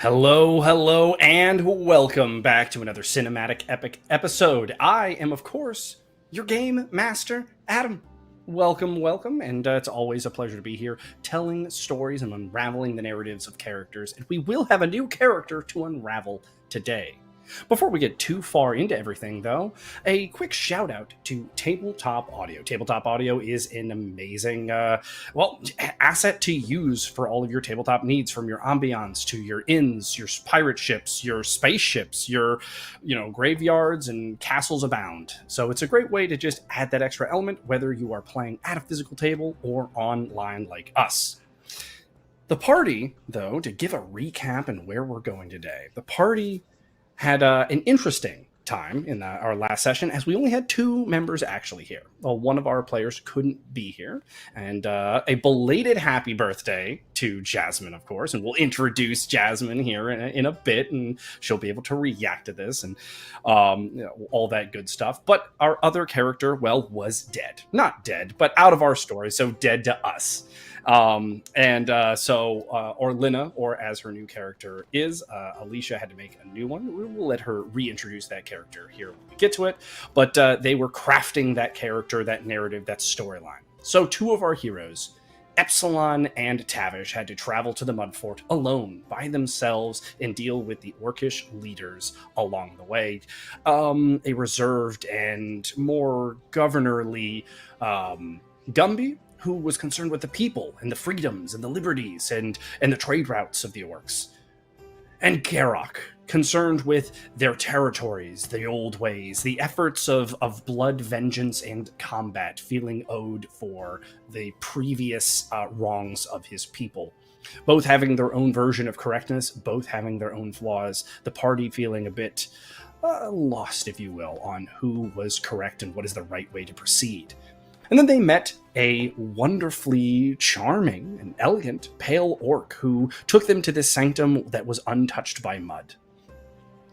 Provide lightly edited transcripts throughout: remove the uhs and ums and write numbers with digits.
Hello, and welcome back to another cinematic epic episode. I am, of course, your game master, Adam. Welcome, and it's always a pleasure to be here telling stories and unraveling the narratives of characters, and we will have a new character to unravel today. Before we get too far into everything, though, a quick shout out to Tabletop Audio. Tabletop Audio is an amazing, asset to use for all of your tabletop needs, from your ambiance to your inns, your pirate ships, your spaceships, your, graveyards and castles abound. So it's a great way to just add that extra element, whether you are playing at a physical table or online like us. The party, though, to give a recap and where we're going today, the party had an interesting time in our last session, as we only had two members actually here. Well, one of our players couldn't be here, and a belated happy birthday to Jasmine, of course, and we'll introduce Jasmine here in a bit, and she'll be able to react to this and all that good stuff. But our other character, was dead. Not dead, but out of our story, so dead to us. Orlina, or as her new character is, Alicia, had to make a new one. We will let her reintroduce that character here when we get to it, but they were crafting that character, that narrative, that storyline. So two of our heroes, Epsilon and Tavish, had to travel to the Mudfort alone, by themselves, and deal with the orcish leaders along the way. A reserved and more governorly Gumby, who was concerned with the people and the freedoms and the liberties and the trade routes of the orcs. And Garrock, concerned with their territories, the old ways, the efforts of blood, vengeance, and combat, feeling owed for the previous wrongs of his people. Both having their own version of correctness, both having their own flaws, the party feeling a bit lost, if you will, on who was correct and what is the right way to proceed. And then they met a wonderfully charming and elegant pale orc who took them to this sanctum that was untouched by mud.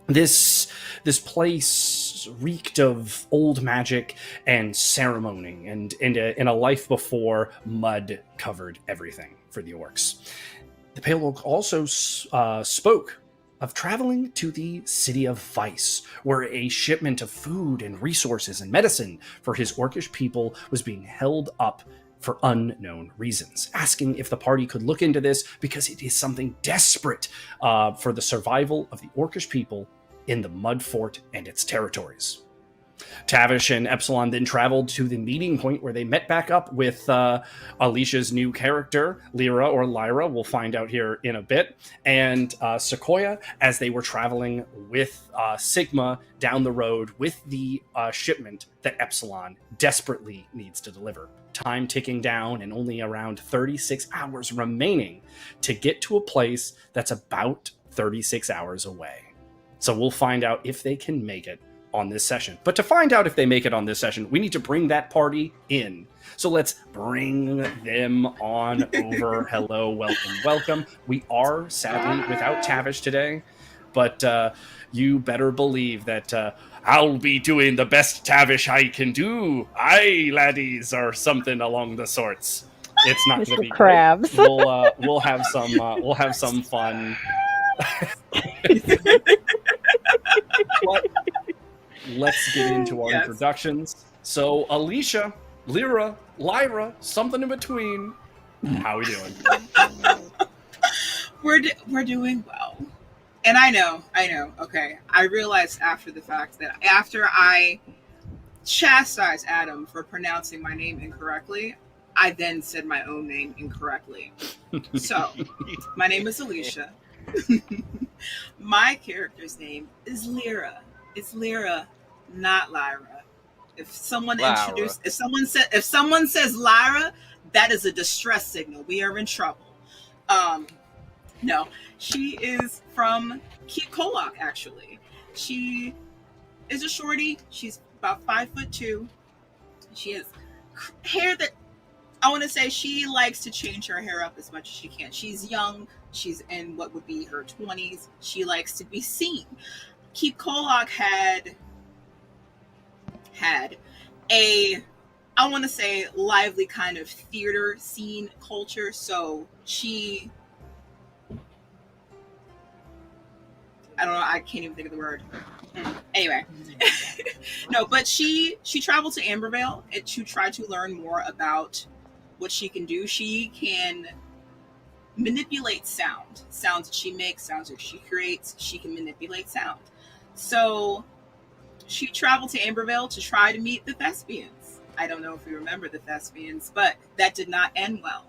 This place reeked of old magic and ceremony, and in a life before, mud covered everything for the orcs. The pale orc also spoke of traveling to the city of Vice, where a shipment of food and resources and medicine for his orcish people was being held up for unknown reasons, asking if the party could look into this because it is something desperate for the survival of the orcish people in the Mudfort and its territories. Tavish and Epsilon then traveled to the meeting point, where they met back up with Alicia's new character, Lyra, or Lyra, we'll find out here in a bit, and Sequoia, as they were traveling with Sigma down the road with the shipment that Epsilon desperately needs to deliver. Time ticking down, and only around 36 hours remaining to get to a place that's about 36 hours away. So we'll find out if they can make it on this session. But to find out if they make it on this session, we need to bring that party in. So let's bring them on over. Hello, welcome. We are sadly without Tavish today, but you better believe that I'll be doing the best Tavish I can do. Aye, laddies, or something along the sorts. It's not going to be crabs. Great. We'll have some fun. But let's get into our introductions. So, Alicia, Lyra, something in between. How are we doing? We're doing well. And I know. Okay. I realized after the fact that after I chastised Adam for pronouncing my name incorrectly, I then said my own name incorrectly. So, my name is Alicia. My character's name is Lyra. It's Lyra, not Lyra. If someone says Lyra, that is a distress signal. We are in trouble. No, she is from Keep Kolok, actually. She is a shorty. She's about 5'2". She has hair that, I want to say, she likes to change her hair up as much as she can. She's young. She's in what would be her 20s. She likes to be seen. Keep Kolok had a, I want to say, lively kind of theater scene culture. So she I don't know. I can't even think of the word. Anyway, no, but she traveled to Ambervale and to try to learn more about what she can do. She can manipulate sounds that she makes, sounds that she creates. She can manipulate sound. So she traveled to Ambervale to try to meet the Thespians. I don't know if you remember the Thespians, but that did not end well.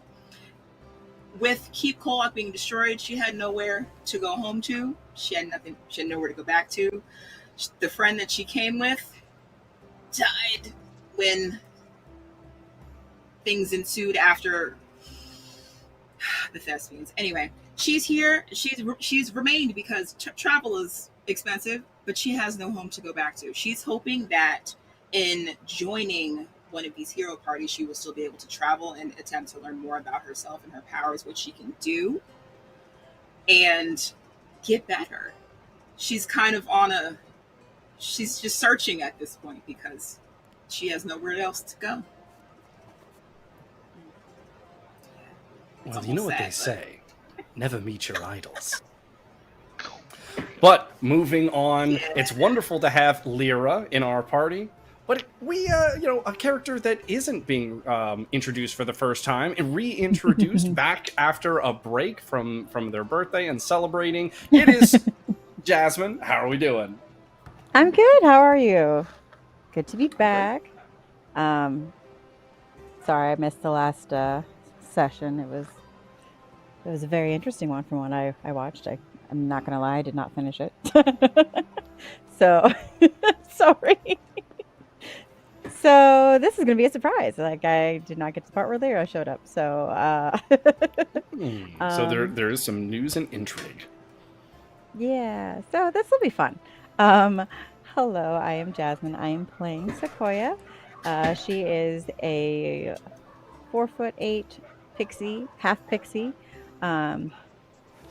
With Keep Kolok being destroyed, she had nowhere to go home to. She had nothing. She had nowhere to go back to. The friend that she came with died when things ensued after the Thespians. Anyway, she's here. She's remained because travel is expensive, but she has no home to go back to. She's hoping that in joining one of these hero parties, she will still be able to travel and attempt to learn more about herself and her powers, what she can do, and get better. She's kind of she's just searching at this point because she has nowhere else to go. Well, you know what they say. Never meet your idols. But moving on, it's wonderful to have Lyra in our party. But we, a character that isn't being introduced for the first time and reintroduced back after a break from their birthday and celebrating. It is Jasmine. How are we doing? I'm good. How are you? Good to be back. Sorry, I missed the last session. It was a very interesting one from what I watched. I'm not gonna lie, I did not finish it. So sorry. So this is gonna be a surprise. Like, I did not get to the part where Lyra showed up. So so there is some news and intrigue. Yeah, so this will be fun. Hello, I am Jasmine. I am playing Sequoia. She is a 4'8" pixie, half pixie.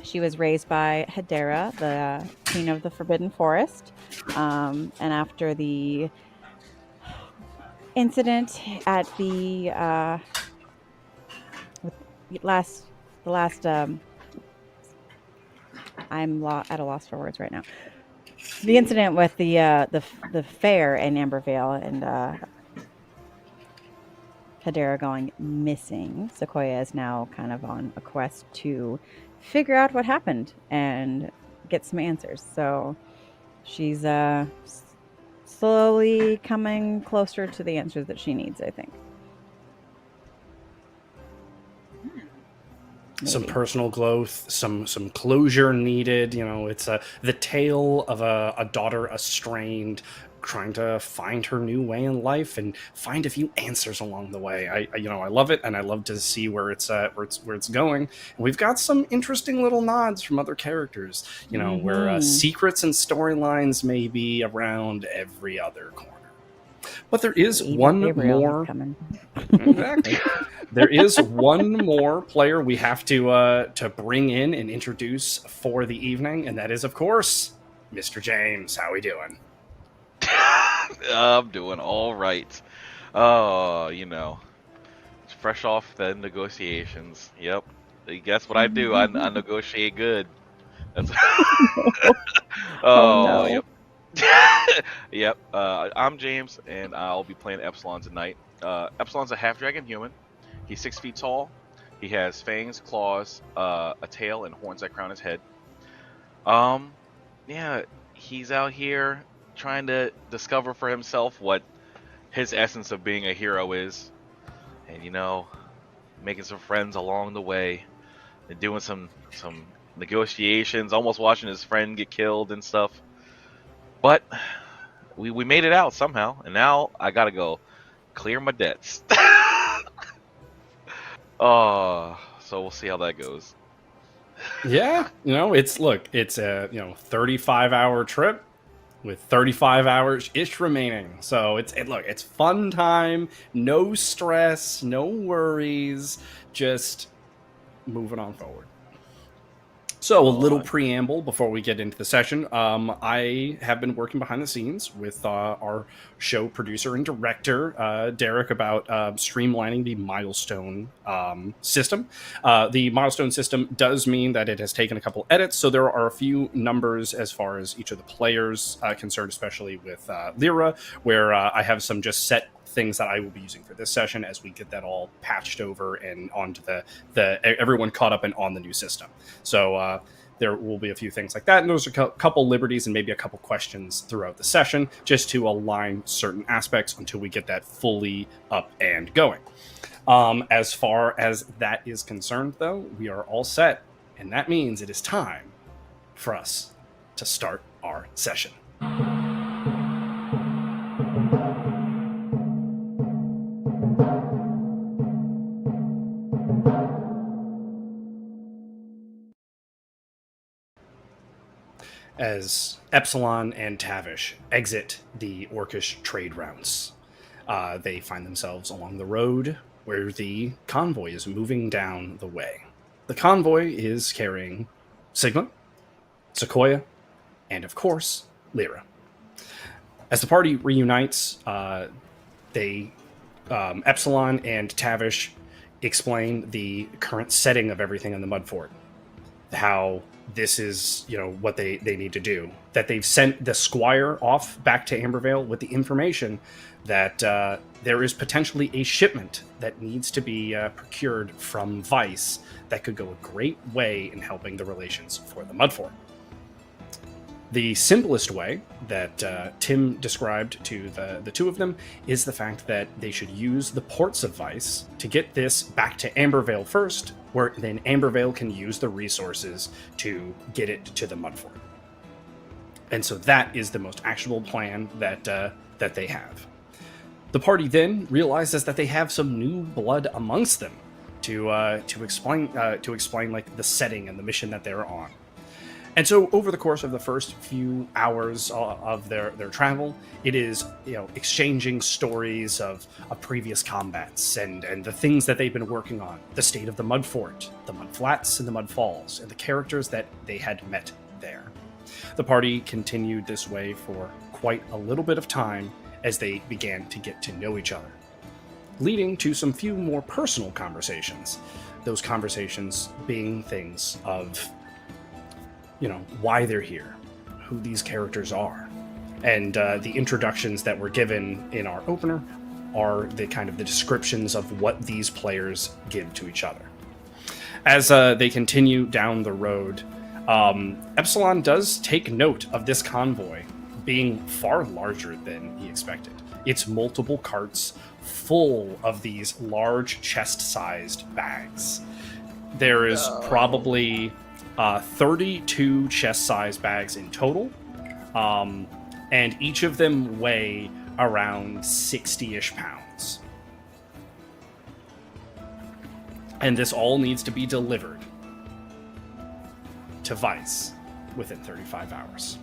She was raised by Hedera, the queen of the Forbidden Forest. And after the incident at the last I'm at a loss for words right now. The incident with the fair in Ambervale and Hedera going missing. Sequoia is now kind of on a quest to figure out what happened and get some answers. So she's slowly coming closer to the answers that she needs, I think. Some personal growth, some closure needed. It's the tale of a daughter estranged, trying to find her new way in life and find a few answers along the way. I love it, and I love to see where it's going. And we've got some interesting little nods from other characters. Where secrets and storylines may be around every other corner. But there is one more. Exactly. There is one more player we have to bring in and introduce for the evening, and that is, of course, Mr. James. How are we doing? I'm doing all right. Oh, it's fresh off the negotiations. Yep. Guess what I do? I negotiate good. That's no. Yep. Yep. I'm James, and I'll be playing Epsilon tonight. Epsilon's a half-dragon human. He's 6 feet tall. He has fangs, claws, a tail, and horns that crown his head. Yeah, he's out here trying to discover for himself what his essence of being a hero is. And, making some friends along the way. And doing some negotiations, almost watching his friend get killed and stuff. But we made it out somehow, and now I gotta go clear my debts. So we'll see how that goes. Yeah, it's a 35-hour trip with 35 hours ish remaining. So it's fun time, no stress, no worries, just moving on forward. So, a little preamble before we get into the session. I have been working behind the scenes with our show producer and director, Derek, about streamlining the milestone system. The milestone system does mean that it has taken a couple edits, so there are a few numbers as far as each of the players concerned, especially with Lyra, where I have some just set things that I will be using for this session as we get that all patched over and onto the everyone caught up and on the new system. So there will be a few things like that, and there's a couple liberties and maybe a couple questions throughout the session just to align certain aspects until we get that fully up and going. As far as that is concerned, though, we are all set, and that means it is time for us to start our session. As Epsilon and Tavish exit the Orcish trade routes, they find themselves along the road where the convoy is moving down the way. The convoy is carrying Sigma, Sequoia, and of course, Lyra. As the party reunites, Epsilon and Tavish explain the current setting of everything in the Mudfort. How this is, what they need to do. That they've sent the squire off back to Ambervale with the information that there is potentially a shipment that needs to be procured from Vice that could go a great way in helping the relations for the Mudfort. The simplest way that Tim described to the two of them is the fact that they should use the ports of Vice to get this back to Ambervale first, where then Ambervale can use the resources to get it to the Mudfort. And so that is the most actionable plan that they have. The party then realizes that they have some new blood amongst them to explain like the setting and the mission that they're on. And so over the course of the first few hours of their travel, it is, exchanging stories of previous combats and the things that they've been working on, the state of the Mudfort, the Mudflats and the Mudfalls, and the characters that they had met there. The party continued this way for quite a little bit of time as they began to get to know each other, leading to some few more personal conversations. Those conversations being things of why they're here, who these characters are. And the introductions that were given in our opener are the kind of the descriptions of what these players give to each other. As they continue down the road, Epsilon does take note of this convoy being far larger than he expected. It's multiple carts full of these large chest-sized bags. There is probably 32 chest-sized bags in total, and each of them weigh around 60-ish pounds. And this all needs to be delivered to Vice within 35 hours.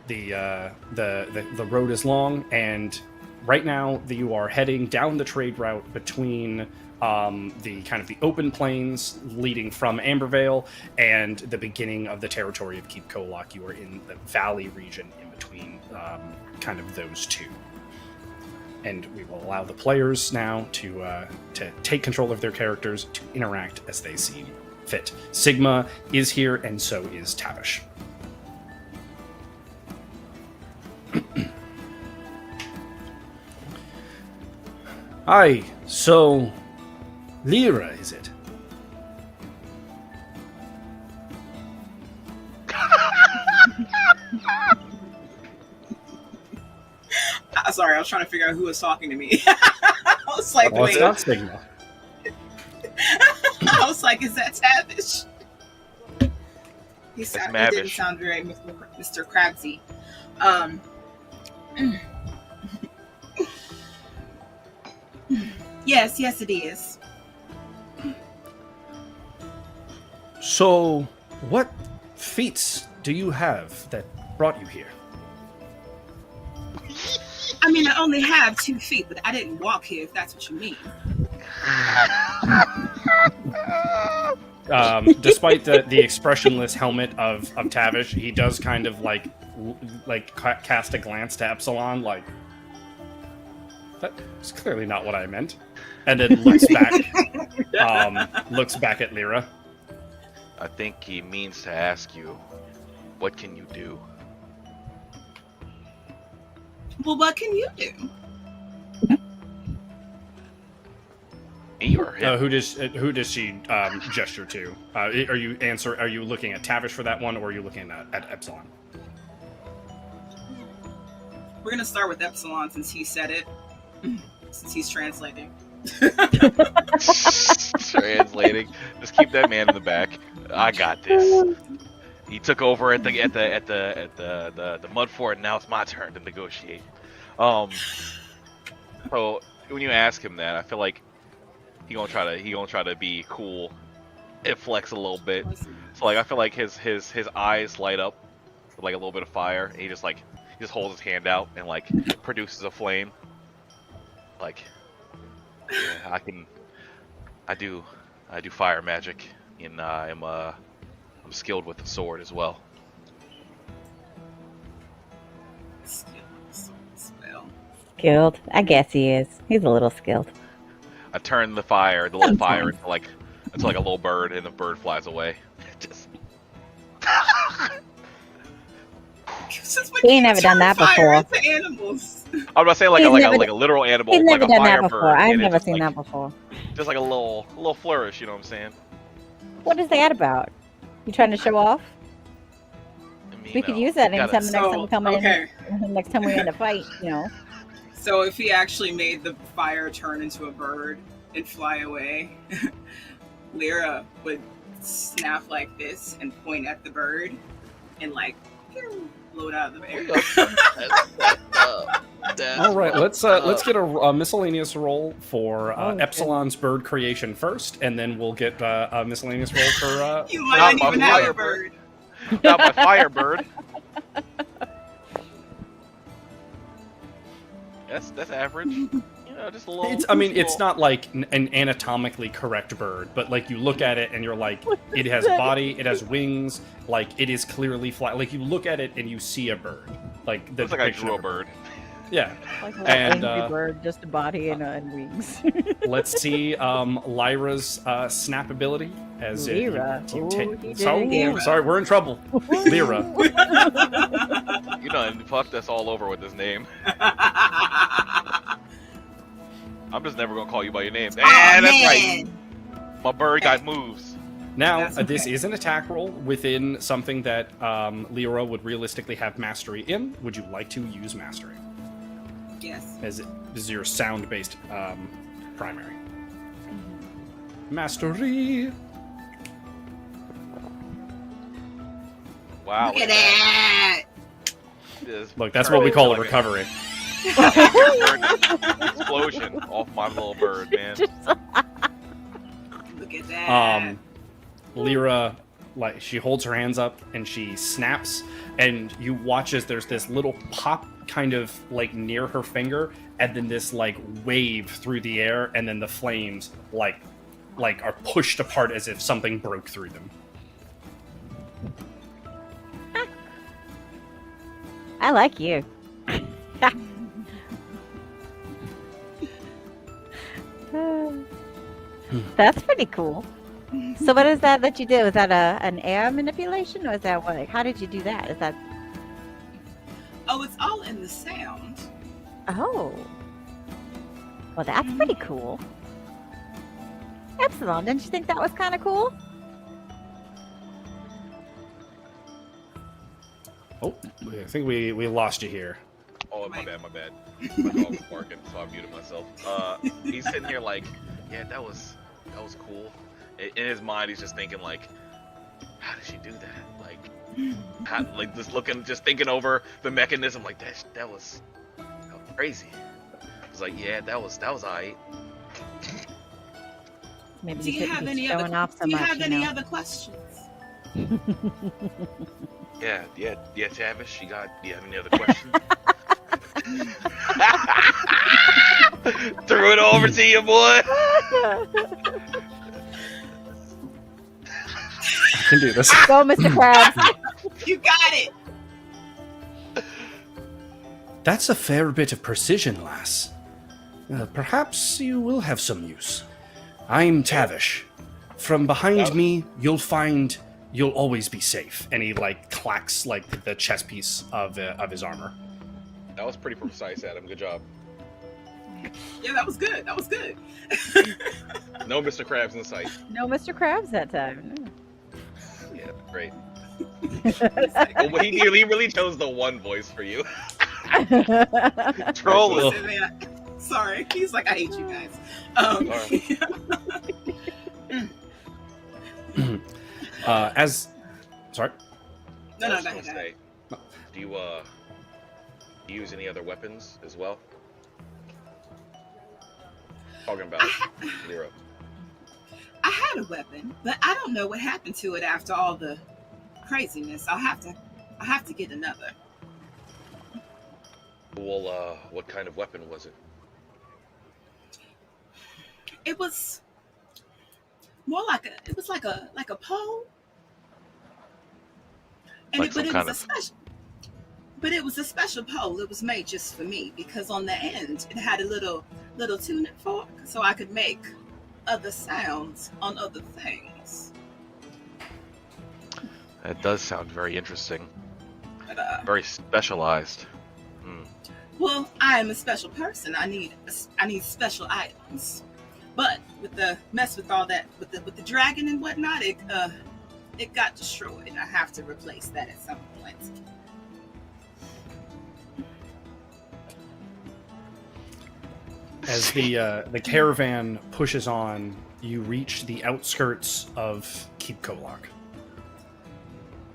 The road is long, and right now you are heading down the trade route between the kind of the open plains leading from Ambervale and the beginning of the territory of Keep Kolak. You are in the valley region in between kind of those two. And we will allow the players now to take control of their characters, to interact as they see fit. Sigma is here, and so is Tavish. Aye, so Lyra, is it? Sorry, I was trying to figure out who was talking to me. I was like, well, wait. It's not Sigma. I was like, is that Tavish? He didn't sound very Mr. Krabsy. Yes, it is. So, what feats do you have that brought you here? I mean, I only have 2 feet, but I didn't walk here, if that's what you mean. Despite the expressionless helmet of Tavish, he does kind of cast a glance to Epsilon, like, that's clearly not what I meant, and then looks back at Lyra. I think he means to ask you, what can you do? Well, what can you do? Me or him? Who does she gesture to? Are you looking at Tavish for that one, or are you looking at Epsilon? We're gonna start with Epsilon since he said it. Since he's translating. Translating. Just keep that man in the back. I got this. He took over at the Mudfort, and now it's my turn to negotiate. So when you ask him that, I feel like he gonna try to be cool and flex a little bit. So like I feel like his eyes light up with like a little bit of fire, and he just holds his hand out and like produces a flame. Like, yeah, I do fire magic, and I'm skilled with the sword as well. Skilled? I guess he is. He's a little skilled. I turn the little fire into like a little bird, and the bird flies away. Just. He ain't never done that before. Animals. I was about to say like a literal animal, He's like never a done that fire before. bird. I've and never just, seen like, that before. Just like a little flourish, you know what I'm saying? What is that about? You trying to show off? I mean, We could use that anytime So, next time we come okay. in. Next time we're in a fight, you know. So if he actually made the fire turn into a bird and fly away, Lyra would snap like this and point at the bird and like blow it out of the air. All right, let's get a miscellaneous roll for Epsilon's bird creation first, and then we'll get a miscellaneous roll for. You might not even have a bird. Not my fire bird. That's average. You know, just a little. It's not like an anatomically correct bird, but like you look at it and you're like, it has body, it has wings, like it is clearly fly. Like you look at it and you see a bird. Like the looks like I drew a bird. Yeah, like a angry bird, just a body and wings. Let's see Lyra's snap ability as Lyra. Sorry, we're in trouble. Lyra. You know, and fuck that's all over with this name. I'm just never gonna call you by your name. That's right. My bird got moves. Now, this is an attack roll within something that Lyra would realistically have mastery in. Would you like to use mastery? Yes. As this is your sound-based primary. Mastery. Wow. Look at that. Look, that's what we call a recovery. Explosion off my little bird, man. Look at that. Lyra, like, she holds her hands up and she snaps, and you watch as there's this little pop kind of like near her finger, and then this like wave through the air, and then the flames like are pushed apart as if something broke through them. I like you. That's pretty cool. So what is that you do? Is that an air manipulation, or is that what? How did you do that? Is that? Oh, it's all in the sound. Oh. Well, that's pretty cool. Epsilon, didn't you think that was kind of cool? Oh, I think we lost you here. Oh, my bad. My dog was barking, so I muted myself. He's sitting here like, yeah, that was cool. In his mind, he's just thinking like, how did she do that? Like, just thinking over the mechanism. Like that was crazy. It's like, yeah, that was alright. Maybe Do you have any other questions? Yeah, Tavish, do you have any other questions? Threw it over to you, boy. can do this. Go, Mr. Krabs. You got it. That's a fair bit of precision, lass. Perhaps you will have some use. I'm Tavish. From behind me, you'll find you'll always be safe. And he clacks the chest piece of his armor. That was pretty precise, Adam. Good job. Yeah, that was good. That was good. No Mr. Krabs in sight. No Mr. Krabs that time. Yeah, great. Oh, but he really chose the one voice for you. Troll. Sorry, he's like, I hate you guys. Sorry. No, I was go gonna ahead. say, do you use any other weapons as well? Talking about Lyra. I had a weapon, but I don't know what happened to it after all the craziness. I'll have to get another. Well, what kind of weapon was it? It was more like a pole. And Like but some it kind was a special. But it was a special pole. It was made just for me because on the end it had a little tuning fork, so I could make other sounds on other things. That does sound very interesting. But, Very specialized. well, I am a special person. I need special items. But with the mess with all that with the dragon and whatnot, it got destroyed. I have to replace that at some point. As the caravan pushes on, you reach the outskirts of Keep Kolak.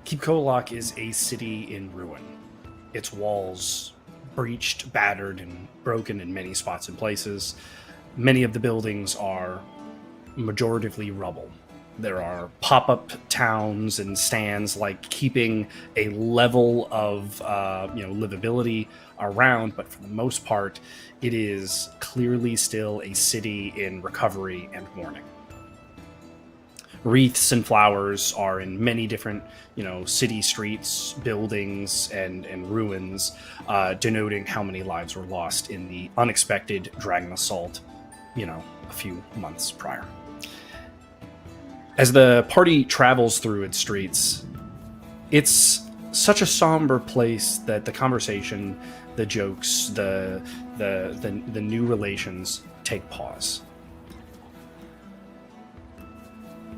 Keep Kolak is a city in ruin. Its walls breached, battered, and broken in many spots and places. Many of the buildings are majoritively rubble. There are pop-up towns and stands keeping a level of livability around, but for the most part, it is clearly still a city in recovery and mourning. Wreaths and flowers are in many different, city streets, buildings, and ruins, denoting how many lives were lost in the unexpected dragon assault, a few months prior. As the party travels through its streets, it's such a somber place that the conversation, the jokes, the new relations take pause.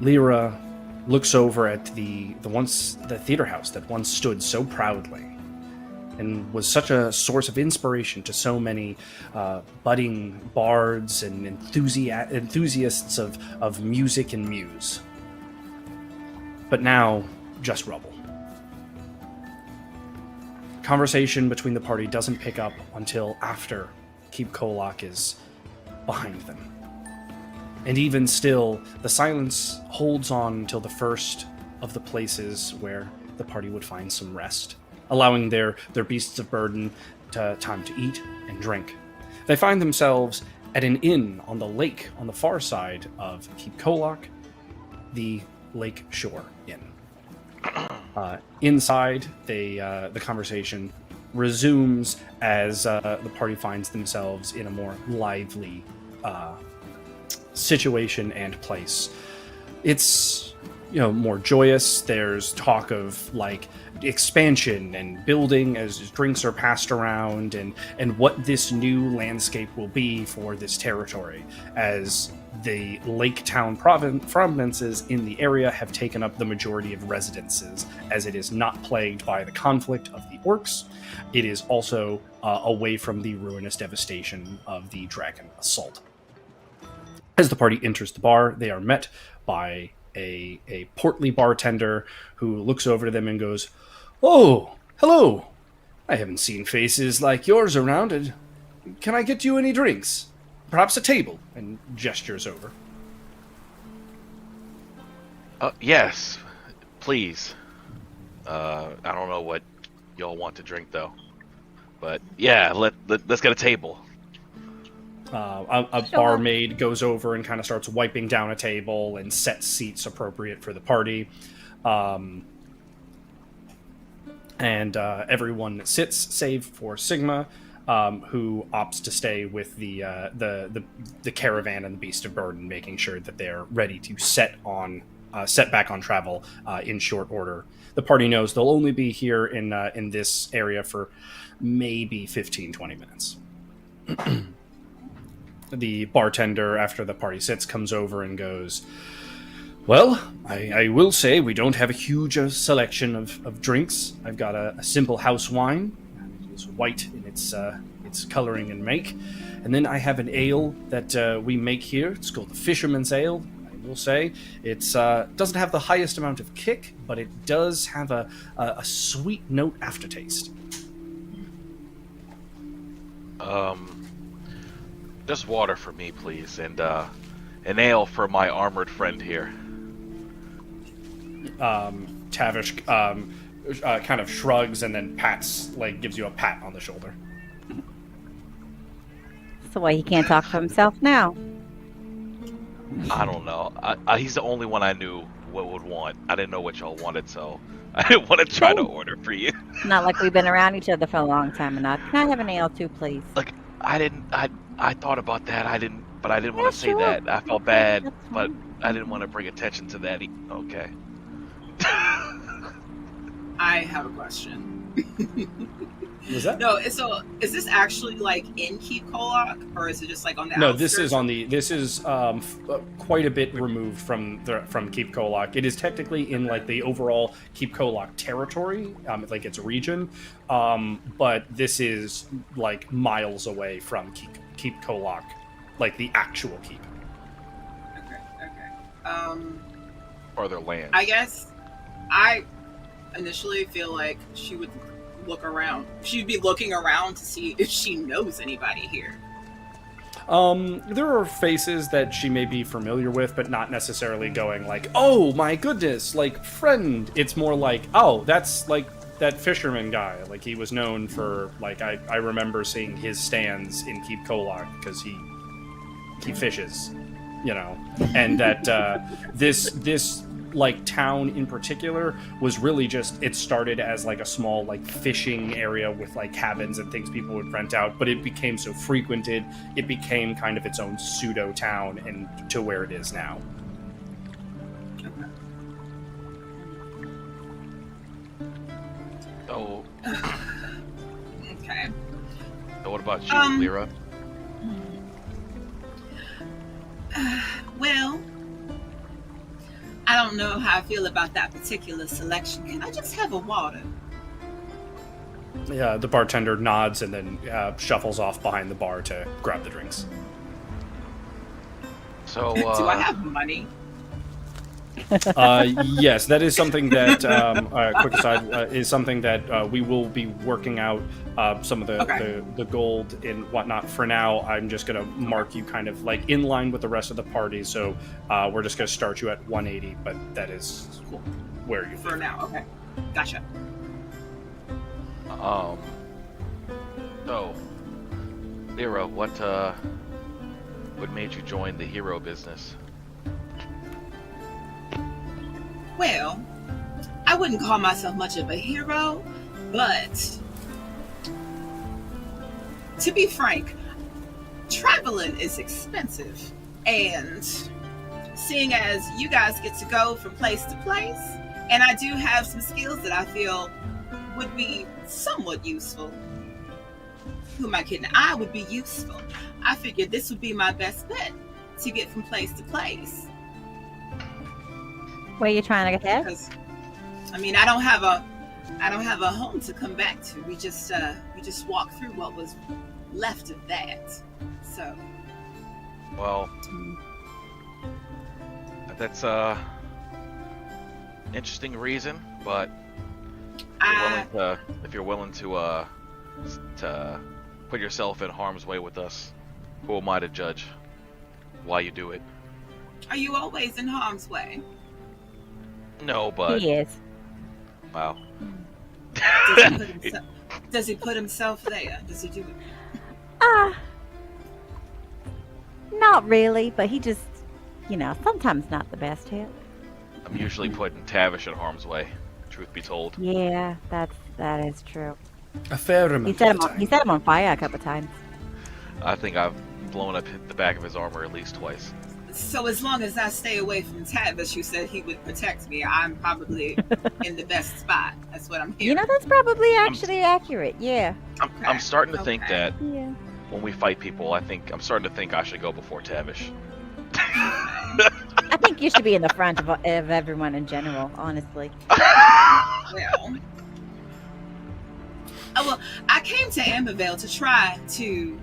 Lyra looks over at the theater house that once stood so proudly and was such a source of inspiration to so many budding bards and enthusiasts of music and muse. But now, just rubble. Conversation between the party doesn't pick up until after Keep Kolak is behind them. And even still, the silence holds on until the first of the places where the party would find some rest, allowing their beasts of burden time to eat and drink. They find themselves at an inn on the lake on the far side of Keep Kolak, the Lake Shore Inn. Inside, the conversation resumes as the party finds themselves in a more lively situation and place. It's more joyous. There's talk of expansion and building as drinks are passed around, and what this new landscape will be for this territory, as the Lake Town provinces in the area have taken up the majority of residences, as it is not plagued by the conflict of the orcs. It is also away from the ruinous devastation of the dragon assault. As the party enters the bar, they are met by a portly bartender who looks over to them and goes, "Oh, hello. I haven't seen faces like yours around. Can I get you any drinks? Perhaps a table," and gestures over. Yes, please. I don't know what y'all want to drink though, but yeah, let's get a table. A Sure. barmaid goes over and kind of starts wiping down a table and sets seats appropriate for the party. And everyone sits, save for Sigma, who opts to stay with the caravan and the beast of burden, making sure that they're ready to set back on travel in short order. The party knows they'll only be here in this area for maybe 15-20 minutes. The bartender, after the party sits, comes over and goes, "Well, I will say we don't have a huge selection of drinks. I've got a simple house wine. It is white in its coloring and make. And then I have an ale that we make here. It's called the Fisherman's Ale. I will say it doesn't have the highest amount of kick, but it does have a sweet note aftertaste." Just water for me, please, and an ale for my armored friend here. Tavish kind of shrugs and then gives you a pat on the shoulder. So why he can't talk for himself now? I don't know. He's the only one I knew what would want. I didn't know what y'all wanted, so I didn't want to try to order for you. Not like we've been around each other for a long time enough. Can I have an ale too, please? Like, I thought about that. I didn't want Yeah, to say sure. that. I felt Okay, bad, that's but fine. I didn't want to bring attention to that. Okay. I have a question. Was that? No, so is this actually like in Keep Kolok, or is it just like on the No, outskirts? this is quite a bit removed from Keep Kolok. It is technically in like the overall Keep Kolok territory, like its region, but this is like miles away from Keep Kolok, like the actual keep. Okay. Farther land. I guess I initially feel like she would look around. She'd be looking around to see if she knows anybody here. There are faces that she may be familiar with, but not necessarily going like, "Oh my goodness, like friend." It's more like, "Oh, that's like that fisherman guy. Like he was known for like I remember seeing his stands in Keep Kolok because he fishes, you know." And that this like town in particular was really just, it started as like a small like fishing area with like cabins and things people would rent out, but it became so frequented, it became kind of its own pseudo town and to where it is now. So, Okay. so what about you, Lyra? Well, I don't know how I feel about that particular selection. Can I just have a water? Yeah, the bartender nods and then shuffles off behind the bar to grab the drinks. So, Do I have money? Yes, that is something that, quick aside, is something that we will be working out some of the gold and whatnot. For now, I'm just going to mark you kind of like in line with the rest of the party, so we're just going to start you at 180, but that is Cool. where you For now, okay. Gotcha. So, Lyra, what made you join the hero business? Well, I wouldn't call myself much of a hero, but to be frank, traveling is expensive. And seeing as you guys get to go from place to place, and I do have some skills that I feel would be somewhat useful. Who am I kidding? I would be useful. I figured this would be my best bet to get from place to place. Where you trying to get? Because, I mean, I don't have a home to come back to. We just walked through what was left of that. So, Well, that's interesting reason, but if you're willing to put yourself in harm's way with us, who am I to judge why you do it? are you always in harm's way? No, but He is. wow. Does he put himself there? Does he do it? Not really, but he just, sometimes not the best help. I'm usually putting Tavish in harm's way, truth be told. Yeah, that is true. A fair amount. He set him on fire a couple times. I think I've blown up the back of his armor at least twice. So as long as I stay away from Tavish, who said he would protect me, I'm probably in the best spot. That's what I'm hearing. That's probably actually accurate. Yeah. I'm starting to think that Yeah. when we fight people, I'm starting to think I should go before Tavish. I think you should be in the front of everyone in general, honestly. Well, I came to Ambervale to try to,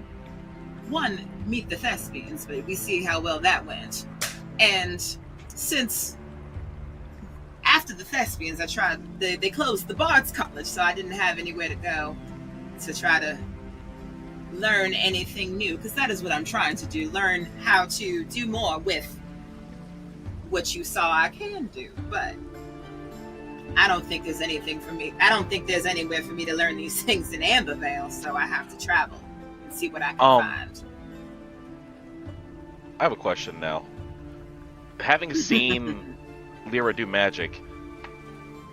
one, meet the thespians, but we see how well that went. And since after the thespians, they closed the Bard's College, so I didn't have anywhere to go to try to learn anything new, because that is what I'm trying to do, learn how to do more with what you saw I can do. But I don't think there's anything for me. I don't think there's anywhere for me to learn these things in Ambervale, so I have to travel and see what I can find. I have a question now. Having seen Lyra do magic,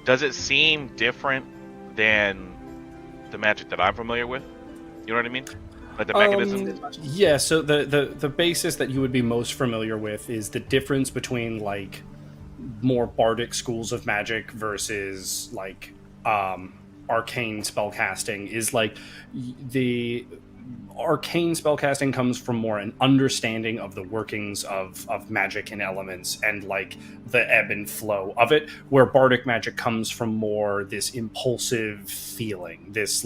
does it seem different than the magic that I'm familiar with? You know what I mean? Like the mechanism? Yeah, so the basis that you would be most familiar with is the difference between, like, more bardic schools of magic versus, like, arcane spellcasting is, like, the arcane spellcasting comes from more an understanding of the workings of magic and elements and, like, the ebb and flow of it, where bardic magic comes from more this impulsive feeling, this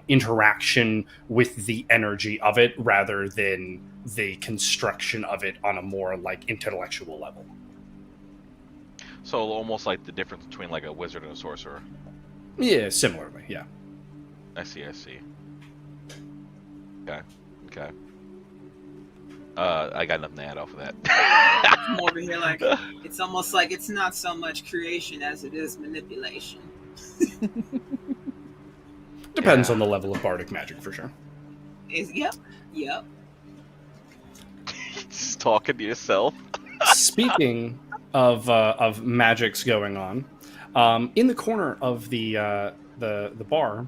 interaction with the energy of it rather than the construction of it on a more, like, intellectual level. So almost like the difference between, like, a wizard and a sorcerer. Yeah, similarly, yeah. I see. Okay. I got nothing to add off of that. I'm over here like, it's almost like it's not so much creation as it is manipulation. Depends on the level of bardic magic, for sure. Yep. Just talking to yourself. Speaking of magics going on, in the corner of the bar,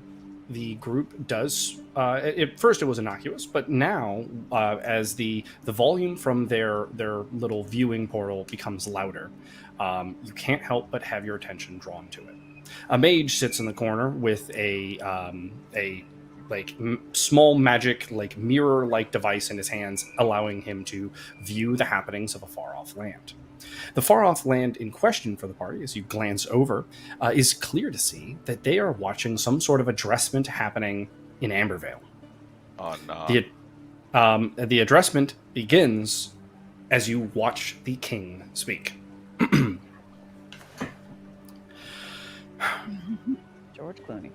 the group does. At first, it was innocuous, but now, as the volume from their little viewing portal becomes louder, you can't help but have your attention drawn to it. A mage sits in the corner with a small magic, like, mirror-like device in his hands, allowing him to view the happenings of a far-off land. The far-off land in question for the party, as you glance over, is clear to see that they are watching some sort of addressment happening in Ambervale. Oh, no. The addressment begins as you watch the king speak. George Clooney.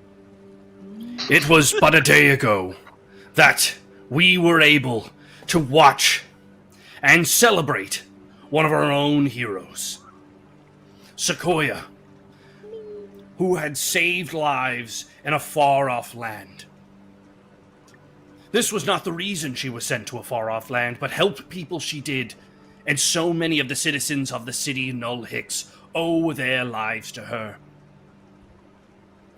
It was but a day ago that we were able to watch and celebrate one of our own heroes, Sequoia, who had saved lives in a far-off land. This was not the reason she was sent to a far-off land, but helped people she did, and so many of the citizens of the city Null Hicks owe their lives to her.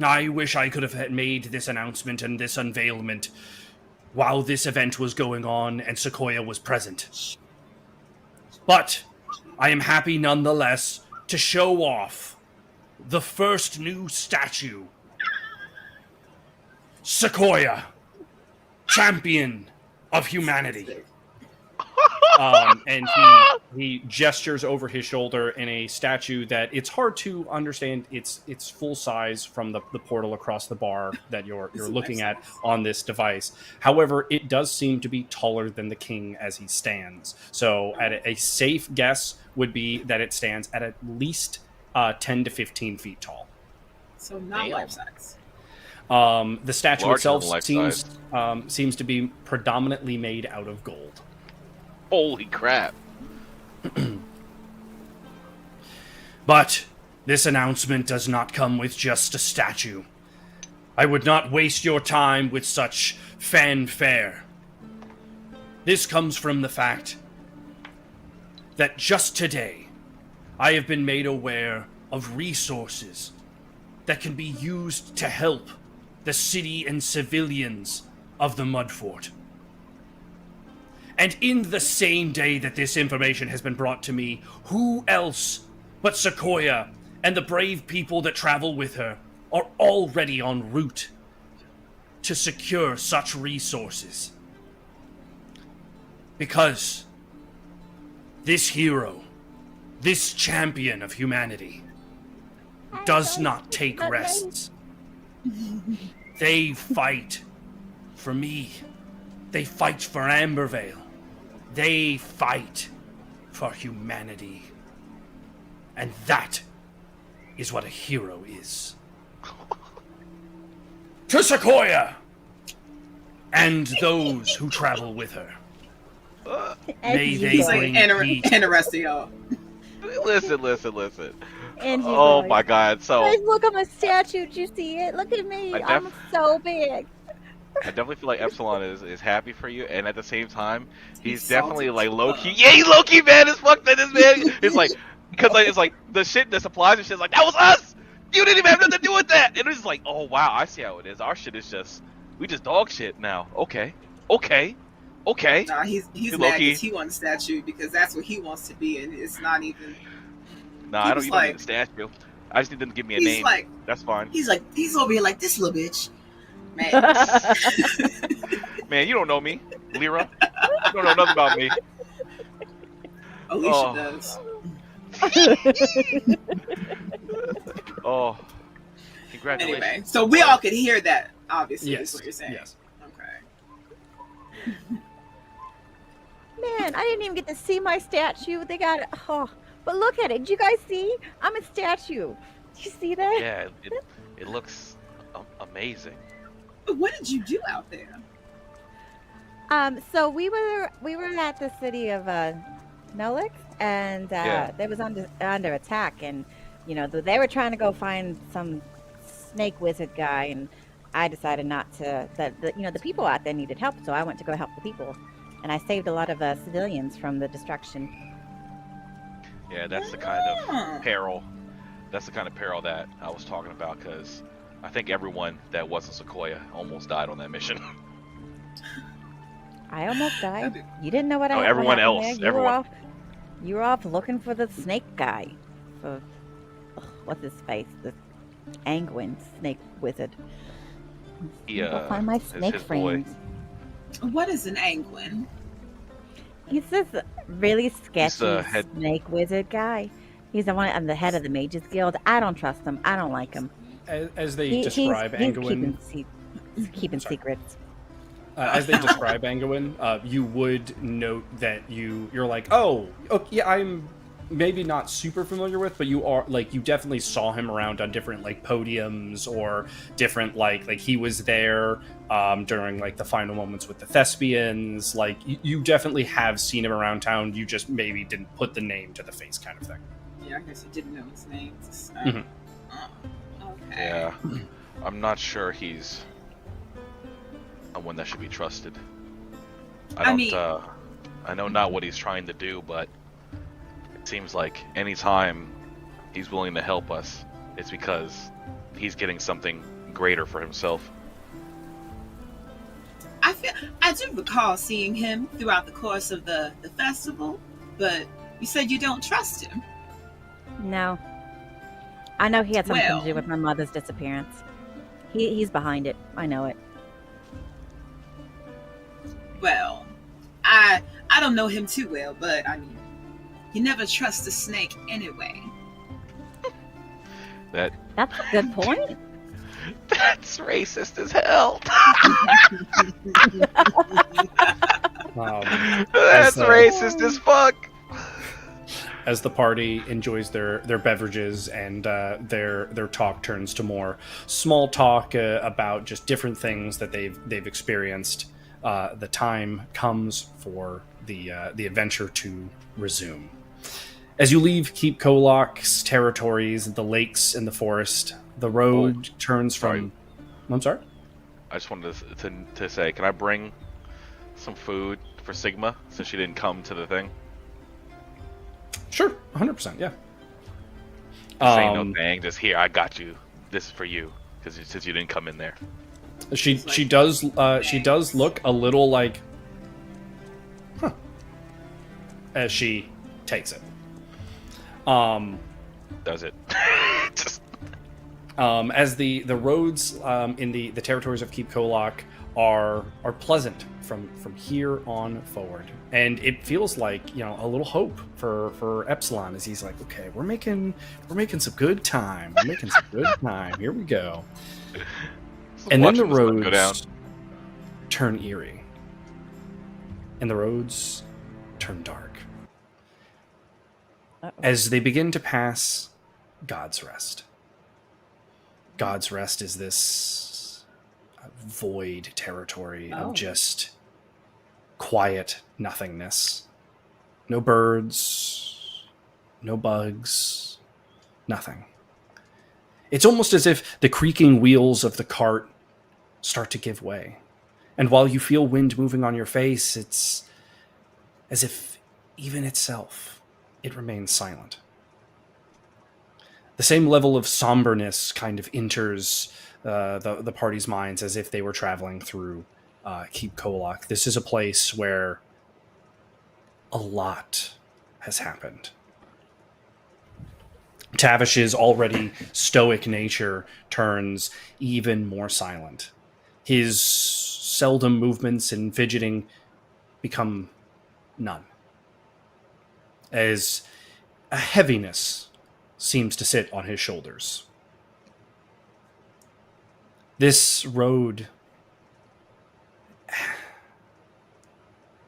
I wish I could have made this announcement and this unveilment while this event was going on and Sequoia was present. But I am happy nonetheless to show off the first new statue. Sequoia, champion of humanity. And he gestures over his shoulder in a statue that it's hard to understand its full size from the portal across the bar that you're looking at on this device. However, it does seem to be taller than the king as he stands. So at a safe guess would be that it stands at least 10 to 15 feet tall. So not life size. The statue Larger itself than seems to be predominantly made out of gold. Holy crap. But this announcement does not come with just a statue. I would not waste your time with such fanfare. This comes from the fact that just today, I have been made aware of resources that can be used to help the city and civilians of the Mudfort. And in the same day that this information has been brought to me, who else but Sequoia and the brave people that travel with her are already en route to secure such resources? Because this hero, this champion of humanity, does not take rests. They fight for me. They fight for Ambervale. They fight for humanity. And that is what a hero is. To Sequoia! And those who travel with her. May they He's like, bring peace. interesting, y'all. Listen. And you Oh guys. my god, so Guys, look at my statue. Did you see it? Look at me. I'm so big. I definitely feel like Epsilon is happy for you, and at the same time, he's He's definitely salty like too. low key. Yeah, he's low key mad as fuck that this man. It's like because like it's like the shit, the supplies and shit. Like that was us. You didn't even have nothing to do with that. And it's like, oh wow, I see how it is. Our shit is just we just dog shit now. Okay. Nah, he's mad low-key. because he wants a statue because that's what he wants to be, and it's not even. Nah, He I don't. was You don't like- need a statue. I just need them to give me a He's name. like, That's fine. he's over here like this little bitch, man. Man, you don't know me, Lyra. You don't know nothing about me. Alicia Oh. does. Oh, congratulations. Anyway, so we all could hear that. Obviously, is Yes. what you're saying. Yes. Okay. Man, I didn't even get to see my statue. They got it. Oh, but look at it. Did you guys see? I'm a statue. Did you see that? Yeah, it looks amazing. But what did you do out there? So we were at the city of Nolik, and Yeah. they was under attack, and they were trying to go find some snake wizard guy, and I decided not to. The people out there needed help, so I went to go help the people, and I saved a lot of civilians from the destruction. Yeah, that's the kind Ah. of peril. That's the kind of peril that I was talking about because I think everyone that wasn't Sequoia almost died on that mission. I almost died. You didn't know what I No, what everyone happened else, there. everyone. You were off looking for the snake guy. For what's his face? The Angwin snake wizard. Go find my snake his boy. friends. What is an Angwin? He's this really sketchy the head- snake wizard guy. He's the one on the head of the Mages Guild. I don't trust him. I don't like him. As they describe he's Angwin, keeping Sorry. secrets. as they describe Angwin, you would note that you're like, oh, yeah, I'm maybe not super familiar with, but you definitely saw him around on different like podiums or different like he was there during like the final moments with the thespians. Like you definitely have seen him around town. You just maybe didn't put the name to the face, kind of thing. Yeah, I guess you didn't know his name. So. Mhm. Okay. Yeah, I'm not sure he's one that should be trusted. I mean- I know not what he's trying to do, but it seems like anytime he's willing to help us, it's because he's getting something greater for himself. I do recall seeing him throughout the course of the festival, but you said you don't trust him. No. I know he had something Well- to do with my mother's disappearance. He's behind it. I know it. Well, I don't know him too well, but I mean, you never trust a snake anyway. That's a good point. That's racist as hell. That's As, racist as fuck. As the party enjoys their beverages and their talk turns to more small talk about just different things that they've experienced, the time comes for the adventure to resume. As you leave Keep Kolok's territories, the lakes and the forest, the road turns from. I'm sorry. I just wanted to say, can I bring some food for Sigma since she didn't come to the thing? Sure, 100%. Yeah. Saying no thing, just here. I got you. This is for you because since you didn't come in there. She does look a little like, huh, as she takes it. Does it? Just As the roads in the territories of Keep Kolak are pleasant from here on forward, and it feels like, a little hope for Epsilon, as he's like, okay, we're making some good time. We're making some good time. Here we go. And then the roads turn eerie, and the roads turn dark. Uh-oh. As they begin to pass God's Rest. God's Rest is this void territory of just quiet nothingness. No birds, no bugs, nothing. It's almost as if the creaking wheels of the cart start to give way. And while you feel wind moving on your face, it's as if even itself, it remains silent. The same level of somberness kind of enters the party's minds as if they were traveling through Keep Kolak. This is a place where a lot has happened. Tavish's already stoic nature turns even more silent. His seldom movements and fidgeting become none. As a heaviness seems to sit on his shoulders. This road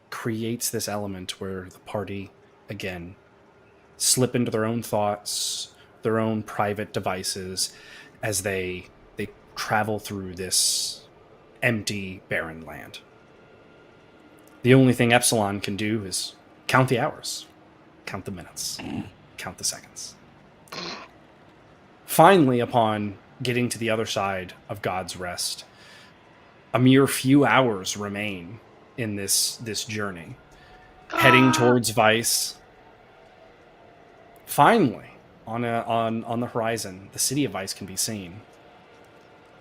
creates this element where the party, again, slip into their own thoughts, their own private devices, as they travel through this empty, barren land. The only thing Epsilon can do is count the hours, count the minutes, count the seconds. Finally, upon getting to the other side of God's Rest, a mere few hours remain in this journey, heading towards Vice. Finally, on the horizon, the city of Vice can be seen.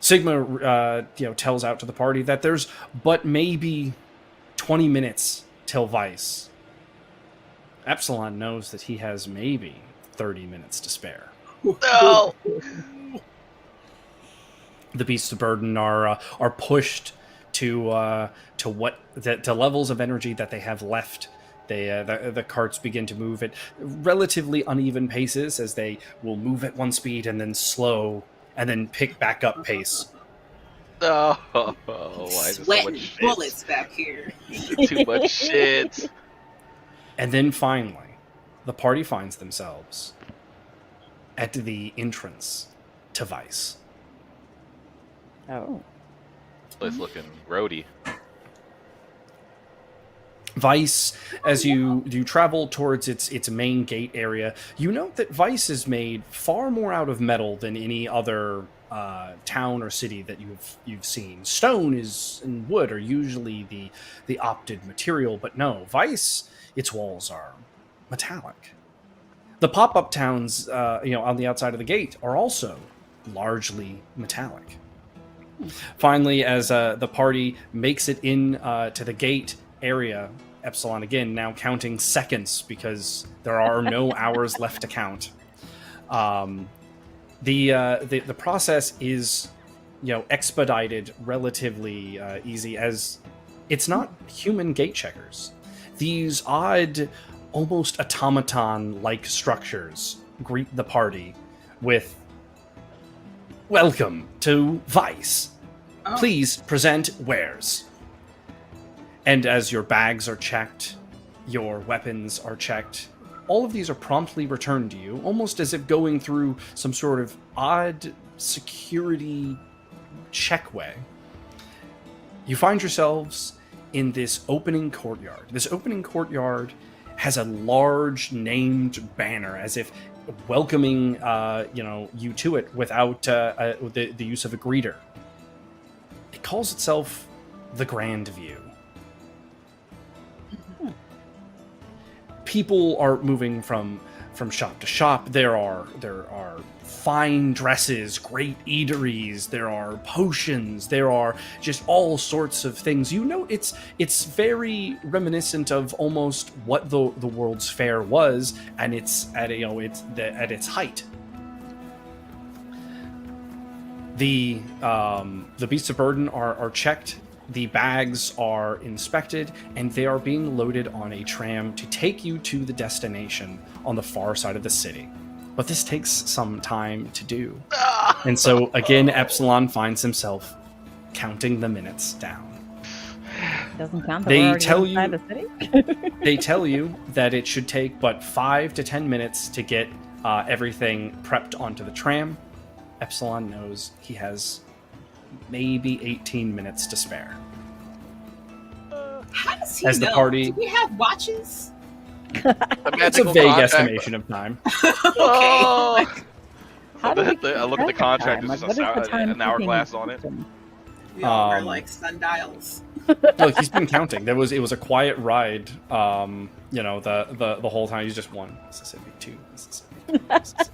Sigma, tells out to the party that there's but maybe 20 minutes till Vice. Epsilon knows that he has maybe 30 minutes to spare. No. The beasts of burden are pushed to levels of energy that they have left. The carts begin to move at relatively uneven paces, as they will move at one speed and then slow and then pick back up pace. Oh, why is there so Sweating much shit? bullets back here. Too much shit. And then finally, the party finds themselves at the entrance to Vice. Oh. It's looking roady. Vice, as you travel towards its main gate area, you note that Vice is made far more out of metal than any other town or city that you've seen. Stone and wood are usually the opted material, but no, Vice, its walls are metallic. The pop-up towns, on the outside of the gate, are also largely metallic. Finally, as the party makes it in to the gate area, Epsilon again now counting seconds because there are no hours left to count. The process is expedited relatively easy, as it's not human gate checkers. These odd, almost automaton-like structures greet the party with, "Welcome to Vice. Oh. Please present wares." And as your bags are checked, your weapons are checked, all of these are promptly returned to you, almost as if going through some sort of odd security check way. You find yourselves in this opening courtyard. This opening courtyard has a large named banner, as if welcoming you to it without the use of a greeter. It calls itself the Grandview. people are moving from shop to shop. There are fine dresses, great eateries, there are potions, there are just all sorts of things. You know, it's very reminiscent of almost what the World's Fair was, and it's at at its height. The beasts of burden are checked, the bags are inspected, and they are being loaded on a tram to take you to the destination on the far side of the city. But this takes some time to do. And so, again, Epsilon finds himself counting the minutes down. Doesn't count. They The city. They tell you that it should take but 5 to 10 minutes to get everything prepped onto the tram. Epsilon knows he has maybe 18 minutes to spare. How does he As know? the party- Do we have watches? It's a vague estimation of time. Okay. How do we I look at the keep track of contract. time? There's Like, what is the an hourglass on it. timekeeping We all wear Um, like sundials. Look, he's been counting. It was a quiet ride. You know, the whole time. He's just 1 Mississippi, 2 Mississippi, 3 Mississippi.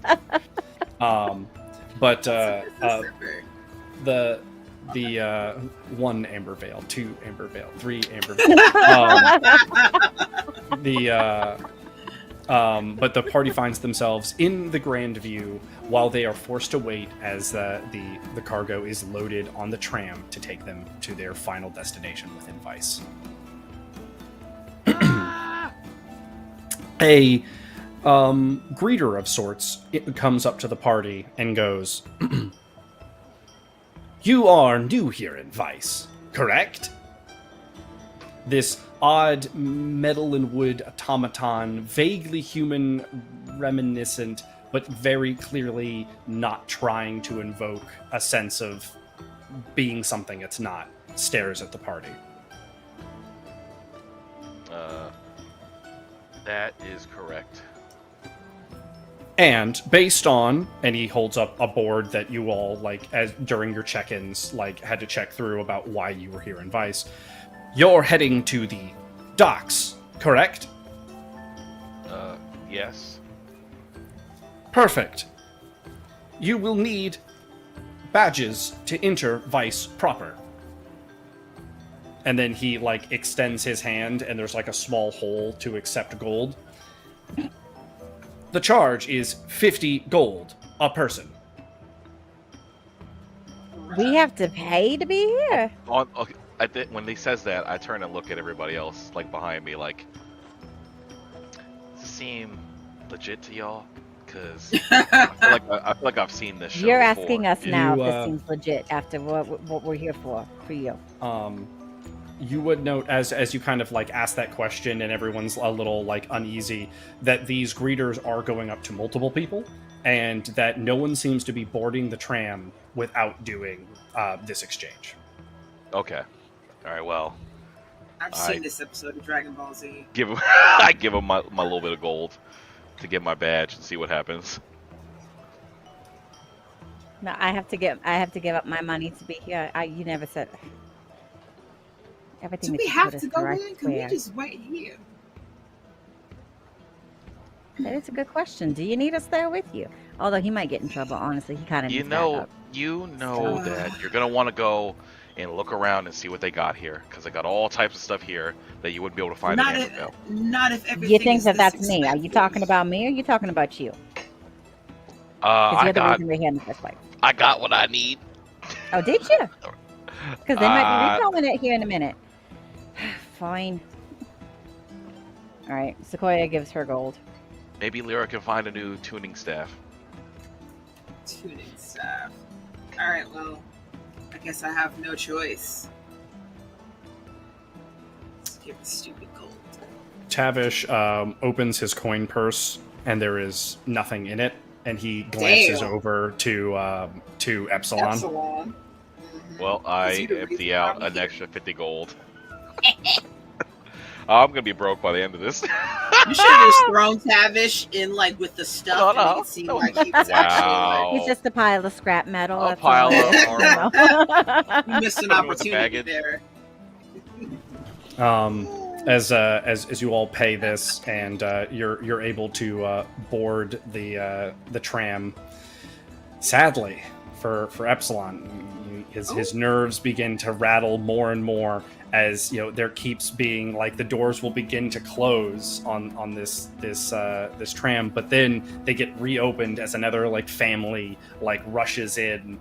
But the 1 Amber Vale, 2 Amber Vale, 3 Amber Vale. But the party finds themselves in the Grandview while they are forced to wait as the cargo is loaded on the tram to take them to their final destination within Vice. A greeter of sorts comes up to the party and goes, "You are new here in Vice, correct?" This odd metal and wood automaton, vaguely human reminiscent, but very clearly not trying to invoke a sense of being something it's not, stares at the party. That is correct. And based on, and he holds up a board that you all, like, as during your check-ins, like, had to check through about why you were here in Vice. You're heading to the docks, correct? Yes. Perfect. You will need badges to enter Vice proper. And then he, like, extends his hand, and there's, like, a small hole to accept gold. The charge is 50 gold a person. We have to pay to be here. Okay. When he says that, I turn and look at everybody else, like behind me, like, does it seem legit to y'all? Because I feel like I've seen this show You're before. asking us now You, if this seems legit after what we're here for you. You would note as you kind of like ask that question and everyone's a little like uneasy that these greeters are going up to multiple people and that no one seems to be boarding the tram without doing this exchange. Okay. All right. Well, I've seen this episode of Dragon Ball Z. I give him my little bit of gold to get my badge and see what happens. No, I have to give up my money to be here. You never said everything. Do that we you have put to is go correct, in? Can we Claire. just wait here? That is a good question. Do you need us there with you? Although he might get in trouble. Honestly, he kind of You needs know So- that you're gonna want to go and look around and see what they got here, because they got all types of stuff here that you wouldn't be able to find Not in if, Amberville. not if everything You think is that this that's me? Are you expensive. talking about me or are you talking about you? Because I you're the got reason we're here in the first place. I got what I need. Oh, did you? Because they might Uh, be recalling it here in a minute. Fine. All right. Sequoia gives her gold. Maybe Lyra can find a new tuning staff. Tuning staff. Alright, well, I guess I have no choice. Let's give the stupid gold. Tavish opens his coin purse and there is nothing in it, and he glances Damn. over to Epsilon. Epsilon. Well, I Is he the empty reason out why an we- extra 50 gold. I'm gonna be broke by the end of this. You should have just thrown Tavish in like with the stuff No, and no. you can see like he was actually He's just a pile of scrap metal. A that's pile all. of armor. like you missed an Put him with the opportunity baggage. there. as you all pay this, and you're able to board the tram. Sadly, for Epsilon, his nerves begin to rattle more and more as there keeps being like the doors will begin to close on this tram, but then they get reopened as another like family like rushes in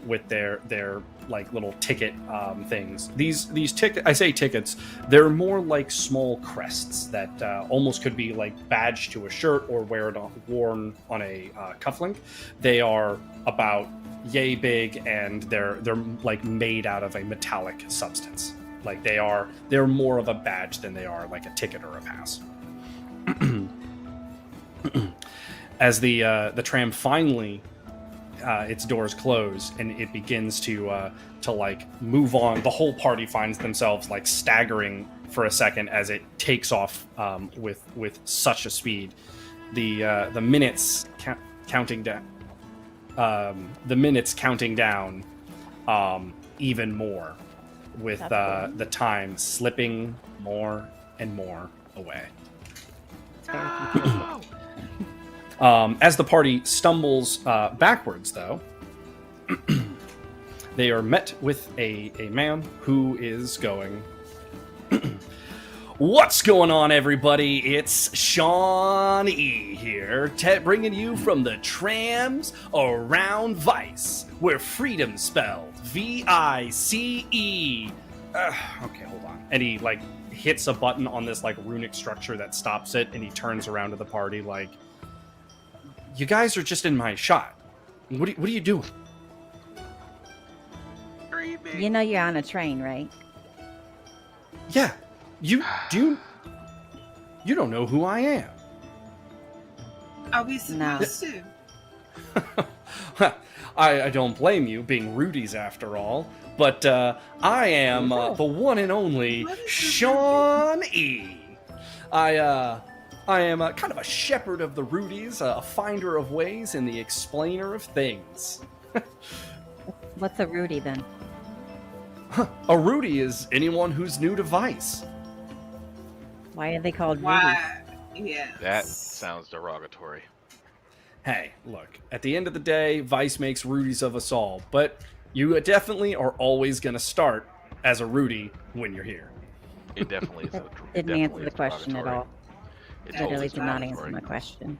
with their like little ticket things. These ticket, I say tickets, they're more like small crests that almost could be like badged to a shirt or worn on a cufflink. They are about yay big, and they're like made out of a metallic substance. Like they're more of a badge than they are like a ticket or a pass. As the tram finally its doors close and it begins to like move on, the whole party finds themselves like staggering for a second as it takes off with such a speed. The minutes counting down. The minutes counting down even more, with the time slipping more and more away. As the party stumbles backwards, though, they are met with a man who is going, "What's going on, everybody? It's Sean E. here, bringing you from the trams around Vice, where freedom spelled V-I-C-E. Okay, hold on." And he like hits a button on this like runic structure that stops it, and he turns around to the party like, "You guys are just in my shot. What are you doing?" You know you're on a train, right? Yeah, you don't know who I am. Are we supposed to? I don't blame you, being Rudy's after all, but I am the one and only Sean E. I am kind of a shepherd of the Rudies, a finder of ways, and the explainer of things. What's a Rudy then? A Rudy is anyone who's new to Vice. Why are they called Rudy? Why? Yeah. That sounds derogatory. Hey, look, at the end of the day, Vice makes Rudies of us all, but you definitely are always going to start as a Rudy when you're here. It definitely is. Didn't answer the question at all. It No, Literally it's did not derogatory. answer my question.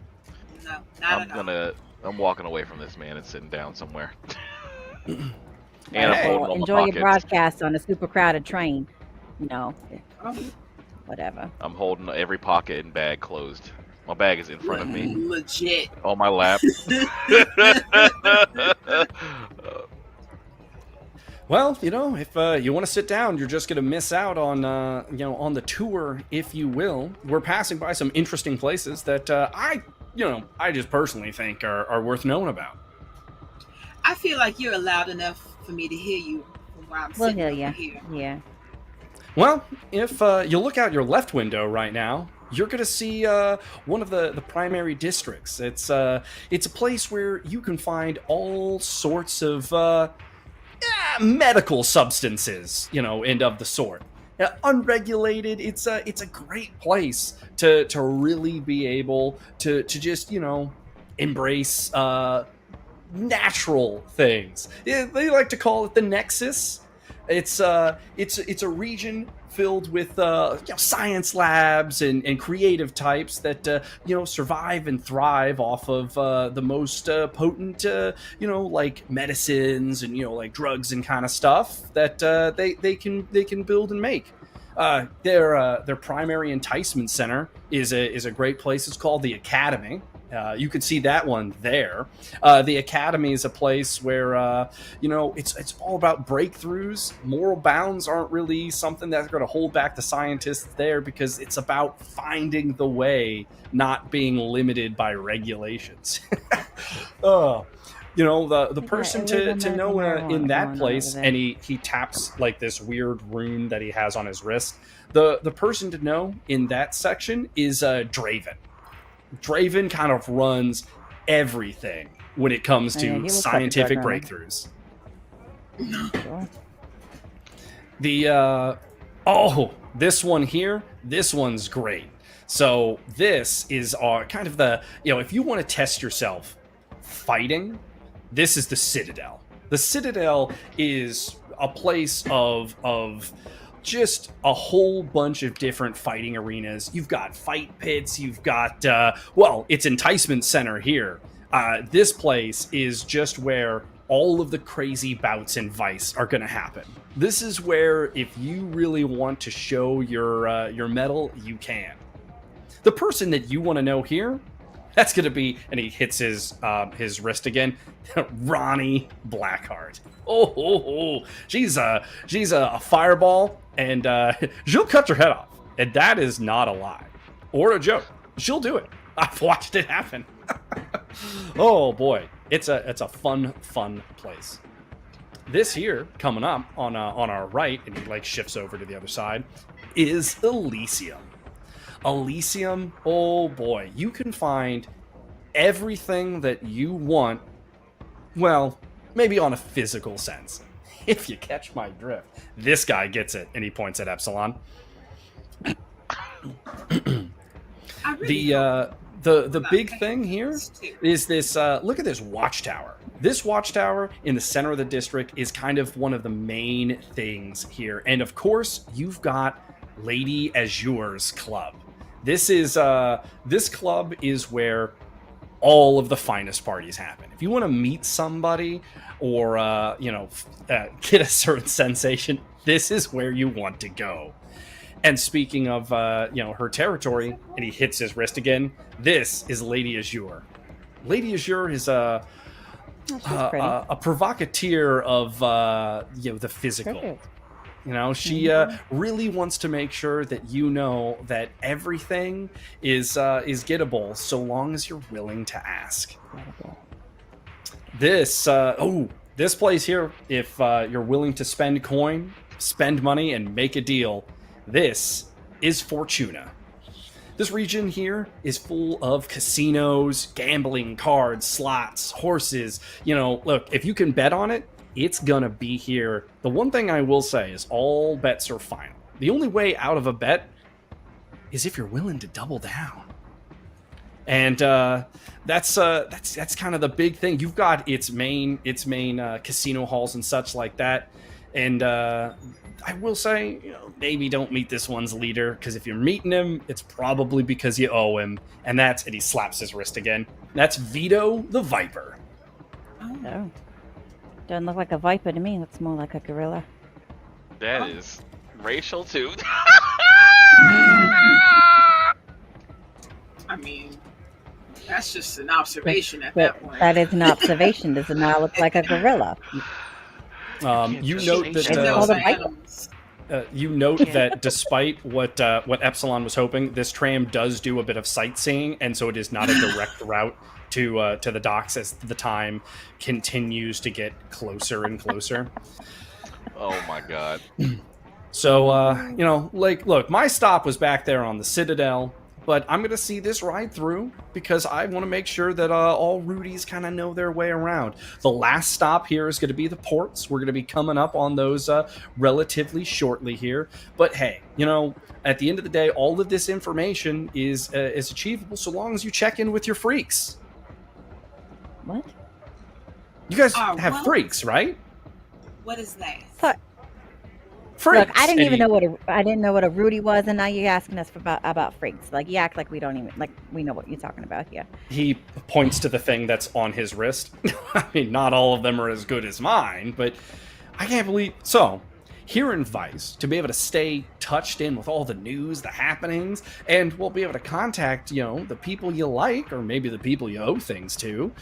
No, not at all. I'm walking away from this man and sitting down somewhere. And Hey. I'm holding all my Enjoy your pockets. broadcast on a super crowded train. No, Oh, whatever. I'm holding every pocket and bag closed. My bag is in front of me legit. on my lap. Well, if you want to sit down, you're just going to miss out on, on the tour, if you will. We're passing by some interesting places that I just personally think are worth knowing about. I feel like you're loud enough for me to hear you from where I'm We'll sitting hear over ya. here. Yeah. Well, if you look out your left window right now, you're going to see one of the primary districts. It's a place where you can find all sorts of medical substances, and of the sort. Unregulated. It's a great place to really be able to just embrace natural things. Yeah, they like to call it the Nexus. It's a region filled with science labs and creative types that survive and thrive off of the most potent like medicines and like drugs and kind of stuff that they can build and make. Their primary enticement center is a great place. It's called the Academy. You could see that one there. The Academy is a place where it's all about breakthroughs. Moral bounds aren't really something that's going to hold back the scientists there, because it's about finding the way, not being limited by regulations. The person to know in that place, and he taps like this weird rune that he has on his wrist. The person to know in that section is Draven. Draven kind of runs everything when it comes to scientific breakthroughs. Sure. The This one here, this one's great. So this is kind of the, if you want to test yourself fighting, this is the Citadel. The Citadel is a place of just a whole bunch of different fighting arenas. You've got fight pits, you've got, it's Enticement Center here. This place is just where all of the crazy bouts in Vice are going to happen. This is where, if you really want to show your mettle, you can. The person that you want to know here, that's going to be, and he hits his wrist again, Ronnie Blackheart. She's a fireball, and she'll cut your head off, and that is not a lie or a joke. She'll do it. I've watched it happen. Oh boy, it's a fun place. This here coming up on our right, and he like shifts over to the other side, is Elysium. Elysium, oh boy, you can find everything that you want, well, maybe on a physical sense, if you catch my drift. This guy gets it, and he points at Epsilon. The big thing here is this, look at this watchtower. This watchtower in the center of the district is kind of one of the main things here. And of course, you've got Lady Azure's club. This club is where all of the finest parties happen. If you want to meet somebody or, get a certain sensation, this is where you want to go. And speaking of, her territory, and he hits his wrist again, this is Lady Azure. Lady Azure is a provocateur of, the physical. Perfect. She really wants to make sure that you know that everything is gettable so long as you're willing to ask. This place here, if you're willing to spend coin, spend money, and make a deal, this is Fortuna. This region here is full of casinos, gambling, cards, slots, horses. Look, if you can bet on it, it's gonna be here. The one thing I will say is all bets are final. The only way out of a bet is if you're willing to double down. And that's kind of the big thing. You've got its main casino halls and such like that. And I will say, maybe don't meet this one's leader, because if you're meeting him, it's probably because you owe him. And he slaps his wrist again. That's Vito the Viper. Oh. Doesn't look like a viper to me. Looks more like a gorilla. That is racial too. I mean, that's just an observation at that point. That is an observation. Does it not look like a gorilla? You note that despite what Epsilon was hoping, this tram does do a bit of sightseeing, and so it is not a direct route to the docks as the time continues to get closer and closer. Oh my god. So, look, my stop was back there on the Citadel, but I'm going to see this ride through because I want to make sure that all Rudies kind of know their way around. The last stop here is going to be the ports. We're going to be coming up on those relatively shortly here. But hey, at the end of the day, all of this information is achievable so long as you check in with your freaks. What? You guys have freaks, right? What is that? Freaks. Look, I didn't know what a Rudy was, and now you're asking us about freaks. Like, you act like we don't even we know what you're talking about here. He points to the thing that's on his wrist. I mean, not all of them are as good as mine, but I can't believe. So, here in Vice, to be able to stay touched in with all the news, the happenings, and we'll be able to contact, the people you like, or maybe the people you owe things to,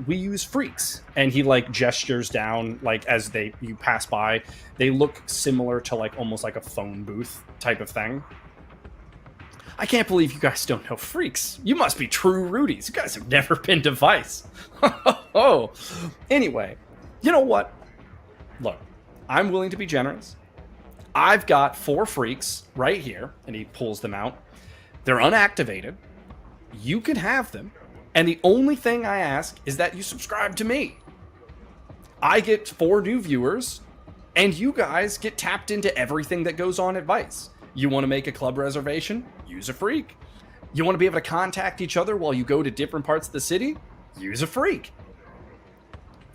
we use freaks. And he, gestures down, as you pass by. They look similar to, almost like a phone booth type of thing. I can't believe you guys don't know freaks. You must be true Rudies. You guys have never been to Vice. Oh, anyway, you know what? Look. I'm willing to be generous. I've got 4 freaks right here, and he pulls them out. They're unactivated. You can have them, and the only thing I ask is that you subscribe to me. I get 4 new viewers, and you guys get tapped into everything that goes on at Vice. You want to make a club reservation? Use a freak. You want to be able to contact each other while you go to different parts of the city? Use a freak.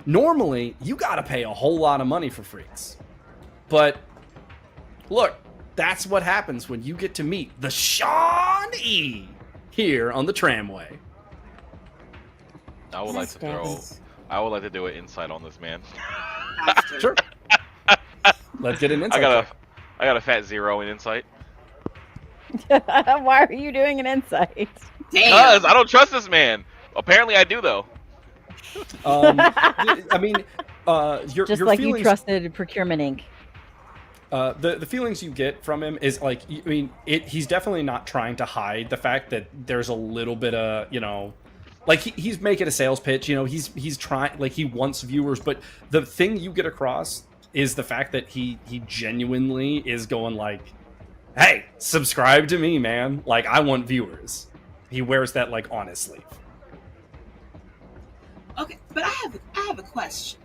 Normally, you gotta pay a whole lot of money for freaks. But, look, that's what happens when you get to meet the Shawnee here on the tramway. I would like to throw. I would like to do an insight on this man. After. Sure. Let's get an insight. I got a fat 0 in insight. Why are you doing an insight? Damn. Because I don't trust this man. Apparently, I do though. I mean, your like feelings, you trusted Procurement Inc. The feelings you get from him is like, I mean, he's definitely not trying to hide the fact that there's a little bit of, you know, like he's making a sales pitch, you know, he's trying, like he wants viewers, but the thing you get across is the fact that he genuinely is going like, hey, subscribe to me, man. Like, I want viewers. He wears that like on his sleeve. Okay, but I have a question.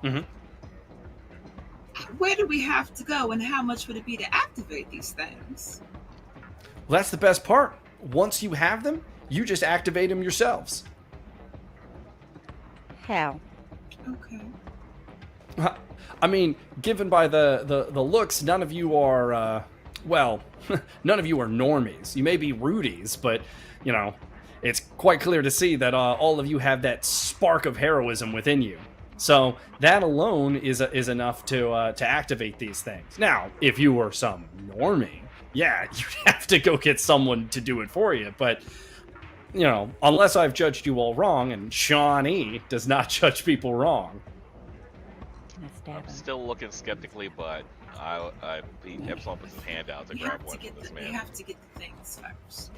Mm-hmm. Where do we have to go, and how much would it be to activate these things? Well, that's the best part. Once you have them, you just activate them yourselves. How? Okay. I mean, given by the looks, none of you are, well, none of you are normies. You may be Rudies, but, you know, it's quite clear to see that all of you have that spark of heroism within you. So that alone is enough to activate these things. Now, if you were some normie, yeah, you'd have to go get someone to do it for you. But, you know, unless I've judged you all wrong, and Shawnee does not judge people wrong. I'm still looking skeptically, but Epsilon puts his hand out to grab one from this man. We have to get the things first.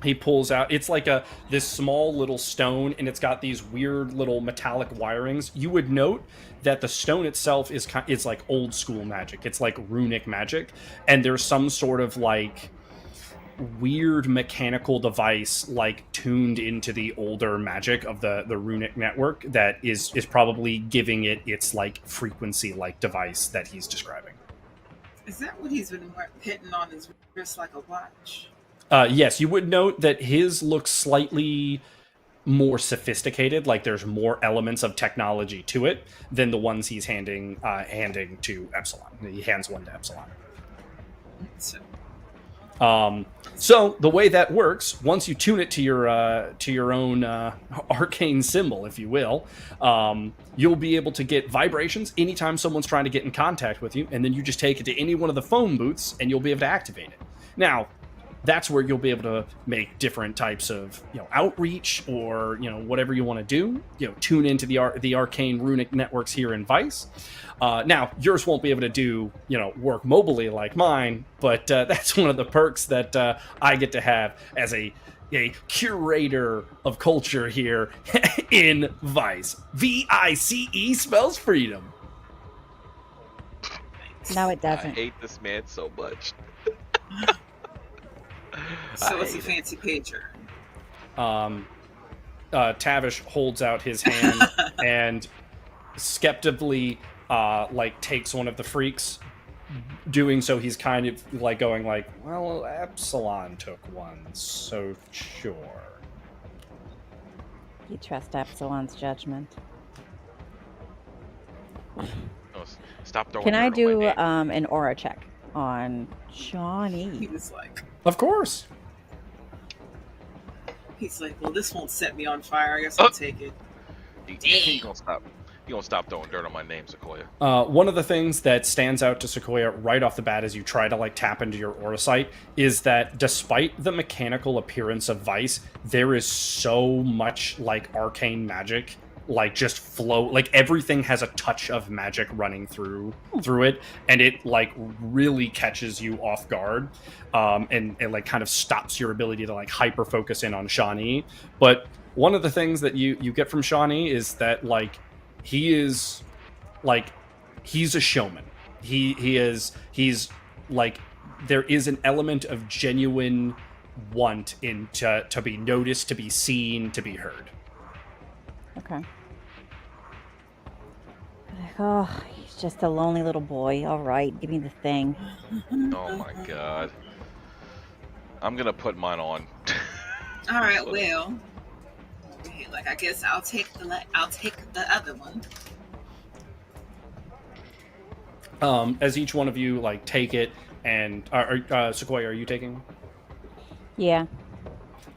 He pulls out, it's like this small little stone, and it's got these weird little metallic wirings. You would note that the stone itself is like old school magic. It's like runic magic, and there's some sort of like weird mechanical device like tuned into the older magic of the runic network that is probably giving it its like frequency like device that he's describing. Is that what he's been hitting on his wrist like a watch? Yes, you would note that his looks slightly more sophisticated, like there's more elements of technology to it than the ones he's handing to Epsilon. He hands one to Epsilon. So the way that works, once you tune it to your own arcane symbol, if you will, you'll be able to get vibrations anytime someone's trying to get in contact with you, and then you just take it to any one of the phone booths, and you'll be able to activate it. Now, that's where you'll be able to make different types of, you know, outreach or, you know, whatever you want to do. You know, tune into the arcane runic networks here in Vice. Now, yours won't be able to do, you know, work mobily like mine, but that's one of the perks that I get to have as a curator of culture here in Vice. VICE spells freedom. No, it doesn't. I hate this man so much. So it's a fancy pager. Tavish holds out his hand and skeptically like takes one of the freaks. Doing so, he's kind of like going like, well, Epsilon took one, so sure. You trust Epsilon's judgment. Oh, stop throwing. Can I dirt on my do name. an aura check on He Shawnee? was like, Of course. well, this won't set me on fire. I guess I'll take it. You gonna stop? You gonna stop throwing dirt on my name, Sequoia? One of the things that stands out to Sequoia right off the bat as you try to like tap into your aura sight is that despite the mechanical appearance of Vice, there is so much like arcane magic, like just flow, like everything has a touch of magic running through it, and it like really catches you off guard, and it like kind of stops your ability to like hyper focus in on Shawnee. But one of the things that you get from Shawnee is that like he's a showman. He's like, there is an element of genuine want to be noticed, to be seen, to be heard. Okay. Like, oh, he's just a lonely little boy. All right, give me the thing. Oh my god. I'm gonna put mine on. All right, well, like I guess I'll take the other one. As each one of you like take it, and Sequoia, are you taking? Yeah.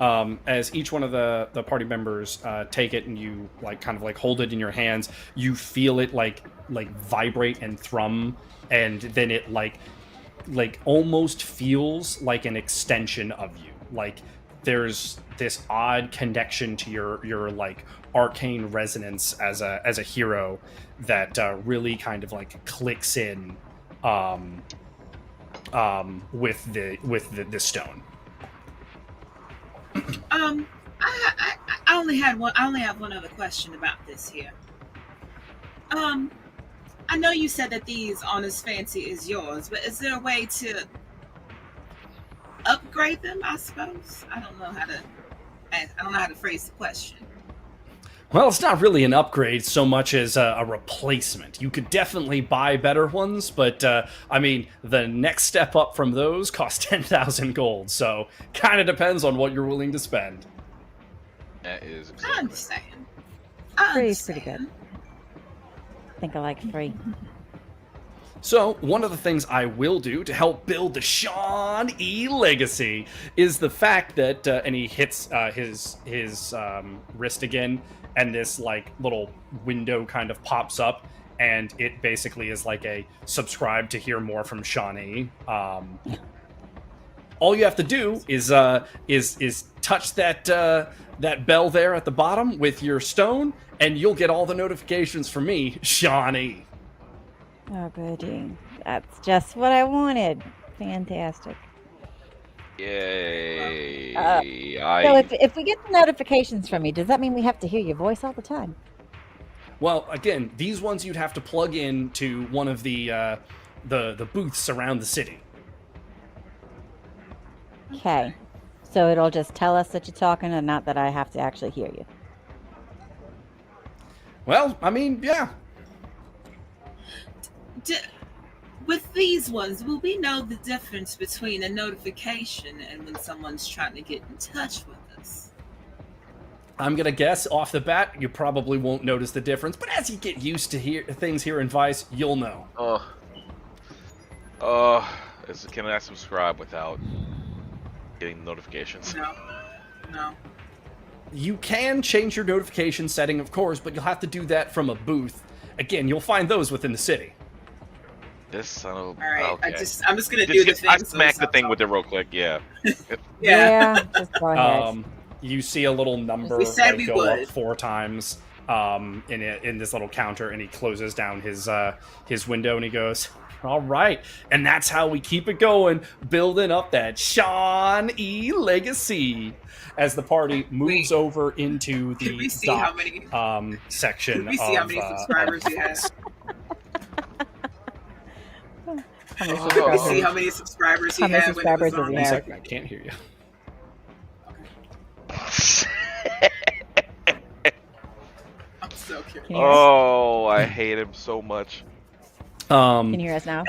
As each one of the party members take it, and you like kind of like hold it in your hands, you feel it like vibrate and thrum, and then it like almost feels like an extension of you. Like there's this odd connection to your like arcane resonance as a hero that really kind of like clicks in with the stone. I only have one other question about this here. I know you said that these aren't as fancy as yours, but is there a way to upgrade them? I suppose I don't know how to phrase the question. Well, it's not really an upgrade so much as a replacement. You could definitely buy better ones, but I mean, the next step up from those costs 10,000 gold, so kind of depends on what you're willing to spend. That is I exactly. understand. Free's pretty good. I think I like Free. So, one of the things I will do to help build the Sean E legacy is the fact that, and he hits his wrist again, and this like little window kind of pops up, and it basically is like a subscribe to hear more from Sean E. All you have to do is touch that bell there at the bottom with your stone, and you'll get all the notifications from me, Sean E. Oh, goody. That's just what I wanted. Fantastic. Yay! So if we get the notifications from you, does that mean we have to hear your voice all the time? Well, again, these ones you'd have to plug in to one of the booths around the city. Okay. So it'll just tell us that you're talking and not that I have to actually hear you. Well, I mean, yeah. With these ones, will we know the difference between a notification and when someone's trying to get in touch with us? I'm gonna guess off the bat, you probably won't notice the difference, but as you get used to things here in Vice, you'll know. Can I subscribe without getting notifications? No. You can change your notification setting, of course, but you'll have to do that from a booth. Again, you'll find those within the city. This son of... All right, okay. I'm just gonna do the thing. I smacked the thing with it real quick. Yeah. Yeah. Just go ahead. You see a little number We said like, we go would. up 4 times in this little counter, and he closes down his window, and he goes, all right, and that's how we keep it going, building up that Sean E legacy. As the party moves over into Can we the see dock how many? section Can we see how many subscribers you have? How many Can we subscribers? see how many subscribers you How many have? when it was subscribers does on he One have? there? second, I can't hear you. I'm so curious. Can you hear us? Oh, I hate him so much. Can you hear us now?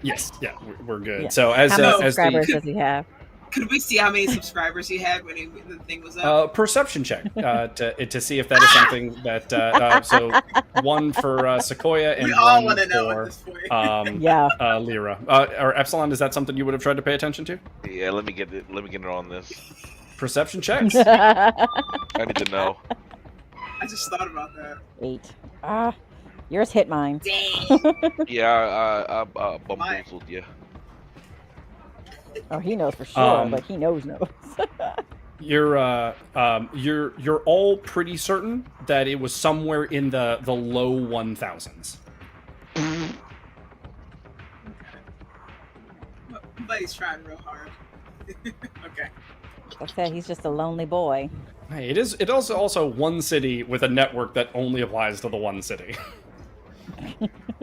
Yes, yeah, we're good. Yeah. So as How many as subscribers the does he have? Could we see how many subscribers you had when the thing was up? perception check to see if that is something that so one for Sequoia and We all one want to know at for this point. Yeah. Lyra or Epsilon. Is that something you would have tried to pay attention to? Yeah, let me get it on this. Perception checks. I need to know. I just thought about that. 8. Yours hit mine. Dang. Yeah, I bamboozled you. Oh, he knows for sure. Like he knows. You're all pretty certain that it was somewhere in the low 1000s. Buddy's trying real hard. Okay. I said he's just a lonely boy. Hey, it is also one city with a network that only applies to the one city.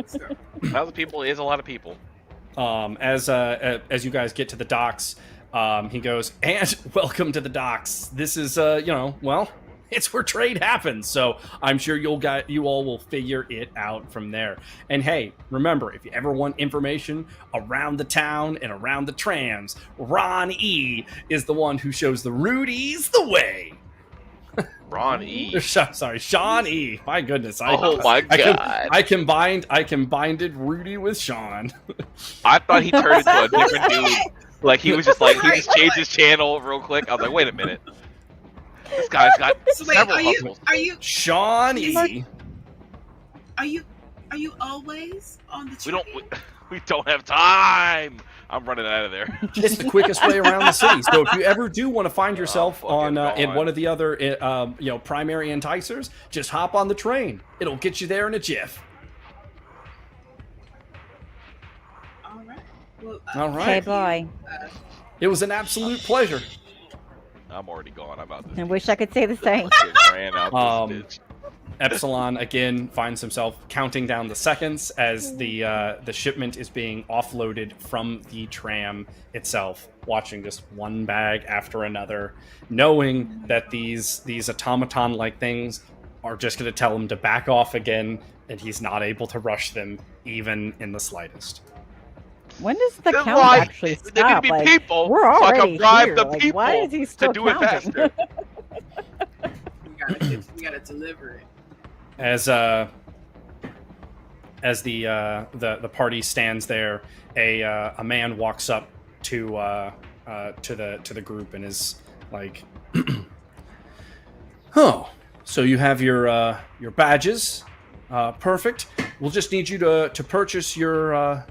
So, 1,000 people is a lot of people. As you guys get to the docks, he goes, and welcome to the docks. This is, well, it's where trade happens. So I'm sure you all will figure it out from there. And hey, remember, if you ever want information around the town and around the trams, Ron E is the one who shows the Rudies the way. Ron E. Sorry, Sean E. My goodness. Oh my god. I combined Rudy with Sean. I thought he turned into a different dude. Like he was just like he just changed his channel real quick. I was like, wait a minute. This guy's got several hustles. Are you Sean E. Are you always on the train? We don't have time. I'm running out of there. It's the quickest way around the city. So if you ever do want to find yourself on in one of the other primary enticers, just hop on the train. It'll get you there in a jiff. All right. Well, All right. Hey, boy. It was an absolute pleasure. I'm already gone. I'm out this. I wish I could say the same. Ran out this bitch. Epsilon again finds himself counting down the seconds as the shipment is being offloaded from the tram itself, watching just one bag after another, knowing that these automaton-like things are just going to tell him to back off again, and he's not able to rush them even in the slightest. When does the That's count why actually there stop? could be people, we're so I already can bribe here. the Like, people why is he still to do it counting? faster. we gotta deliver it. As the party stands there, a man walks up to the group and is like, "Oh, so you have your badges? Perfect. We'll just need you to purchase your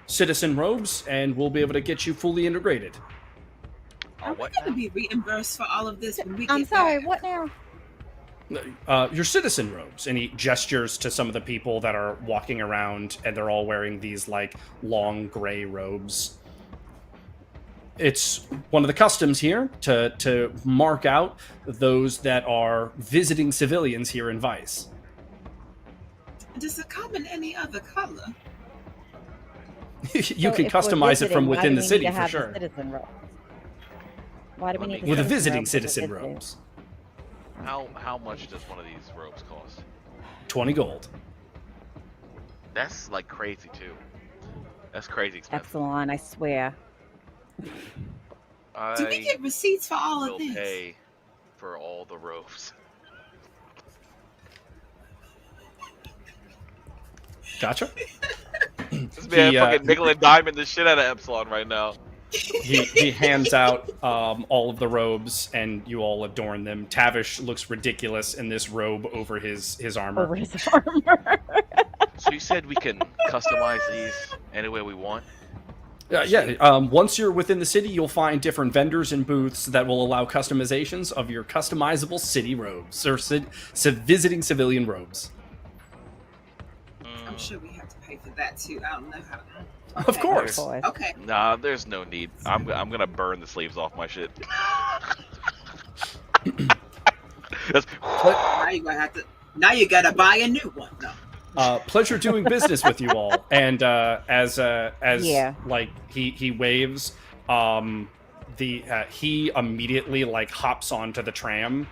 citizen robes, and we'll be able to get you fully integrated." Are we What gonna now? be reimbursed for all of this when we I'm get sorry, back? what now? Your citizen robes, and he gestures to some of the people that are walking around, and they're all wearing these like long gray robes. It's one of the customs here to mark out those that are visiting civilians here in Vice. Does it come in any other color? You So can if we're customize it from visiting, why within do the we need city to for have the sure. citizen robes? Why do we need the With the citizen visiting robes if we're citizen visiting? robes, How much does one of these robes cost? 20 gold. That's like crazy too. That's crazy expensive. Epsilon, I swear. Do we get receipts for all will of this? pay for all the robes. Gotcha. This man He, fucking nickel and diamond the shit out of Epsilon right now. He hands out all of the robes, and you all adorn them. Tavish looks ridiculous in this robe over his armor. Over his armor. So you said we can customize these any way we want? Once you're within the city, you'll find different vendors and booths that will allow customizations of your customizable city robes, or visiting civilian robes. I'm sure we have to pay for that too. I don't know how. Of course. Boy. Okay. Nah, there's no need. I'm gonna burn the sleeves off my shit. That's, Now you gonna have to. Now you gotta buy a new one. No. Pleasure doing business with you all. And as Yeah. like he waves, he immediately like hops onto the tram,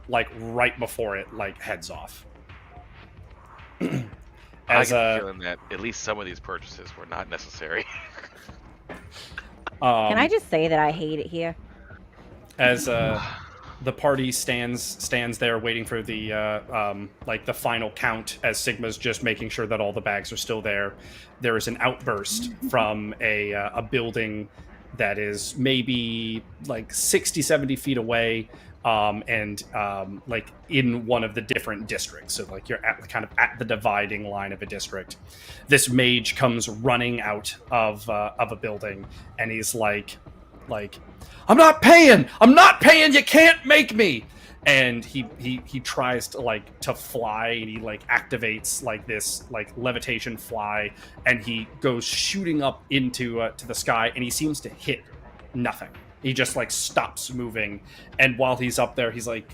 like right before it like heads off. I get the feeling that at least some of these purchases were not necessary. Can I just say that I hate it here? As the party stands there waiting for the like the final count, as Sigma's just making sure that all the bags are still there. There is an outburst from a building that is maybe like 60-70 feet away, and like in one of the different districts. So like you're at the dividing line of a district. This mage comes running out of a building, and he's like, I'm not paying! You can't make me! And he tries to fly, and he like activates like this like levitation fly, and he goes shooting up into to the sky, and he seems to hit nothing. He just like stops moving, and while he's up there, he's like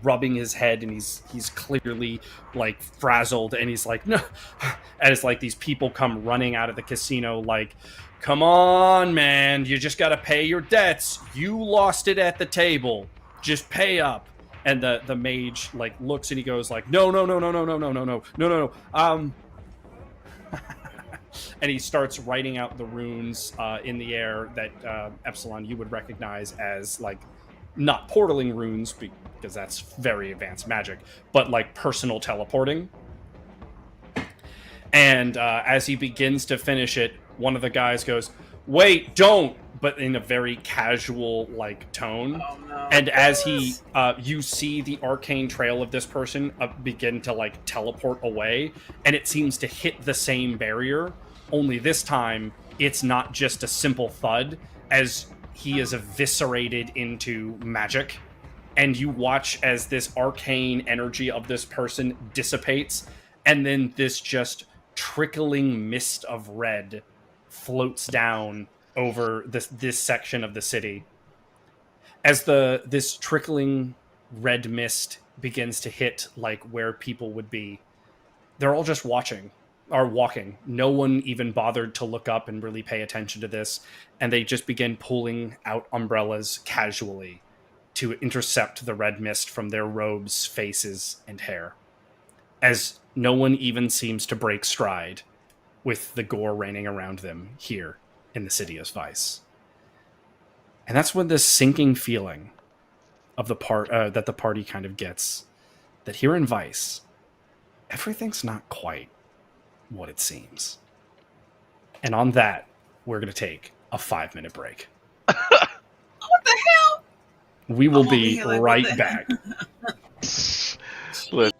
rubbing his head, and he's clearly like frazzled, and he's like, no. And it's like these people come running out of the casino like, come on, man, you just gotta pay your debts. You lost it at the table. Just pay up. And the mage like looks and he goes like, no, no, no, no, no, no, no, no, no, no, no, no. And he starts writing out the runes in the air that Epsilon you would recognize as like not portaling runes because that's very advanced magic, but like personal teleporting. And as he begins to finish it, one of the guys goes, "Wait, don't!" But in a very casual like tone. Oh no. And as he, you see the arcane trail of this person begin to like teleport away, and it seems to hit the same barrier. Only this time, it's not just a simple thud, as he is eviscerated into magic. And you watch as this arcane energy of this person dissipates, and then this just trickling mist of red floats down over this section of the city. As this trickling red mist begins to hit like where people would be, they're all just watching or walking. No one even bothered to look up and really pay attention to this, and they just begin pulling out umbrellas casually to intercept the red mist from their robes, faces, and hair, as no one even seems to break stride with the gore raining around them here in the city of Vice. And that's when this sinking feeling of the that the party kind of gets, that here in Vice, everything's not quite what it seems. And on that, we're going to take a 5-minute break. What the hell? We will I'm over be here like, right what the- back. Listen,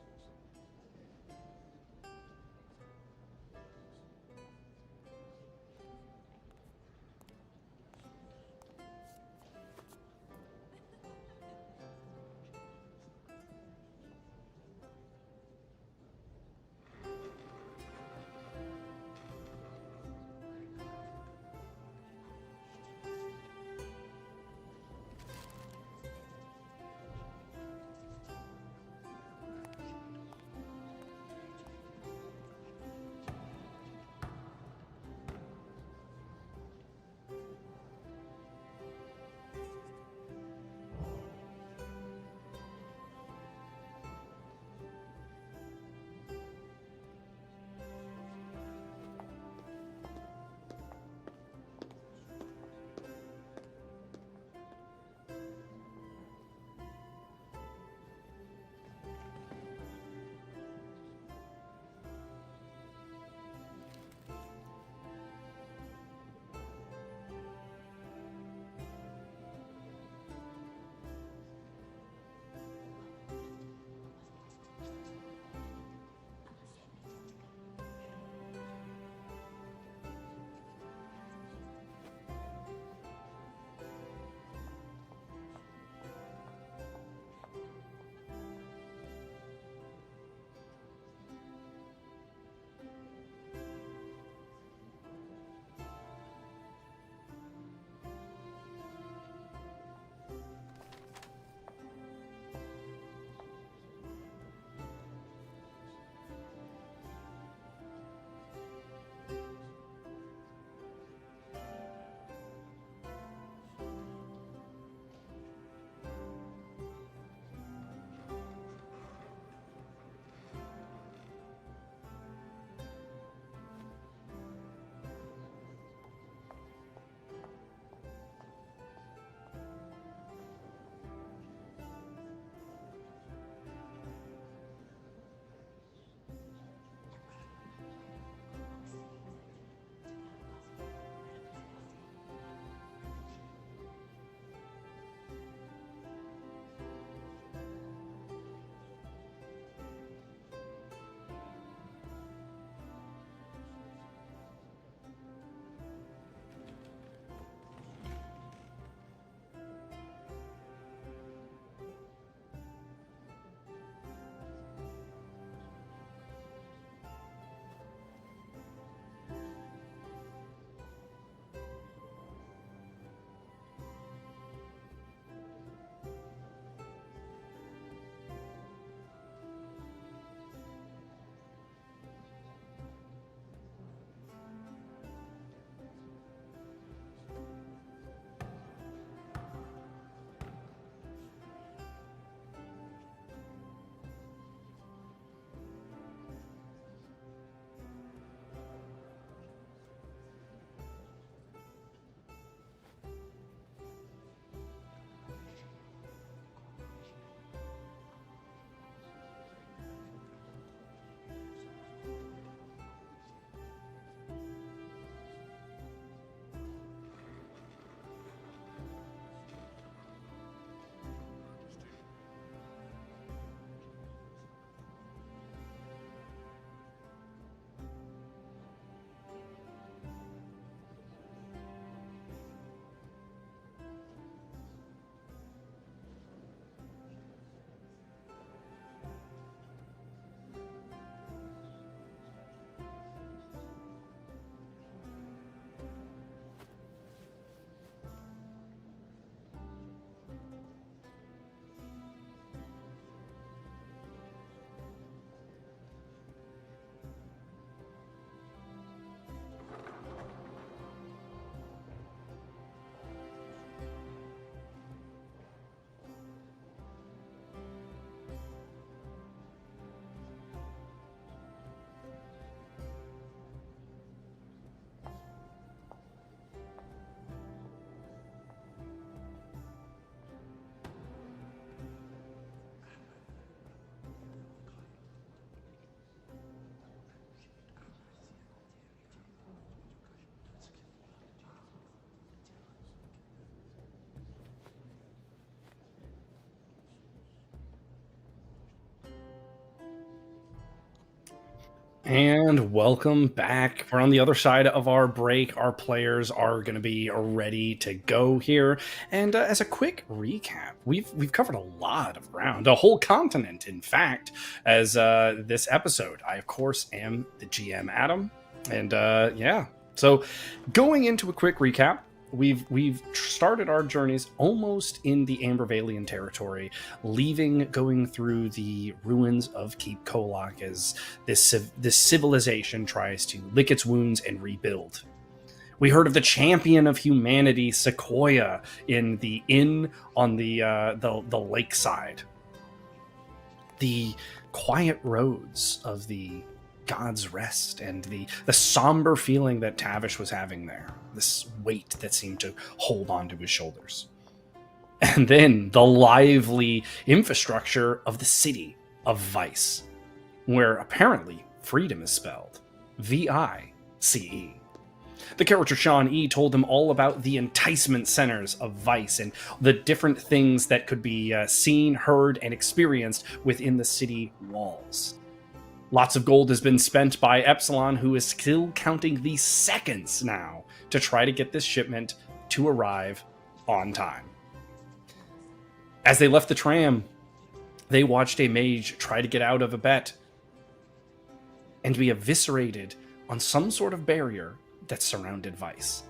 And welcome back. We're on the other side of our break. Our players are going to be ready to go here. And as a quick recap, we've covered a lot of ground, a whole continent, in fact, as this episode. I, of course, am the GM Adam. And yeah, so going into a quick recap, we've started our journeys almost in the Ambervalian territory, going through the ruins of Keep Kolak as this civilization tries to lick its wounds and rebuild. We heard of the champion of humanity, Sequoia, in the inn on the lakeside. The quiet roads of the God's Rest and the somber feeling that Tavish was having there. This weight that seemed to hold onto his shoulders. And then the lively infrastructure of the city of Vice, where apparently freedom is spelled V-I-C-E. The character Sean E. told them all about the enticement centers of Vice and the different things that could be seen, heard, and experienced within the city walls. Lots of gold has been spent by Epsilon, who is still counting the seconds now to try to get this shipment to arrive on time. As they left the tram, they watched a mage try to get out of a bet and be eviscerated on some sort of barrier that surrounded Vice.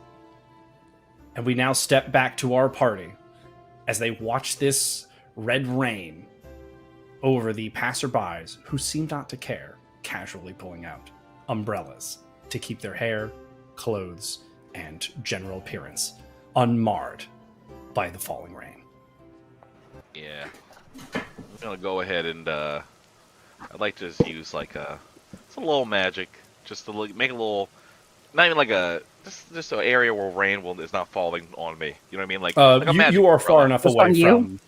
And we now step back to our party as they watch this red rain over the passerbys who seem not to care, casually pulling out umbrellas to keep their hair, clothes, and general appearance unmarred by the falling rain. Yeah. I'm gonna go ahead and I'd like to just use like some little magic just to make a little, not even like a just an area where rain is not falling on me. You know what I mean? Like a magic you are far umbrella. enough Just away on you? from.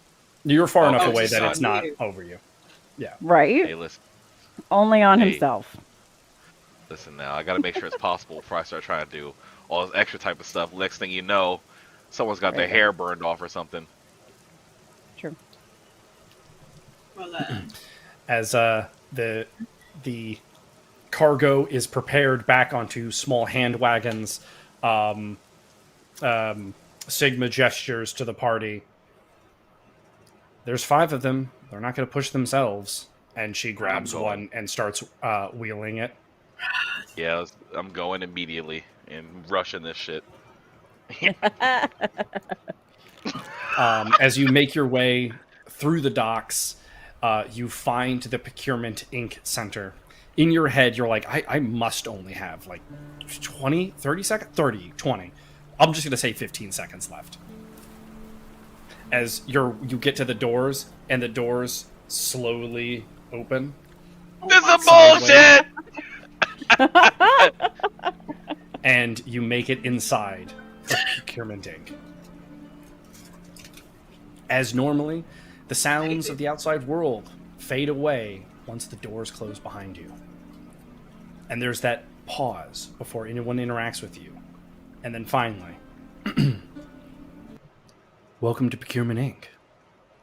You're far enough Okay. away Just that on it's not you. over you. Yeah. Right? Hey, listen Only on Hey. himself. now. I gotta make sure it's possible before I start trying to do all this extra type of stuff. Next thing you know, someone's got their Right. hair burned off or something. True. Well, As the cargo is prepared back onto small hand wagons, Sigma gestures to the party. There's 5 of them. They're not going to push themselves. And she grabs going. one and starts wheeling it. Yeah, I'm going immediately and rushing this shit. As you make your way through the docks, you find the Procurement Inc. Center. In your head, you're like, I must only have like 20, 30 seconds? 30, 20. I'm just going to say 15 seconds left. As you get to the doors, and the doors slowly open. This is Sideways. bullshit! And you make it inside of Procurement Inc. As normally, the sounds of the outside world fade away once the doors close behind you. And there's that pause before anyone interacts with you. And then finally, welcome to Procurement Inc.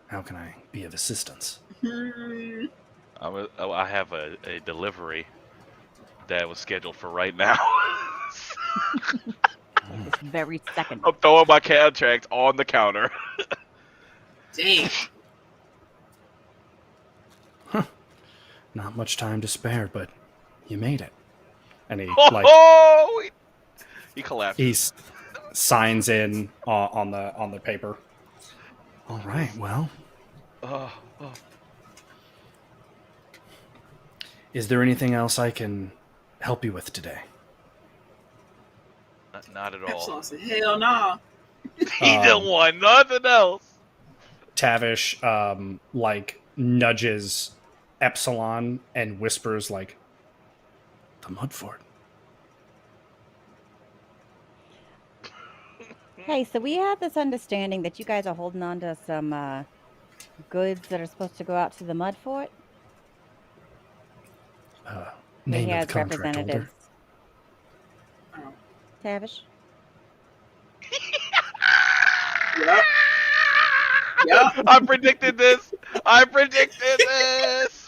How can I be of assistance? I have a delivery that was scheduled for right now. This very second. I'm throwing my contract on the counter. dang. Not much time to spare, but you made it. And he He collapsed. he signs in on the paper. All right, well, Oh. is there anything else I can help you with today? Not at all. Epsilon said, hell no. He don't want nothing else. Tavish like nudges Epsilon and whispers like, the Mudfort. Hey, so we had this understanding that you guys are holding on to some goods that are supposed to go out to the Mudfort. Name He of has the contract holder. representatives. Oh. Tavish? Yep. Yep. I predicted this. I predicted this.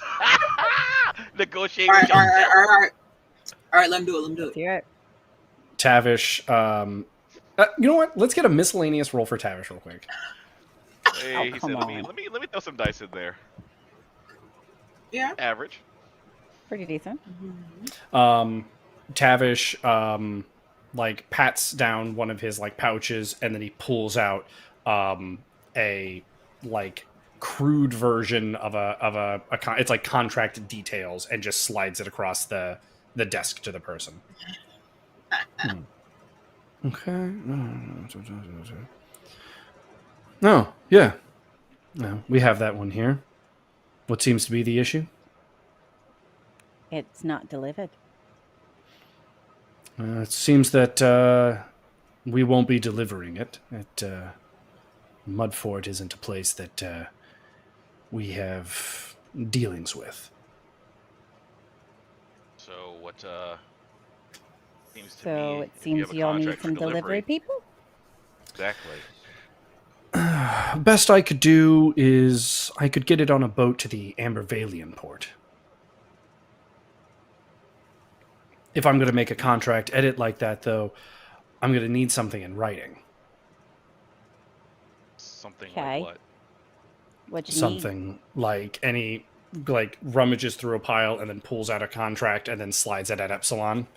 Negotiate. All right. All right, let him do it. Let him do Let's it. hear it. Tavish. You know what? Let's get a miscellaneous roll for Tavish real quick. Hey, Oh, he come said, let on. me throw some dice in there. Yeah. Average. Pretty decent. Tavish like pats down one of his like pouches, and then he pulls out a like crude version of it's like contract details, and just slides it across the desk to the person. Okay. Oh, yeah. No, we have that one here. What seems to be the issue? It's not delivered. It seems that we won't be delivering it. Mudfort isn't a place that we have dealings with. So what seems to So me it if you have seems a you'll need contract for some delivery delivery. people? Exactly. Best I could do is I could get it on a boat to the Ambervalian port. If I'm going to make a contract edit like that, though, I'm going to need something in writing. Something like Okay. what? What you need? Something like rummages through a pile and then pulls out a contract and then slides it at Epsilon.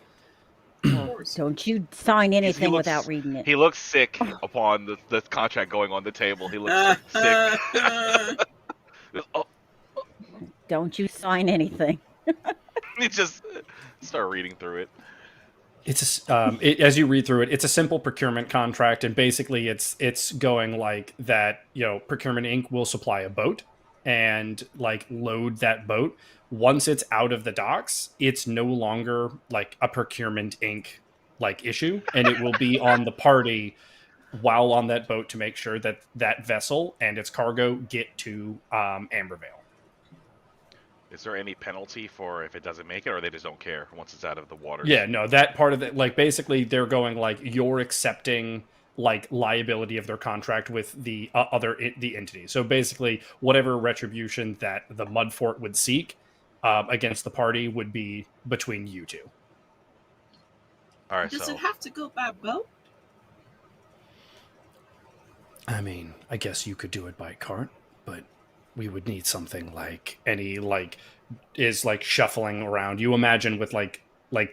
Well, don't you sign anything without reading it. He looks sick upon the contract going on the table. He looks sick. Oh, Don't you sign anything. he just start reading through it. It's as you read through it, it's a simple procurement contract, and basically it's going like that. Procurement Inc. will supply a boat and like load that boat. Once it's out of the docks, it's no longer like a Procurement Inc. like issue, and it will be on the party while on that boat to make sure that that vessel and its cargo get to Ambervale. Is there any penalty for if it doesn't make it, or they just don't care once it's out of the waters? Yeah, no, that part of it, like basically they're going like you're accepting like liability of their contract with the the entity. So basically, whatever retribution that the Mudfort would seek against the party would be between you two. All right. Does So it have to go by boat? I mean, I guess you could do it by cart, but we would need something like any like is like shuffling around. You imagine with like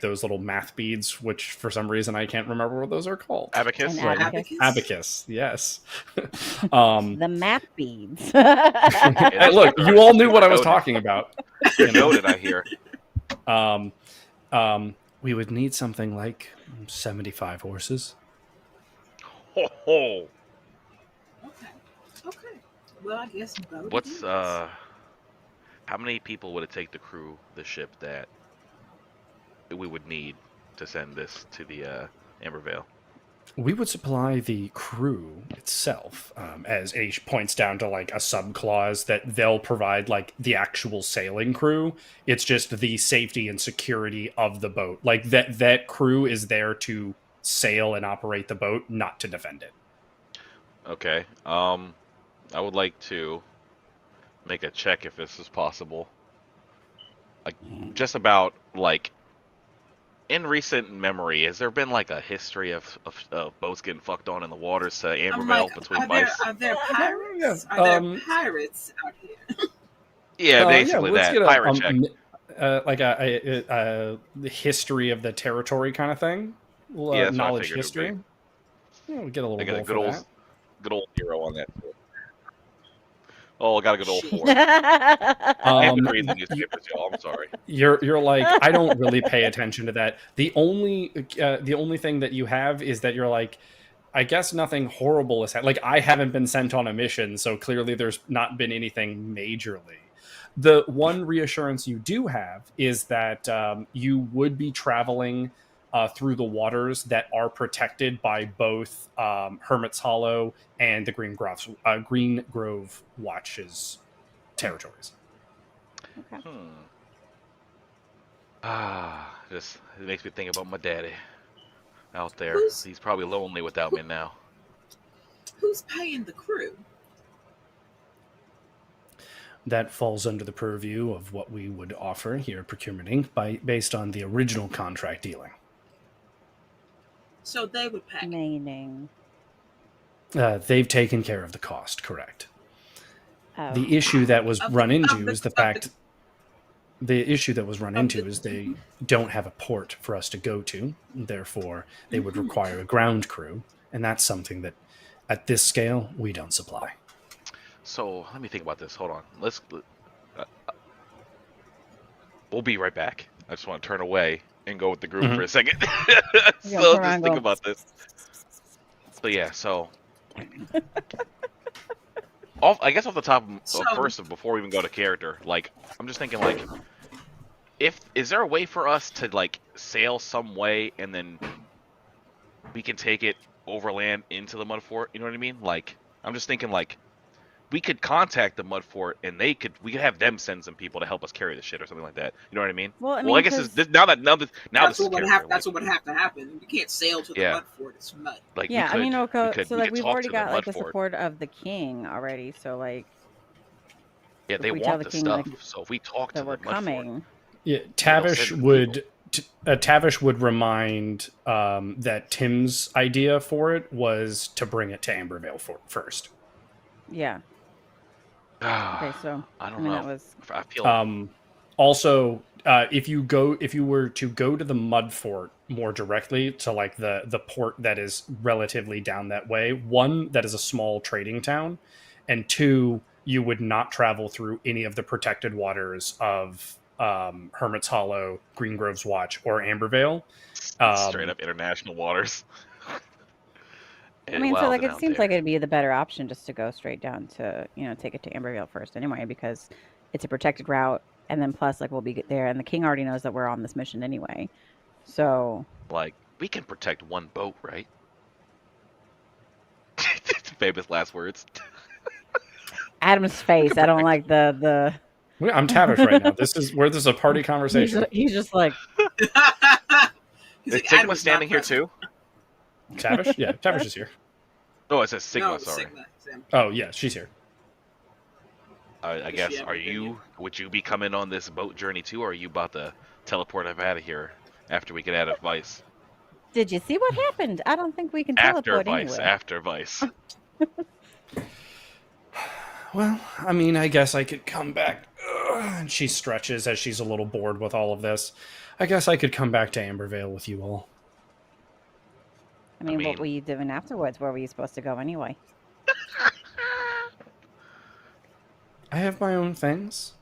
those little math beads, which for some reason I can't remember what those are called. abacus. An abacus. Abacus, yes. The map beads. Look, you all knew what I was talking about. Noted, I hear. We would need something like 75 horses. Ho ho. Okay. Well, I guess boat. What's how many people would it take to crew the ship that we would need to send this to the Ambervale? We would supply the crew itself, as Aish points down to like a subclause that they'll provide like the actual sailing crew. It's just the safety and security of the boat. Like that crew is there to sail and operate the boat, not to defend it. Okay. I would like to make a check if this is possible. Like, just about like in recent memory, has there been like a history of boats getting fucked on in the waters to Ambervale between Vice? Are there pirates? Yeah. Are there pirates out here? Yeah, basically let's that get pirate check. Like a history of the territory kind of thing. Yeah, that's what I Knowledge figured it'd be. history. Yeah, we get a little I got a roll good for old, that. good old hero on that. Oh, I got a good old Shit. 4. I haven't been reading the newspapers, y'all. I'm sorry. You're like, I don't really pay attention to that. The only thing that you have is that you're like, I guess nothing horrible is like I haven't been sent on a mission, so clearly there's not been anything majorly. The one reassurance you do have is that you would be traveling through the waters that are protected by both Hermit's Hollow and the Green Grove Watch's territories. Okay. Just it makes me think about my daddy out there. Who's- He's probably lonely without me now. Who's paying the crew? that falls under the purview of what we would offer here at Procurement Inc. Based on the original contract dealing. So they would pay. Meaning. They've taken care of the cost, correct. Oh. The issue that was run into is the fact... The issue that was run into is they don't have a port for us to go to. Therefore, they would require a ground crew. And that's something that, at this scale, we don't supply. So let me think about this. Hold on. We'll be right back. I just want to turn away and go with the group for a second. So just think about this. So yeah, so I guess off the top of first, before we even go to character, like I'm just thinking, like, is there a way for us to like sail some way and then we can take it overland into the Mudfort? You know what I mean? Like, I'm just thinking, like, we could contact the Mudfort and we could have them send some people to help us carry the shit or something like that. You know what I mean? Well, I guess now that's this what would have to happen. We can't sail to the Mudfort. It's mud. Like, yeah, we so like we've already got like the Mudfort. support of the king already. So like, yeah, they want the stuff. Like, so if we talk to the Mudfort, coming. Yeah, Tavish would remind that Tim's idea for it was to bring it to Ambervale first. Yeah. Okay, so I don't know. That was... I feel also, if you were to go to the Mudfort more directly to like the port that is relatively down that way, one, that is a small trading town, and two, you would not travel through any of the protected waters of Hermit's Hollow, Green Grove's Watch, or Ambervale. Straight up international waters. I mean, so like it seems like it'd be the better option just to go straight down to, take it to Ambervale first anyway, because it's a protected route, and then plus like we'll be there, and the king already knows that we're on this mission anyway. So like we can protect one boat, right? Famous last words. Adam's face. I don't like the. I'm Tavish right now. This is a party conversation. He's just like. Is Sigma standing here too? Tavish? Yeah, Tavish is here. Oh, it says Sigma. No, sorry. Sigma. Oh yeah, she's here. I guess. Would you be coming on this boat journey too, or are you about to teleport up out of here after we get out of Vice? Did you see what happened? I don't think we can teleport anywhere. After Vice. Well, I mean, I guess I could come back. And she stretches as she's a little bored with all of this. I guess I could come back to Ambervale with you all. I mean, what were you doing afterwards? Where were you supposed to go anyway? I have my own things.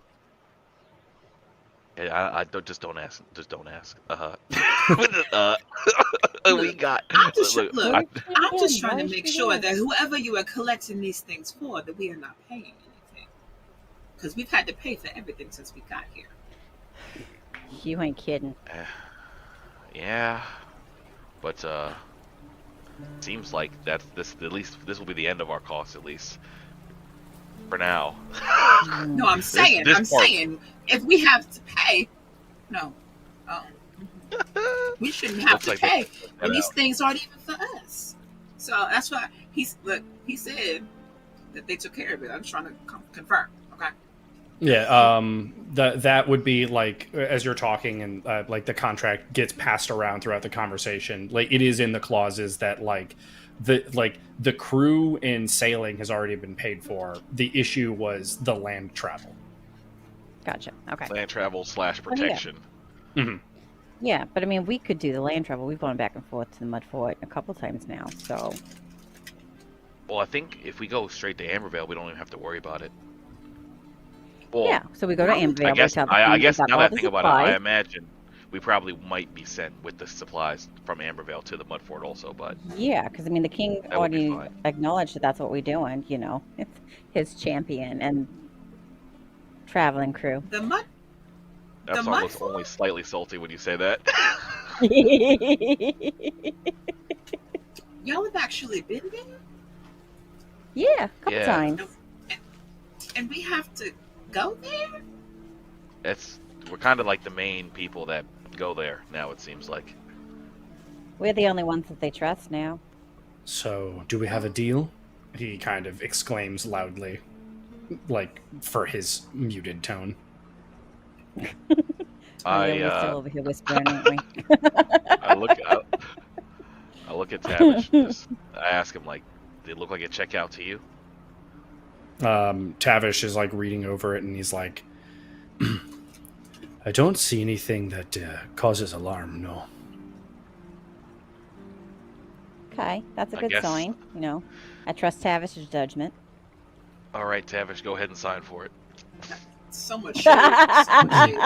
Yeah, I don't ask. Just don't ask. We got. I'm just trying to make sure that whoever you are collecting these things for, that we are not paying anything, because we've had to pay for everything since we got here. You ain't kidding. Yeah, but seems like at least this will be the end of our costs, at least for now. No, I'm saying, if we have to pay, we shouldn't have to pay, and these things aren't even for us. So that's why he said that they took care of it. I'm just trying to confirm. Okay. Yeah, that would be like as you're talking and like the contract gets passed around throughout the conversation. Like it is in the clauses that the crew in sailing has already been paid for. The issue was the land travel. Gotcha. Okay. Land travel / protection. Yeah. Mm-hmm. Yeah, but I mean, we could do the land travel. We've gone back and forth to the Mudfort a couple times now, so. Well, I think if we go straight to Ambervale, we don't even have to worry about it. Well, yeah, so we go to Ambervale. I guess now that I think about it, I imagine we probably might be sent with the supplies from Ambervale to the Mudfort also, but... Yeah, because, I mean, the king already acknowledged that that's what we're doing, It's his champion and traveling crew. Epsilon looks only slightly salty when you say that. Y'all have actually been there? Yeah, a couple times. And we have to go there? We're kind of like the main people that go there now, it seems like. We're the only ones that they trust now. So, do we have a deal? He kind of exclaims loudly. like for his muted tone. Oh, yeah, we're still over here whispering, aren't we? I look at Tavish. I ask him, like, did it look like a checkout to you? Tavish is like reading over it, and he's like, I don't see anything that causes alarm, no. Okay, that's a I good guess- sign. You know, I trust Tavish's judgment. All right, Tavish, go ahead and sign for it. So much shit. So much shit.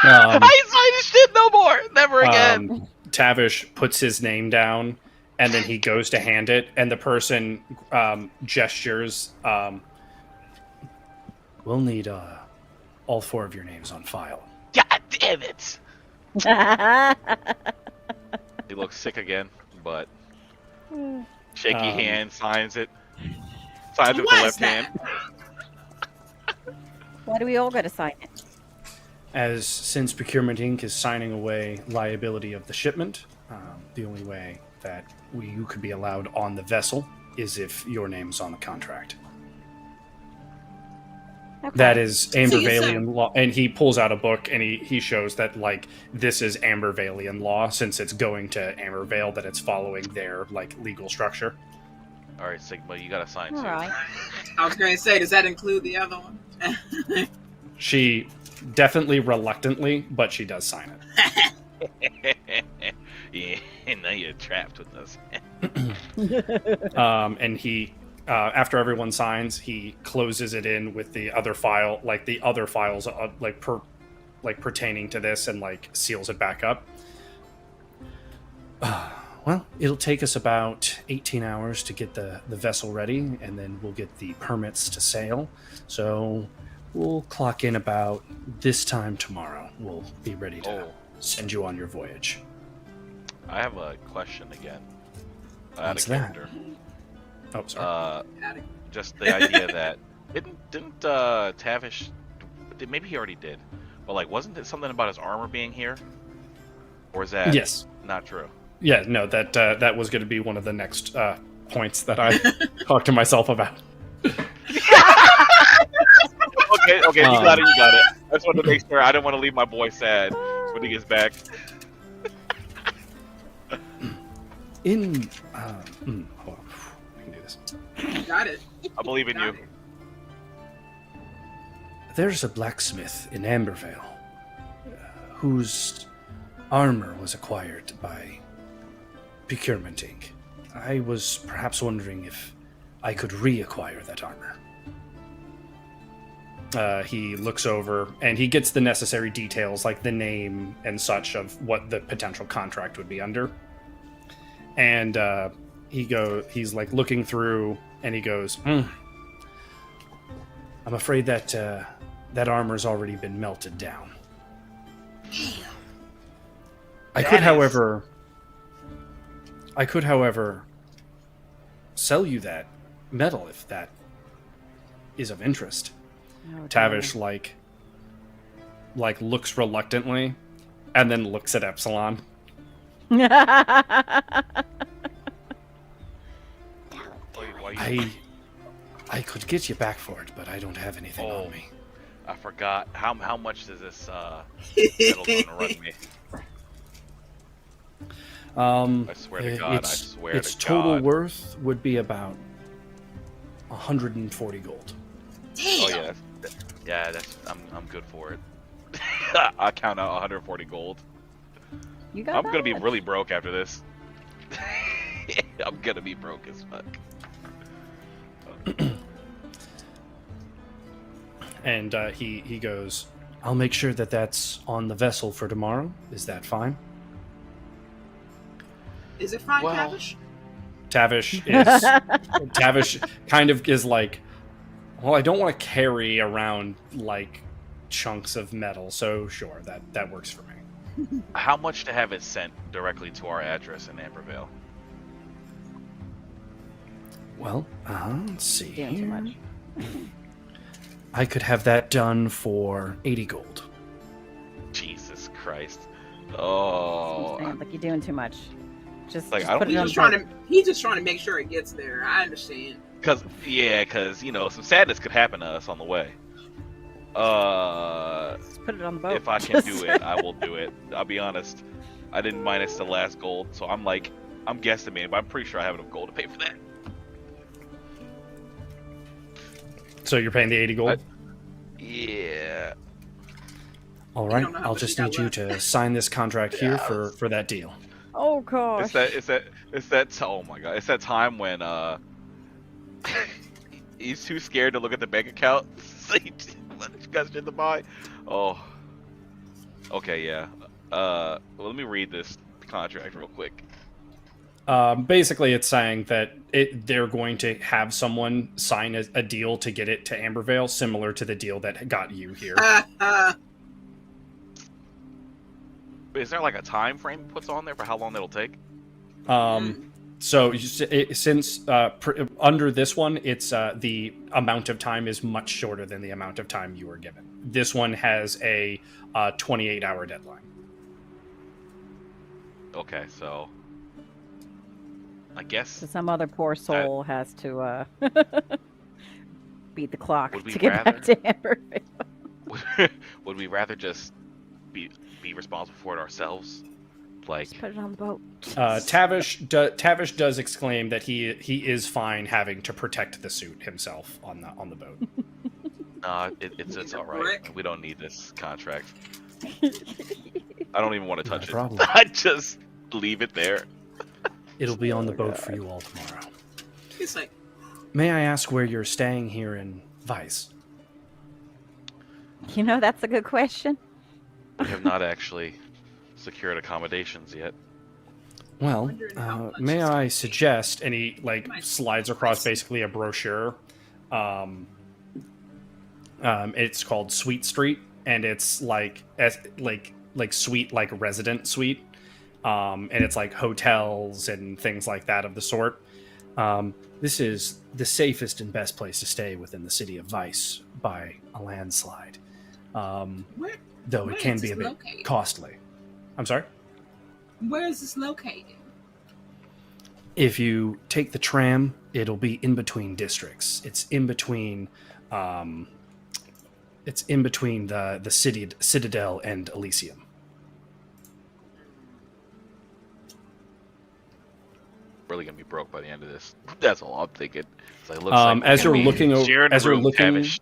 I ain't signing shit no more. Never again. Tavish puts his name down, and then he goes to hand it, and the person gestures, we'll need all 4 of your names on file. God damn it! He looks sick again, but shaky hand, signs it. Signs it with the What's left that? hand. Why do we all got to sign it? Since Procurement Inc. is signing away liability of the shipment, the only way that you could be allowed on the vessel is if your name's on the contract. Okay. That is you Ambervalian law, and he pulls out a book and he shows that like this is Ambervalian law, since it's going to Ambervale, that it's following their like legal structure. All right, Sigma, you gotta sign All too. right. I was going to say, does that include the other one? She definitely reluctantly, but she does sign it. Yeah, now you're trapped with us. And he, after everyone signs, he closes it in with the other file, like the other files, pertaining to this, and like seals it back up. Well, it'll take us about 18 hours to get the vessel ready, and then we'll get the permits to sail. So we'll clock in about this time tomorrow. We'll be ready to send you on your voyage. I have a question again. Out What's of that? character. Oh, sorry. Just the idea that didn't Tavish? Maybe he already did, but like, wasn't it something about his armor being here? Or is that Yes. not true? Yeah, no, that was going to be one of the next points that I talked to myself about. Okay, you got it. I just wanted to make sure. I didn't want to leave my boy sad when he gets back. Hold on. We can do this. Got it. I believe in you. Got it. There's a blacksmith in Ambervale whose armor was acquired by Procurement Inc. I was perhaps wondering if I could reacquire that armor. He looks over and he gets the necessary details, like the name and such, of what the potential contract would be under. And he's like looking through, and he goes, I'm afraid that that armor's already been melted down. I could, however, sell you that metal if that is of interest. Oh, Tavish like looks reluctantly, and then looks at Epsilon. I could get you back for it, but I don't have anything on me. I forgot. How much does this metal gonna run me? I swear to God, its total worth would be about 140 gold. Oh yeah, that's I'm good for it. I count out 140 gold. You got I'm that gonna be much? really broke after this. I'm gonna be broke as fuck. And he goes, I'll make sure that that's on the vessel for tomorrow. Is that fine? Is it fine, Well- Tavish? Tavish kind of is like, well, I don't want to carry around like chunks of metal, so sure, that works for me. How much to have it sent directly to our address in Ambervale? Well, let's see. Doing too much. I could have that done for 80 gold. Jesus Christ! Oh, Man, like you're doing too much. Just Like, just I don't put it He's on just both. trying to make sure it gets there. I understand. Cause some sadness could happen to us on the way. Just put it on the boat. If I can do it, I will do it. I'll be honest. I didn't minus the last gold, so I'm guesstimating, but I'm pretty sure I have enough gold to pay for that. So you're paying the 80 gold? Yeah. All I right, don't know how I'll much just you need got you to sign this contract here Yeah, for that deal. Oh gosh. It's that oh my god, it's that time when he's too scared to look at the bank account. So he got shit to buy. Oh. Okay, yeah. Well, let me read this contract real quick. Basically, it's saying that they're going to have someone sign a deal to get it to Ambervale, similar to the deal that got you here. Is there like a time frame it puts on there for how long it'll take? So since under this one, it's the amount of time is much shorter than the amount of time you were given. This one has a 28-hour deadline. Okay, so I guess So some other poor soul has to beat the clock Would we to get back rather? to Ambervale. would we rather just be responsible for it ourselves? Like, Just put it on the boat. Tavish does exclaim that he is fine having to protect the suit himself on the boat. it's all right. Brick. We don't need this contract. I don't even want to touch Not a it. problem. I just leave it there. It'll be on the boat for you all tomorrow. He's like, May I ask where you're staying here in Vice? You know, that's a good question. We have not actually secured accommodations yet. Well, wondering how much may is- I suggest, and he Nice. slides across basically a brochure. It's called Suite Street, and it's like suite, like resident suite, and it's like hotels and things like that of the sort. This is the safest and best place to stay within the city of Vice by a landslide. where, Though Where it can is be a this bit located? costly. I'm sorry? where is this located? If you take the tram, it'll be in between districts. It's in between the Citadel and Elysium. Really gonna be broke by the end of this. That's all I'm thinking. So it looks like we're As gonna you're be looking over, sharing a room with Tavish.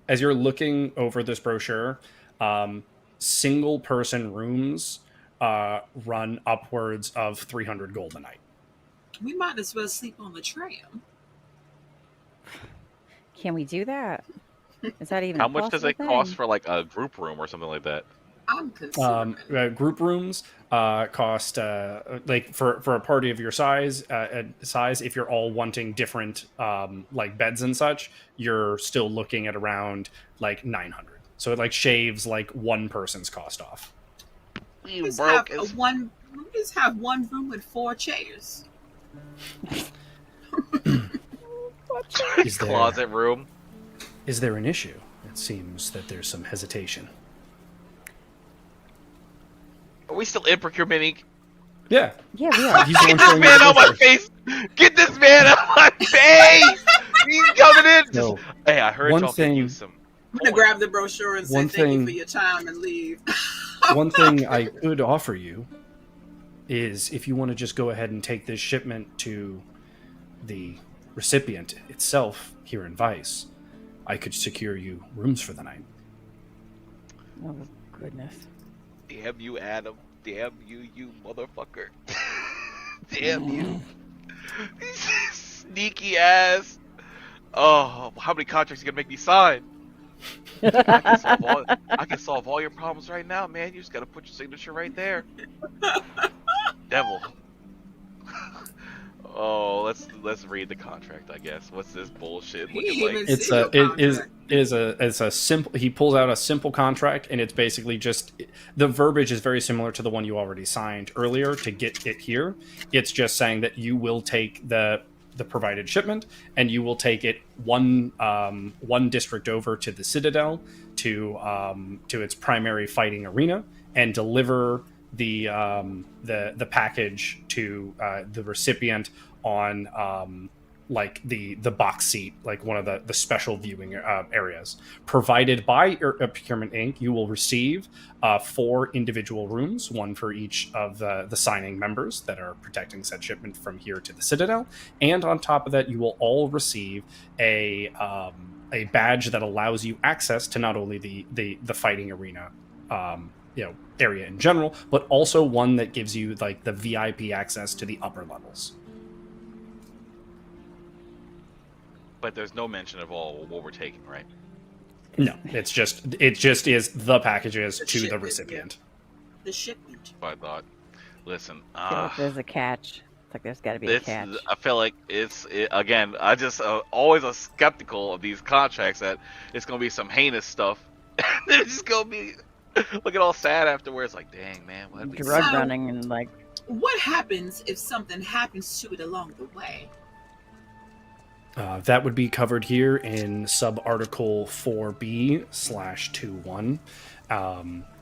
as you're looking over this brochure, single person rooms run upwards of 300 gold a night. We might as well sleep on the tram. Can we do that? Is that even How a much does possible it cost thing? for like a group room or something like that? I'm considering. Group rooms cost like for a party of your size. If you're all wanting different like beds and such, you're still looking at around like 900. So it like shaves like one person's cost off. You just broke. have we just have one room with 4 chairs. Is there, Closet room. is there an issue? It seems that there's some hesitation. Are we still in Procurement Inc? Yeah, Yeah, we are. he's the one Get this showing you man the on my brochure. face! Get this man on my face! He's coming in! No. Hey, I heard One y'all thing- can use some. I'm gonna grab the brochure and say One thank you thing- for your time and leave. One thing I could offer you is if you want to just go ahead and take this shipment to the recipient itself here in Vice, I could secure you rooms for the night. Oh, goodness. Damn you, Adam. Damn you, you motherfucker. Damn you. Sneaky ass. Oh, how many contracts you gonna make me sign? I can solve all your problems right now, man. You just gotta put your signature right there. Devil. Oh, let's read the contract, I guess. What's this bullshit He looking even like? It's See your it's a simple. He pulls out a simple contract, and it's basically just the verbiage is very similar to the one you already signed earlier to get it here. It's just saying that you will take the provided shipment, and you will take it one district over to the Citadel to its primary fighting arena, and deliver the package to the recipient on like the box seat, like one of the special viewing areas provided by Procurement Inc. You will receive 4 individual rooms, one for each of the signing members that are protecting said shipment from here to the Citadel. And on top of that, you will all receive a badge that allows you access to not only the fighting arena, area in general, but also one that gives you like the VIP access to the upper levels. But there's no mention of all what we're taking, right? No, it just is the packages The to the shipment, recipient. The shipment. I thought. Listen, I feel like there's a catch. It's like there's got to be a catch. I feel like again. I just always a skeptical of these contracts that it's gonna be some heinous stuff. It's just gonna be looking all sad afterwards. Like, dang man, what? Drug running and like. What happens if something happens to it along the way? That would be covered here in sub-article 4B/21,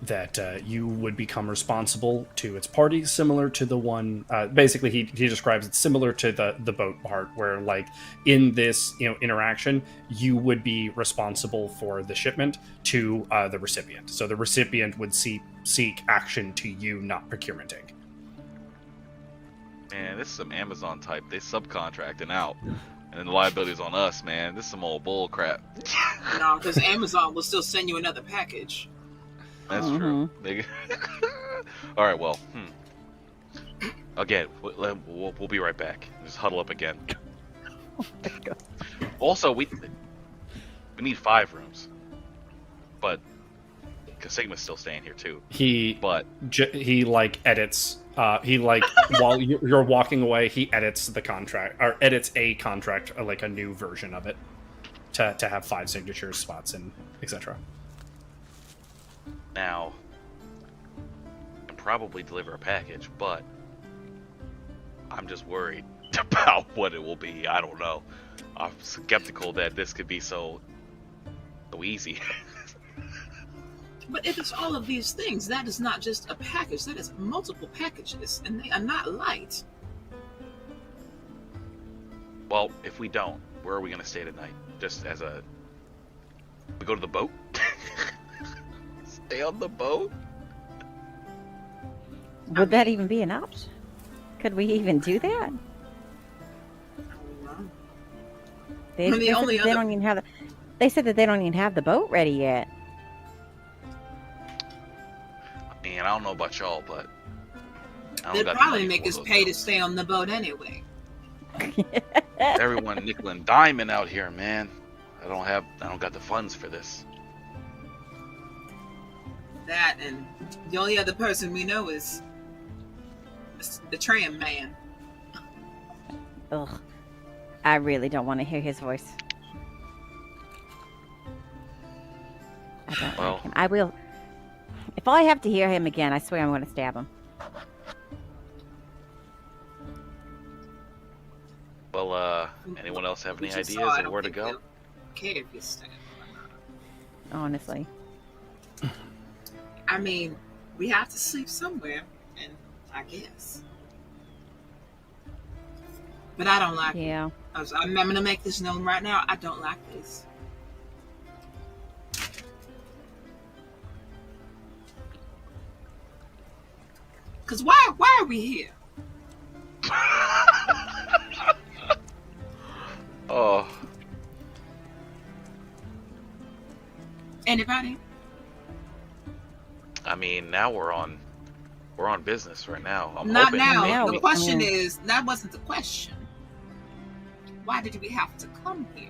that you would become responsible to its party, similar to the one, basically he describes it similar to the boat part, where like in this interaction, you would be responsible for the shipment to the recipient. So the recipient would seek action to you, not Procurement Inc. Man, this is some Amazon type. They subcontracting out. And then the liability's on us, man. This is some old bull crap. No, because Amazon will still send you another package. That's true. All right, well, again, we'll be right back. Just huddle up again. Oh my God. Also, we need 5 rooms, but because Sigma's still staying here too. He like edits. He like while you're walking away, he edits the contract or edits a contract, like a new version of it, to have 5 signature spots and etc. Now, and probably deliver a package, but I'm just worried about what it will be. I don't know. I'm skeptical that this could be so easy. But if it's all of these things, that is not just a package. That is multiple packages, and they are not light. Well, if we don't, where are we going to stay tonight? Just we go to the boat? Stay on the boat? Would that even be an option? Could we even do that? They said that they don't even have they said that they don't even have the boat ready yet. Man, I don't know about y'all, but they'll probably make us pay to stay on the boat anyway. Everyone nickel and diamond out here, man. I don't got the funds for this. That, and the only other person we know is the tram man. Ugh. I really don't want to hear his voice. I don't like him. I will. If I have to hear him again, I swear I'm going to stab him. Well, anyone else have any ideas of where to go? Okay, if you stab. Honestly. I mean, we have to sleep somewhere, and I guess. But I don't like it. I'm going to make this known right now. I don't like this. Because why are we here? Oh. Anybody? I mean, now we're on business right now. Not now. The question is, that wasn't the question. Why did we have to come here?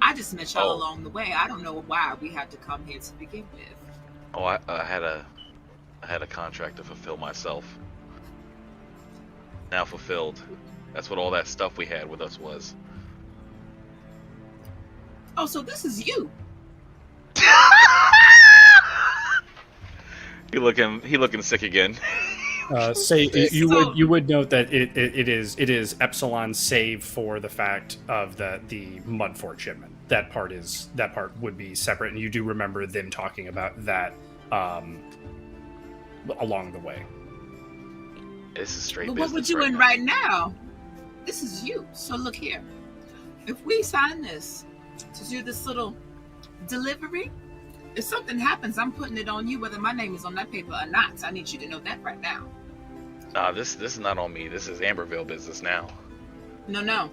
I just met y'all along the way. I don't know why we had to come here to begin with. Oh, I had a contract to fulfill myself. Now fulfilled. That's what all that stuff we had with us was. Oh, so this is you. He looking sick again. You would note that it is Epsilon, save for the fact of the Mudfort shipment. That part would be separate, and you do remember them talking about that along the way. This is straight but business. What we're doing right now, this is you. So look here. If we sign this to do this little delivery, if something happens, I'm putting it on you, whether my name is on that paper or not. So I need you to know that right now. This is not on me. This is Amberville business now. No.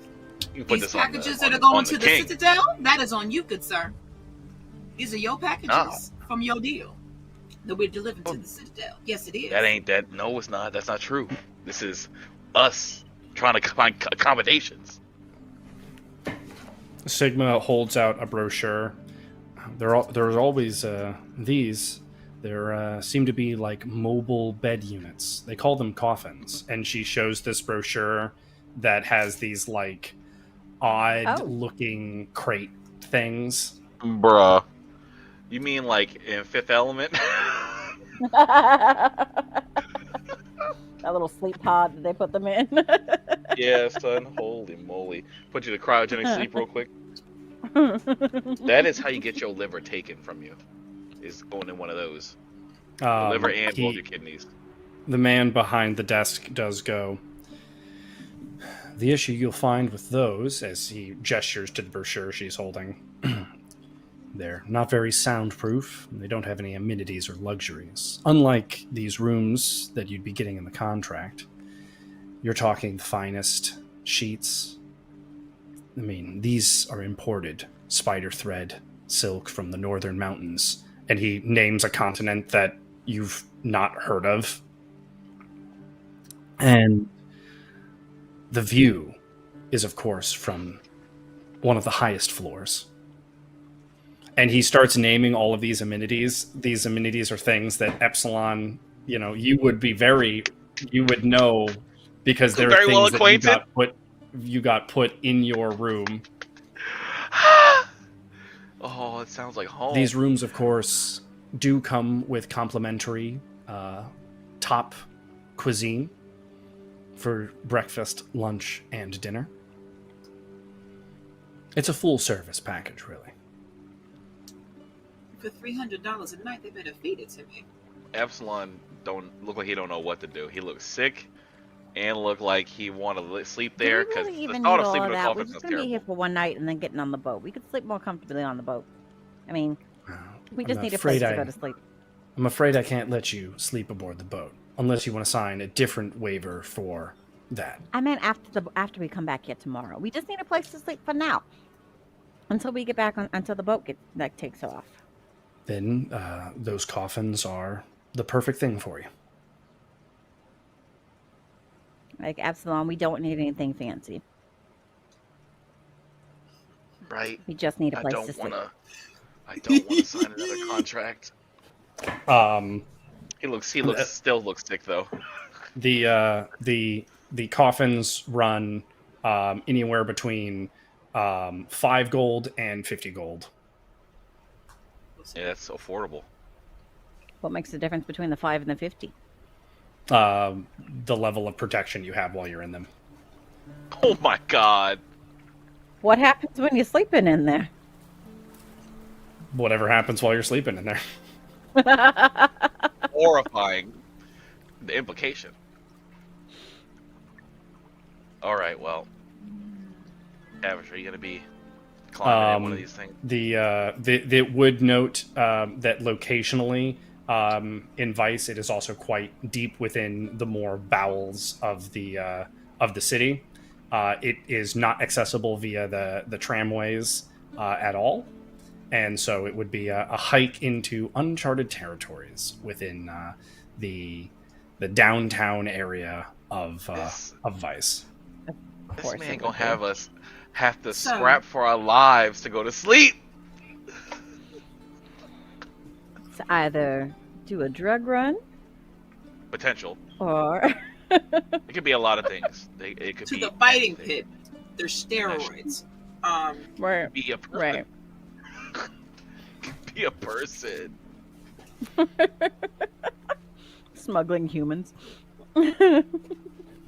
You put These this on packages the, that on, are going on to the king. Citadel, that is on you, good sir. These are your packages from your deal that we're delivering to the Citadel. Yes, it is. That ain't that. No, it's not. That's not true. This is us trying to find accommodations. Sigma holds out a brochure. There's always these. There seem to be like mobile bed units. They call them coffins. And she shows this brochure that has these like odd-looking crate things. Bruh. You mean like in Fifth Element? That little sleep pod that they put them in. Yeah, son. Holy moly. Put you to cryogenic sleep real quick. That is how you get your liver taken from you. Is going in one of those. Your liver and both your kidneys. The man behind the desk does go, the issue you'll find with those, as he gestures to the brochure she's holding, they're not very soundproof, and they don't have any amenities or luxuries. Unlike these rooms that you'd be getting in the contract, you're talking the finest sheets. I mean, these are imported spider thread silk from the northern mountains, and he names a continent that you've not heard of. And the view is, of course, from one of the highest floors. And he starts naming all of these amenities. These amenities are things that Epsilon, you would know because they're Very things well acquainted. that you got put in your room. Oh, it sounds like home. These rooms, of course, do come with complimentary top cuisine for breakfast, lunch, and dinner. It's a full-service package, really. For $300 a night, they better feed it to me. Epsilon don't look like he don't know what to do. He looks sick and look like he want to sleep there Do we because really the even thought need of all sleeping of in a that? We're coffin just sounds going to be here terrible. for one night and then getting on the boat. We could sleep more comfortably on the boat. I mean, we just I'm need a place afraid to go to sleep. I'm afraid I can't let you sleep aboard the boat unless you want to sign a different waiver for that. I meant after we come back here tomorrow. We just need a place to sleep for now, until we get back until the boat takes off. Then those coffins are the perfect thing for you. Like Epsilon, we don't need anything fancy. Right. We just need a I place don't to sleep. I don't want to sign another contract. He still looks sick though. The coffins run anywhere between 5 gold and 50 gold. Yeah, that's affordable. What makes the difference between the 5 and the 50? The level of protection you have while you're in them. Oh my god. What happens when you're sleeping in there? Whatever happens while you're sleeping in there. Horrifying. The implication. Alright, well. Tavish, are you going to be climbing in one of these things? They would note that locationally, in Vice, it is also quite deep within the more bowels of the city. It is not accessible via the tramways at all, and so it would be a hike into uncharted territories within the downtown area of Vice. This man gonna have us have to scrap for our lives to go to sleep. To either do a drug run Potential. or It could be a lot of things. It could To be the biting anything. pit. There's steroids. right. Be a person. Right. Be a person. Smuggling humans. To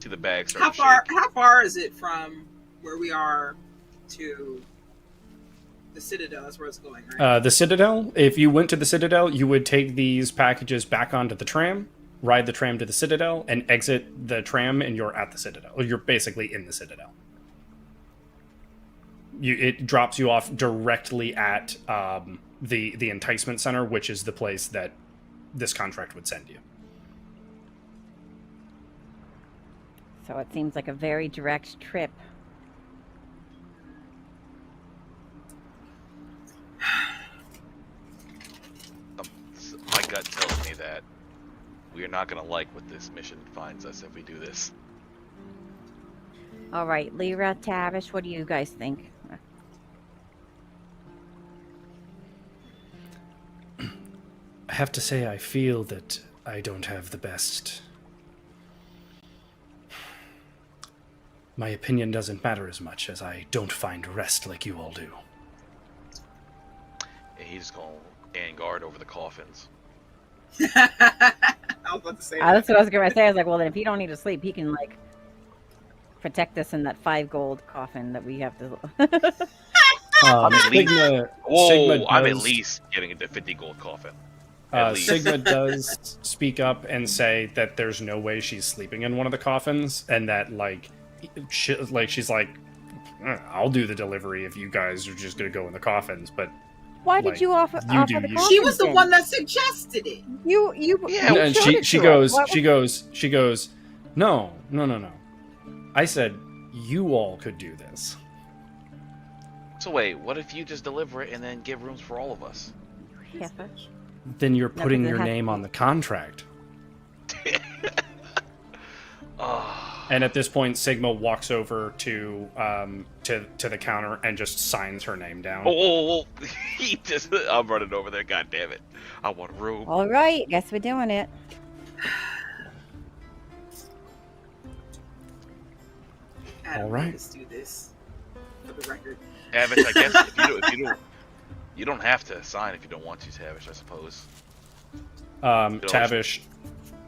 the bag. How far is it from where we are to the Citadel? That's where it's going, right? The Citadel, if you went to the Citadel, you would take these packages back onto the tram, ride the tram to the Citadel, and exit the tram, and you're at the Citadel. Or you're basically in the Citadel. It drops you off directly at the Enticement Center, which is the place that this contract would send you. So it seems like a very direct trip. My gut tells me that we are not going to like what this mission finds us if we do this. All right, Lyra, Tavish, what do you guys think? I have to say, I feel that I don't have the best. My opinion doesn't matter as much as I don't find rest like you all do. And he's going to stand guard over the coffins. I was about to say That's what I was going to say. I was like, well, then if you don't need to sleep, he can, like, protect us in that 5 gold coffin that we have to... Sigma I'm at does- least getting into 50 gold coffin. Sigma does speak up and say that there's no way she's sleeping in one of the coffins, and that she's like, I'll do the delivery if you guys are just gonna go in the coffins. But Why like, did you offer you do the you. coffin? she was the then? one that suggested it. You Yeah, and showed it she to goes, us. she goes, no. I said you all could do this. So wait, what if you just deliver it and then give rooms for all of us? Heifer. Then you're No, putting 'cause it your has to name be- on the contract. Oh, And at this point, Sigma walks over to the counter and just signs her name down. he just, I'm running over there. God damn it. I want a room. All right, guess we're doing it. Adam, All right. Let's do this for the record. Tavish, I guess if you don't have to sign if you don't want to, Tavish, I suppose.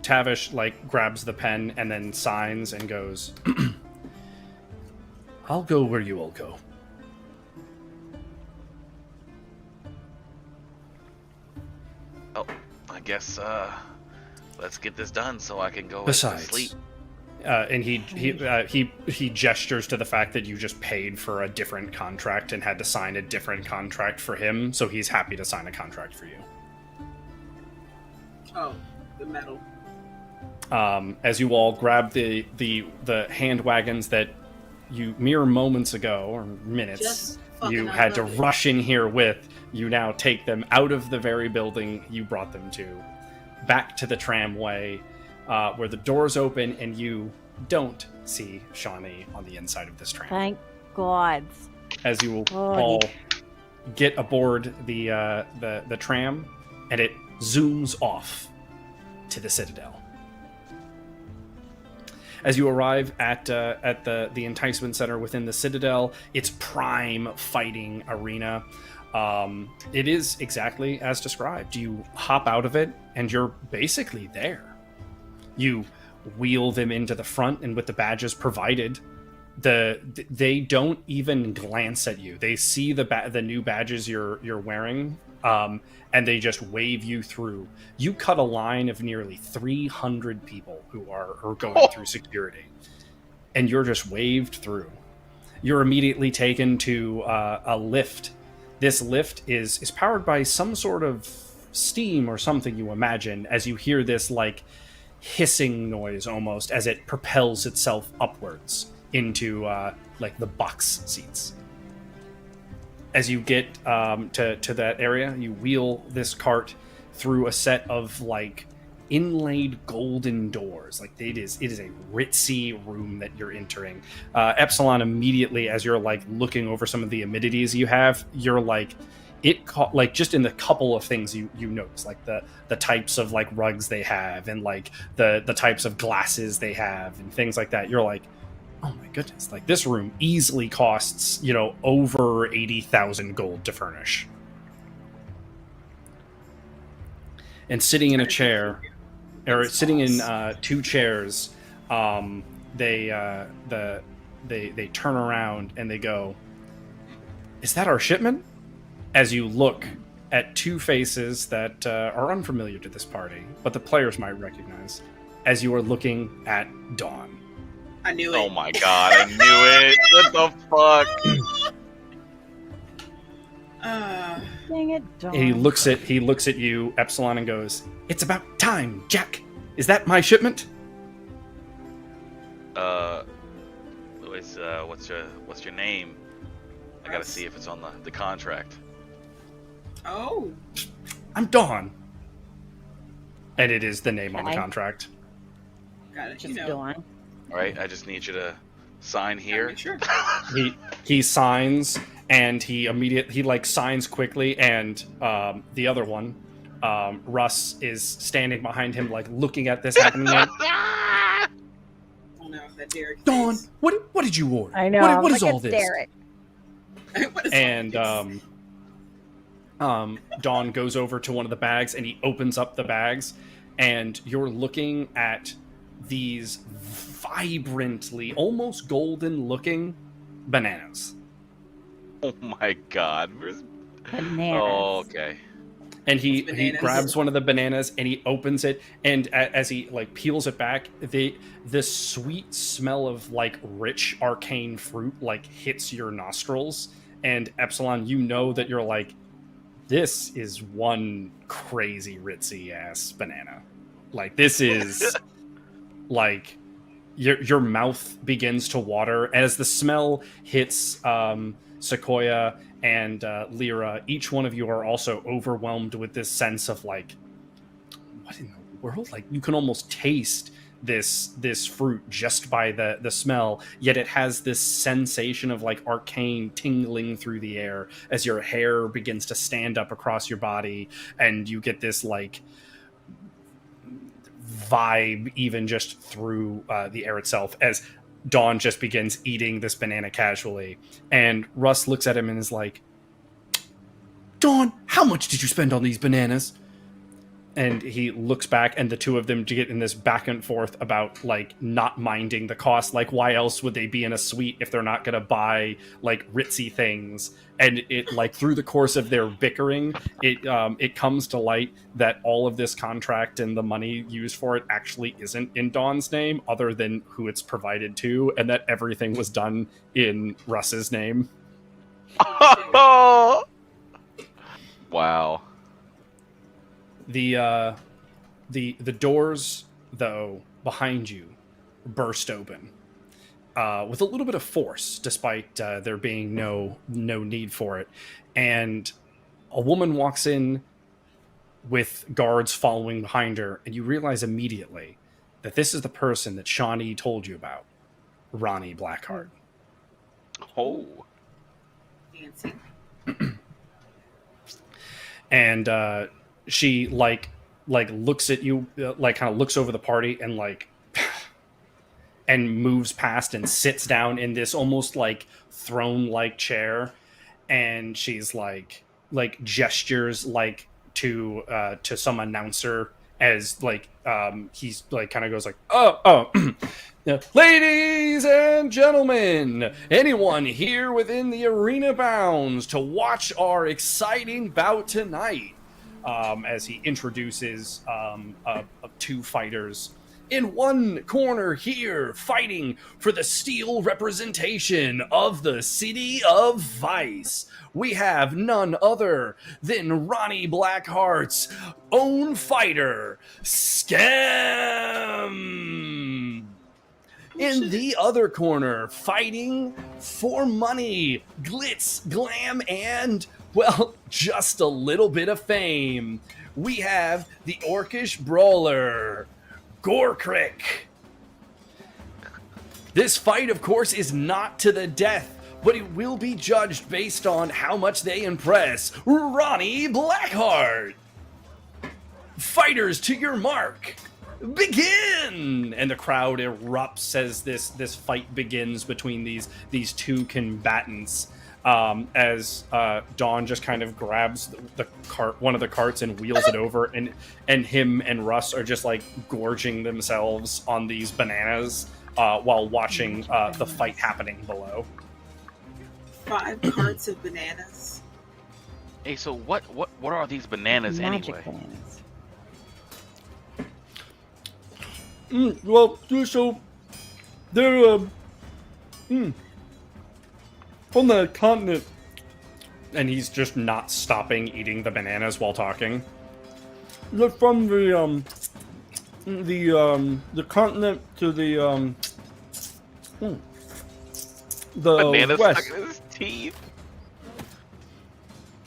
Tavish like grabs the pen and then signs and goes, I'll go where you all go. Oh, I guess let's get this done so I can go Besides, to sleep. and he gestures to the fact that you just paid for a different contract and had to sign a different contract for him, so he's happy to sign a contract for you. Oh, the metal. As you all grab the hand wagons that you mere moments ago or minutes Just fucking you I had to love it. rush in here with, you now take them out of the very building you brought them to, back to the tramway, where the doors open and you don't see Shawnee on the inside of this tram. Thank God. As you Oh, all get aboard the tram, and it zooms off to the Citadel. As you arrive at the Enticement Center within the Citadel, it's prime fighting arena. It is exactly as described. You hop out of it, and you're basically there. You wheel them into the front, and with the badges provided, they don't even glance at you. They see the new badges you're wearing, and they just wave you through. You cut a line of nearly 300 people who are going through security, and you're just waved through. You're immediately taken to a lift. This lift is powered by some sort of steam or something, you imagine, as you hear this like hissing noise almost as it propels itself upwards into like the box seats. As you get to that area, you wheel this cart through a set of like inlaid golden doors. Like it is a ritzy room that you're entering. Epsilon, immediately as you're like looking over some of the amenities you have, you're like like just in the couple of things you notice, like the types of like rugs they have and like the types of glasses they have and things like that. You're like, oh my goodness, like this room easily costs, over 80,000 gold to furnish. And sitting in a chair, or sitting in 2 chairs, they turn around and they go, "Is that our shipment?" As you look at two faces that are unfamiliar to this party, but the players might recognize as you are looking at Dawn. I knew it. Oh my god, I knew it. What the fuck? Dang it, Dawn. He looks at you, Epsilon, and goes, "It's about time, Jack. Is that my shipment?" What's your name? I gotta see if it's on the contract. Oh. I'm Dawn. And it is the name on the Okay. contract. Got it. Just You know. Dawn. All right, I just need you to sign here. Sure. He signs, and he signs quickly, and the other one, Russ, is standing behind him, like looking at this happening. Like, Oh no, that Derek. Dawn, face. what did you order? I know. What is look all at this? Derek. What is And all this? Dawn goes over to one of the bags, and he opens up the bags, and you're looking at these vibrantly, almost golden-looking bananas. Oh my god. Bananas. Oh, okay. And he Bananas. grabs one of the bananas and he opens it, and as he like peels it back, the sweet smell of like rich arcane fruit like hits your nostrils. And Epsilon, you know that you're like, this is one crazy ritzy ass banana. Like this is like your mouth begins to water as the smell hits Sequoia and Lyra. Each one of you are also overwhelmed with this sense of like, what in the world? Like you can almost taste this fruit just by the smell, yet it has this sensation of like arcane tingling through the air as your hair begins to stand up across your body, and you get this like vibe even just through the air itself as Dawn just begins eating this banana casually. And Russ looks at him and is like, Dawn, how much did you spend on these bananas? And he looks back, and the two of them get in this back and forth about like not minding the cost. Like, why else would they be in a suite if they're not going to buy like ritzy things? And it like through the course of their bickering, it comes to light that all of this contract and the money used for it actually isn't in Dawn's name, other than who it's provided to, and that everything was done in Russ's name. Oh! Wow. The doors, though, behind you burst open with a little bit of force, despite there being no need for it. And a woman walks in with guards following behind her, and you realize immediately that this is the person that Shawnee told you about, Ronnie Blackheart. Oh. Fancy. And she like looks at you, like kind of looks over the party and like and moves past and sits down in this almost like throne-like chair, and she's like gestures like to some announcer as like he's like kind of goes like, oh ladies and gentlemen, anyone here within the arena bounds to watch our exciting bout tonight, as he introduces two fighters. In one corner here, fighting for the steel representation of the City of Vice, we have none other than Ronnie Blackheart's own fighter, Scam. In the other corner, fighting for money, glitz, glam, and, well, just a little bit of fame, we have the Orcish Brawler, Gorkrick. This fight, of course, is not to the death, but it will be judged based on how much they impress Ronnie Blackheart. Fighters, to your mark. Begin! And the crowd erupts as this fight begins between these two combatants. As Dawn just kind of grabs the cart, one of the carts, and wheels it over, and him and Russ are just like gorging themselves on these bananas while watching the fight happening below. 5 carts of bananas. Hey, so what are these bananas Magic anyway? bananas. Well, so they're from the continent, and he's just not stopping eating the bananas while talking. They're from the continent to the Bananas west. stuck in his teeth.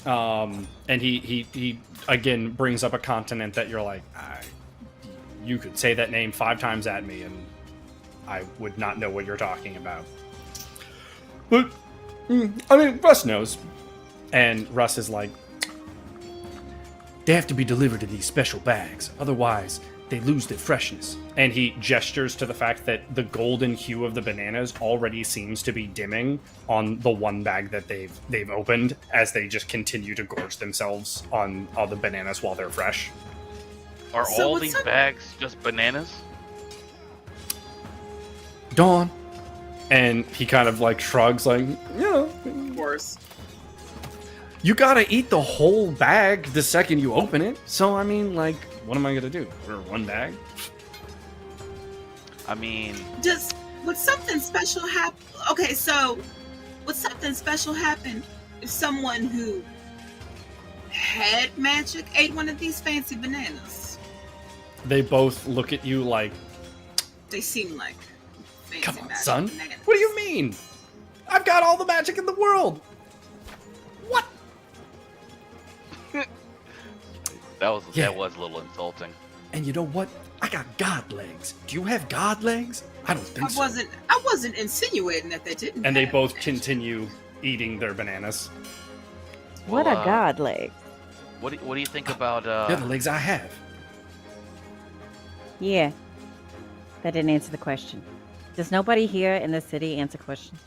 And he again brings up a continent that you're like, you could say that name 5 times at me, and I would not know what you're talking about. But I mean, Russ knows. And Russ is like, they have to be delivered in these special bags, otherwise they lose their freshness. And he gestures to the fact that the golden hue of the bananas already seems to be dimming on the one bag that they've opened, as they just continue to gorge themselves on all the bananas while they're fresh. Are So all what's these up? bags just bananas? Dawn. And he kind of like shrugs, like, Of course. you gotta eat the whole bag the second you open it. So I mean, like, what am I gonna do? Order one bag? I mean, Would something special happen? Okay, so would something special happen if someone who had magic ate one of these fancy bananas? They both look at you like, They seem like fancy come on, magic son. bananas. What do you mean? I've got all the magic in the world. What? that was a little insulting. And you know what? I got god legs. Do you have god legs? I don't think so. I wasn't insinuating that they didn't. And they have both magic. continue eating their bananas. What Well, a god leg. What do you think about They're the legs I have. Yeah. That didn't answer the question. Does nobody here in the city answer questions?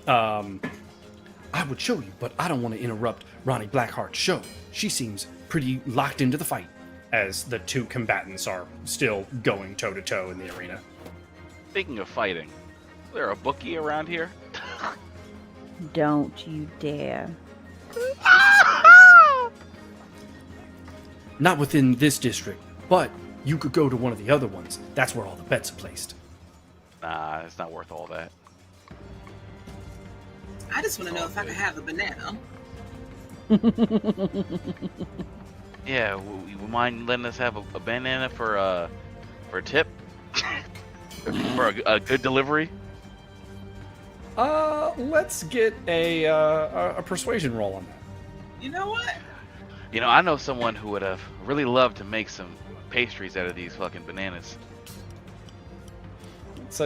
I would show you, but I don't want to interrupt Ronnie Blackheart's show. She seems pretty locked into the fight, as the two combatants are still going toe-to-toe in the arena. Speaking of fighting, is there a bookie around here? Don't you dare. Not within this district, but you could go to one of the other ones. That's where all the bets are placed. Nah, it's not worth all that. I just want to know if I could have a banana. Yeah, you mind letting us have a banana for a tip? For a good delivery? Let's get a persuasion roll on that. You know what? You know, I know someone who would have really loved to make some pastries out of these fucking bananas. So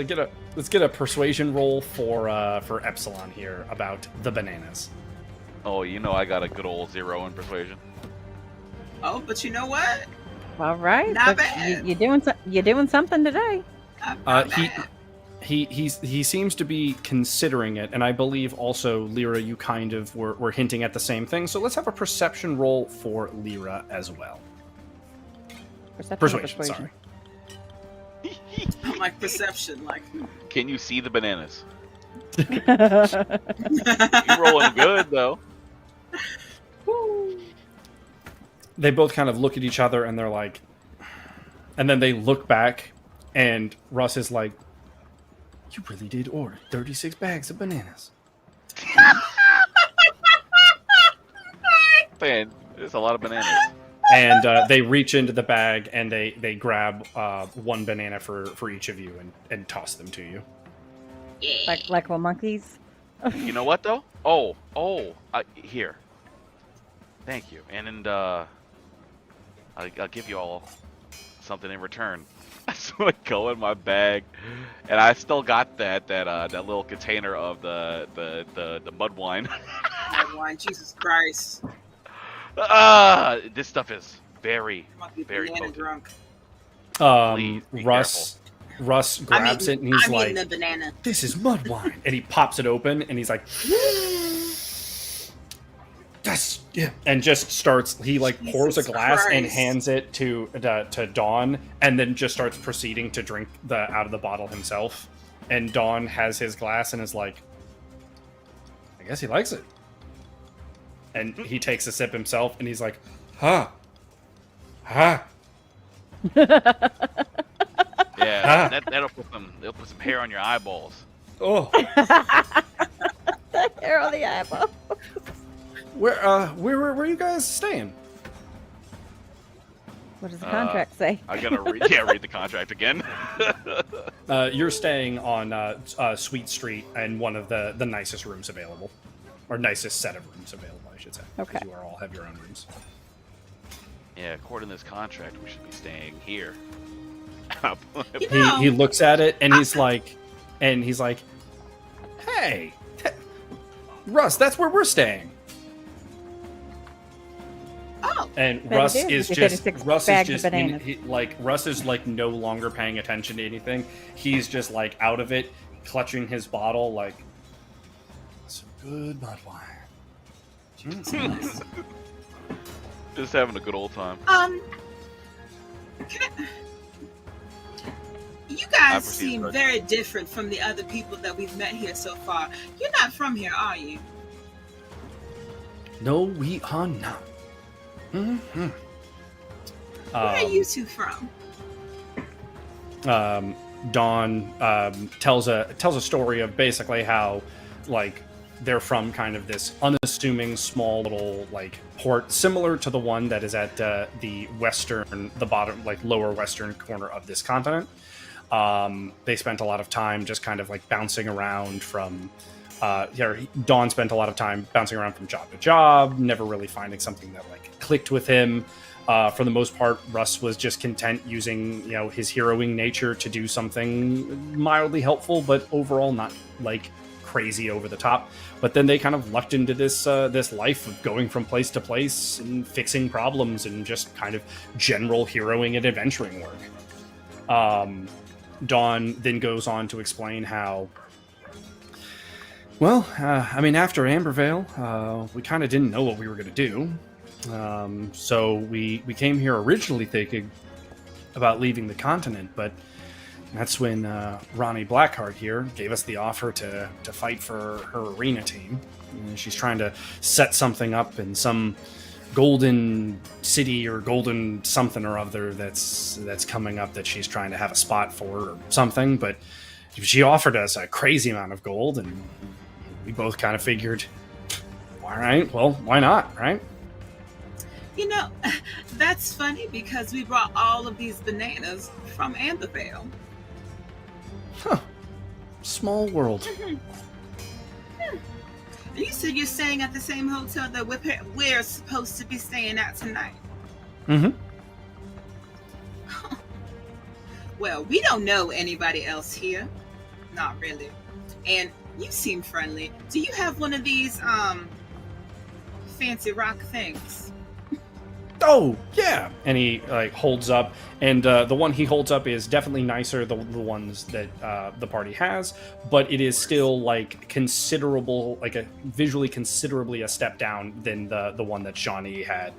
let's get a persuasion roll for Epsilon here about the bananas. Oh, you know I got a good old 0 in persuasion. Oh, but you know what? All right. Not but bad. You're doing something today. Not He bad. he seems to be considering it, and I believe also Lyra, you kind of were hinting at the same thing. So let's have a perception roll for Lyra as well. Perception or Persuasion, sorry. I'm like perception, like Can you see the bananas? persuasion. You rolling good though. They both kind of look at each other and they're like, and then they look back, and Russ is like, "You really did order 36 bags of bananas." Man, there's a lot of bananas. And they reach into the bag and they grab one banana for each of you and toss them to you. like we're monkeys. You know what though? Here. Thank you. And I'll give you all something in return. So I go in my bag, and I still got that little container of the mud wine. oh, wine. Jesus Christ. This stuff is very, I'm about to be very banana potent. drunk. Please be Russ grabs it and he's I'm like, eating the banana. "This is mud wine," and he pops it open and he's like, "That's yeah," and just starts. He like pours a Jesus glass and Christ. hands it to Dawn, and then just starts proceeding to drink out of the bottle himself. And Dawn has his glass and is like, "I guess he likes it." And he takes a sip himself, and he's like, huh. Yeah, that'll put some hair on your eyeballs. Oh, Hair on the eyeball. where are you guys staying? What does the contract say? I gotta read the contract again. You're staying on Sweet Street in one of the nicest rooms available, or nicest set of rooms available, I should say. Okay. You all have your own rooms. Yeah, according to this contract, we should be staying here. You know, He looks at it and he's like, hey, Russ, that's where we're staying. oh, And Better Russ do. is You get just six Russ is bags of just bananas. Russ is like no longer paying attention to anything. He's just like out of it, clutching his bottle like some good mud wine. Just having a good old time. you I guys proceed, seem Fred. very different from the other people that we've met here so far. You're not from here, are you? No, we are not. Mm-hmm. Where are you two from? Dawn tells a story of basically how like they're from kind of this unassuming small little like port similar to the one that is at the bottom, like lower western corner of this continent. They spent a lot of time just kind of like bouncing around from Dawn spent a lot of time bouncing around from job to job, never really finding something that like clicked with him. For the most part, Russ was just content using, his heroing nature to do something mildly helpful, but overall not like crazy over the top. But then they kind of lucked into this life of going from place to place and fixing problems and just kind of general heroing and adventuring work. Dawn then goes on to explain how, after Ambervale, we kind of didn't know what we were going to do. So we came here originally thinking about leaving the continent, but that's when Ronnie Blackheart here gave us the offer to fight for her arena team. And she's trying to set something up in some golden city or golden something or other that's coming up that she's trying to have a spot for or something. But she offered us a crazy amount of gold, and we both kind of figured, all right, well, why not, right? That's funny because we brought all of these bananas from Ambervale. Huh. Small world. You said you're staying at the same hotel that we're supposed to be staying at tonight. Mm-hmm. Well, we don't know anybody else here. Not really. And you seem friendly. Do you have one of these fancy rock things? Oh, yeah. And he holds up, and the one he holds up is definitely nicer than the ones that the party has, but it is still considerable, a visually considerably a step down than the one that Shawnee had.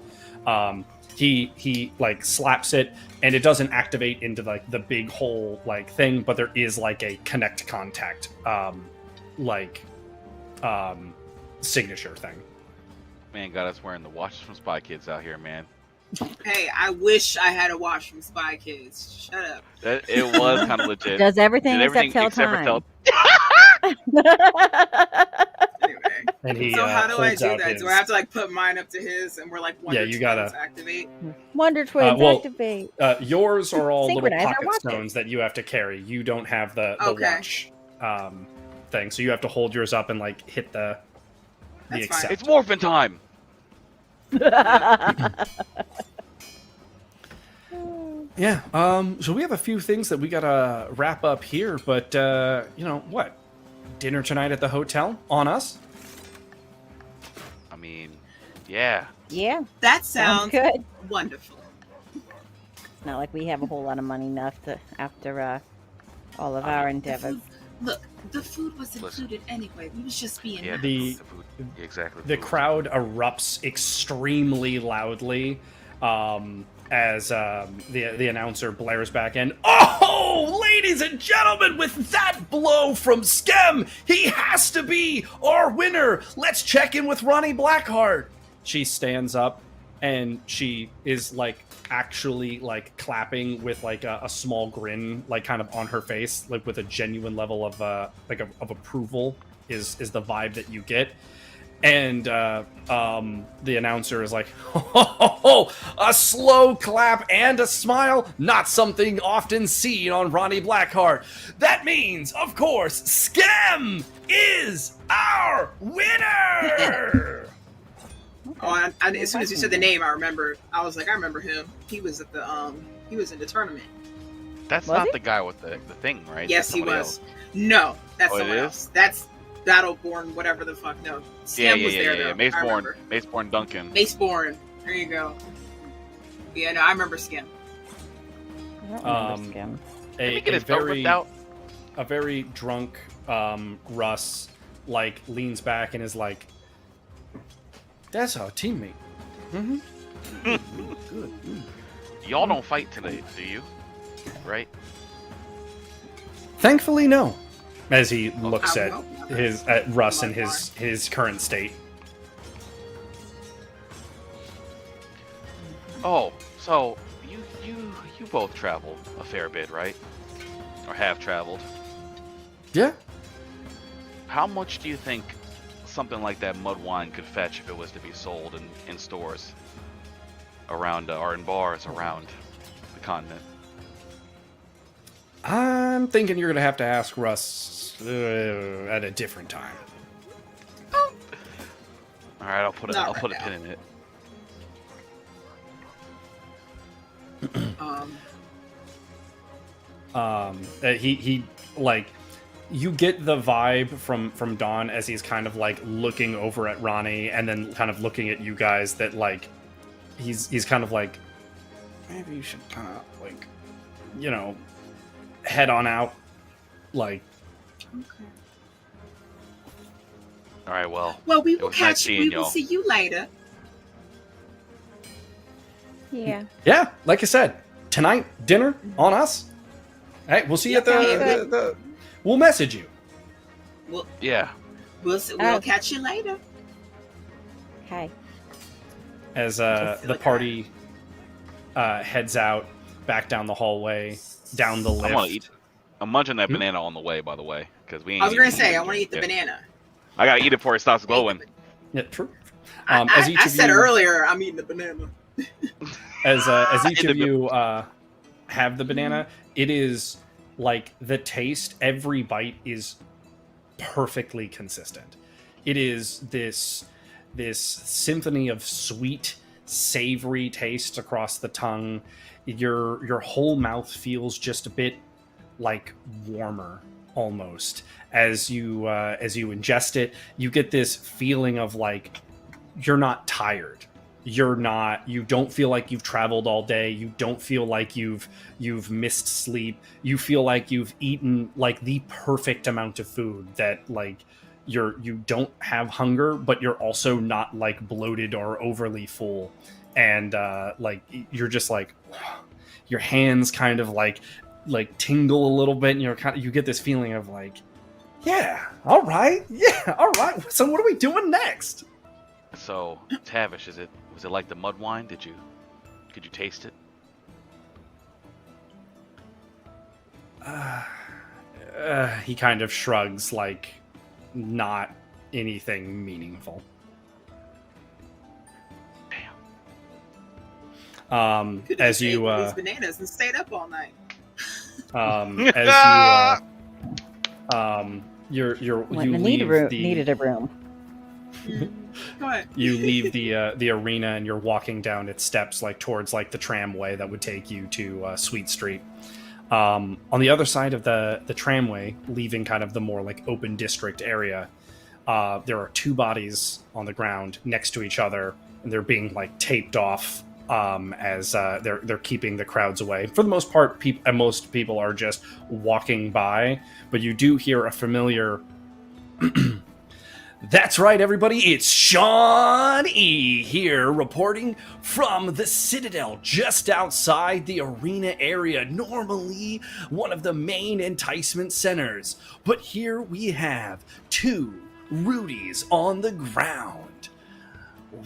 He slaps it, and it doesn't activate into the big whole thing, but there is a connect contact signature thing. Man, got us wearing the watches from Spy Kids out here, man. Hey, I wish I had a watch from Spy Kids. Shut up. It was kind of legit. Does everything, Did everything except tell time. Anyway. And he, So how do I holds do out that? his- Do I have to put mine up to his, and we're Wonder you gotta- Twins activate? Wonder Twins well, activate. Yours are all little Synchronize our pocket watches. stones that you have to carry. You don't have the Okay. watch thing, so you have to hold yours up and hit the That's fine. accept. It's morphin' time. Yeah. So we have a few things that we gotta wrap up here, but what? Dinner tonight at the hotel on us? I mean, yeah. Yeah, That sounds sounds good. wonderful. It's not like we have a whole lot of money enough to after all of our endeavors. Look, the food was Listen. included anyway. We was just being Yeah, nice. The- food. Exactly. The food. crowd erupts extremely loudly as the announcer blares back in. Oh, ladies and gentlemen, with that blow from Skem, he has to be our winner. Let's check in with Ronnie Blackheart. she stands up and she is like actually like clapping with like a small grin like kind of on her face, like with a genuine level of of approval is the vibe that you get. And the announcer is like, oh, a slow clap and a smile, not something often seen on Ronnie Blackheart. That means, of course, Skem is our winner. Oh, as soon as you said the name, I remember. I was like, I remember him. He was at the he was in the tournament. That's Was not he? the guy with the thing, right? Yes, That's he somebody was. else. No, that's Oh, it someone is? else. That's Battleborn, whatever the fuck. No, Skem was there though. I remember. Maceborn Duncan. Maceborn. There you go. Yeah, no, I remember Skem. I don't remember Skim. Let me get his belt ripped out. a very drunk Russ like leans back and is like, "That's our teammate." Mm-hmm. Good. Y'all don't fight today, do you? Right? Thankfully, no. As he looks I at hope not. at Russ in his current state. Oh, so you both travel a fair bit, right? Or have traveled. Yeah. How much do you think something like that mud wine could fetch if it was to be sold in stores around or in bars around the continent? I'm thinking you're gonna have to ask Russ at a different time. All right, I'll put Not a right pin in it. He like, you get the vibe from Dawn as he's kind of like looking over at Ronnie and then kind of looking at you guys that like he's kind of like, maybe you should kind of like, you know, head on out, like. Okay. All right, well. Well, we It will was nice catch you. seeing We will y'all. see you later. Yeah. Yeah, like I said, tonight dinner on us. Hey, we'll see you at Yeah, the we'll message you. Yeah. We'll catch you later. Okay. As Just feel the like party heads out back down the hallway, down the lift. I'm gonna eat. I'm munching that Hmm? banana on the way, by the way, because we ain't. I was gonna eaten say, it I want to eat the yet. banana. I gotta eat it before it stops glowing. Yeah, true. I said earlier, I'm eating the banana. As each In of the you have the banana, it is like the taste. Every bite is perfectly consistent. It is this symphony of sweet, savory taste across the tongue. Your whole mouth feels just a bit like warmer almost as you ingest it. You get this feeling of like you're not tired. You don't feel like you've traveled all day. You don't feel like you've missed sleep. You feel like you've eaten like the perfect amount of food that like you don't have hunger, but you're also not like bloated or overly full. And like you're just like your hands kind of like tingle a little bit, and you get this feeling of like, yeah, all right. So what are we doing next? So, Tavish, was it like the mud wine? Could you taste it? He kind of shrugs, like not anything meaningful. Could've As just ate you one of these bananas and stayed up all night. Needed a room. Go ahead. you leave the arena and you're walking down its steps like towards like the tramway that would take you to Sweet Street. On the other side of the tramway, leaving kind of the more like open district area, there are two bodies on the ground next to each other, and they're being like taped off as they're keeping the crowds away. For the most part, most people are just walking by, but you do hear a familiar. That's right, everybody. It's Sean E. here, reporting from the Citadel, just outside the arena area, normally one of the main enticement centers. But here we have two Rudies on the ground.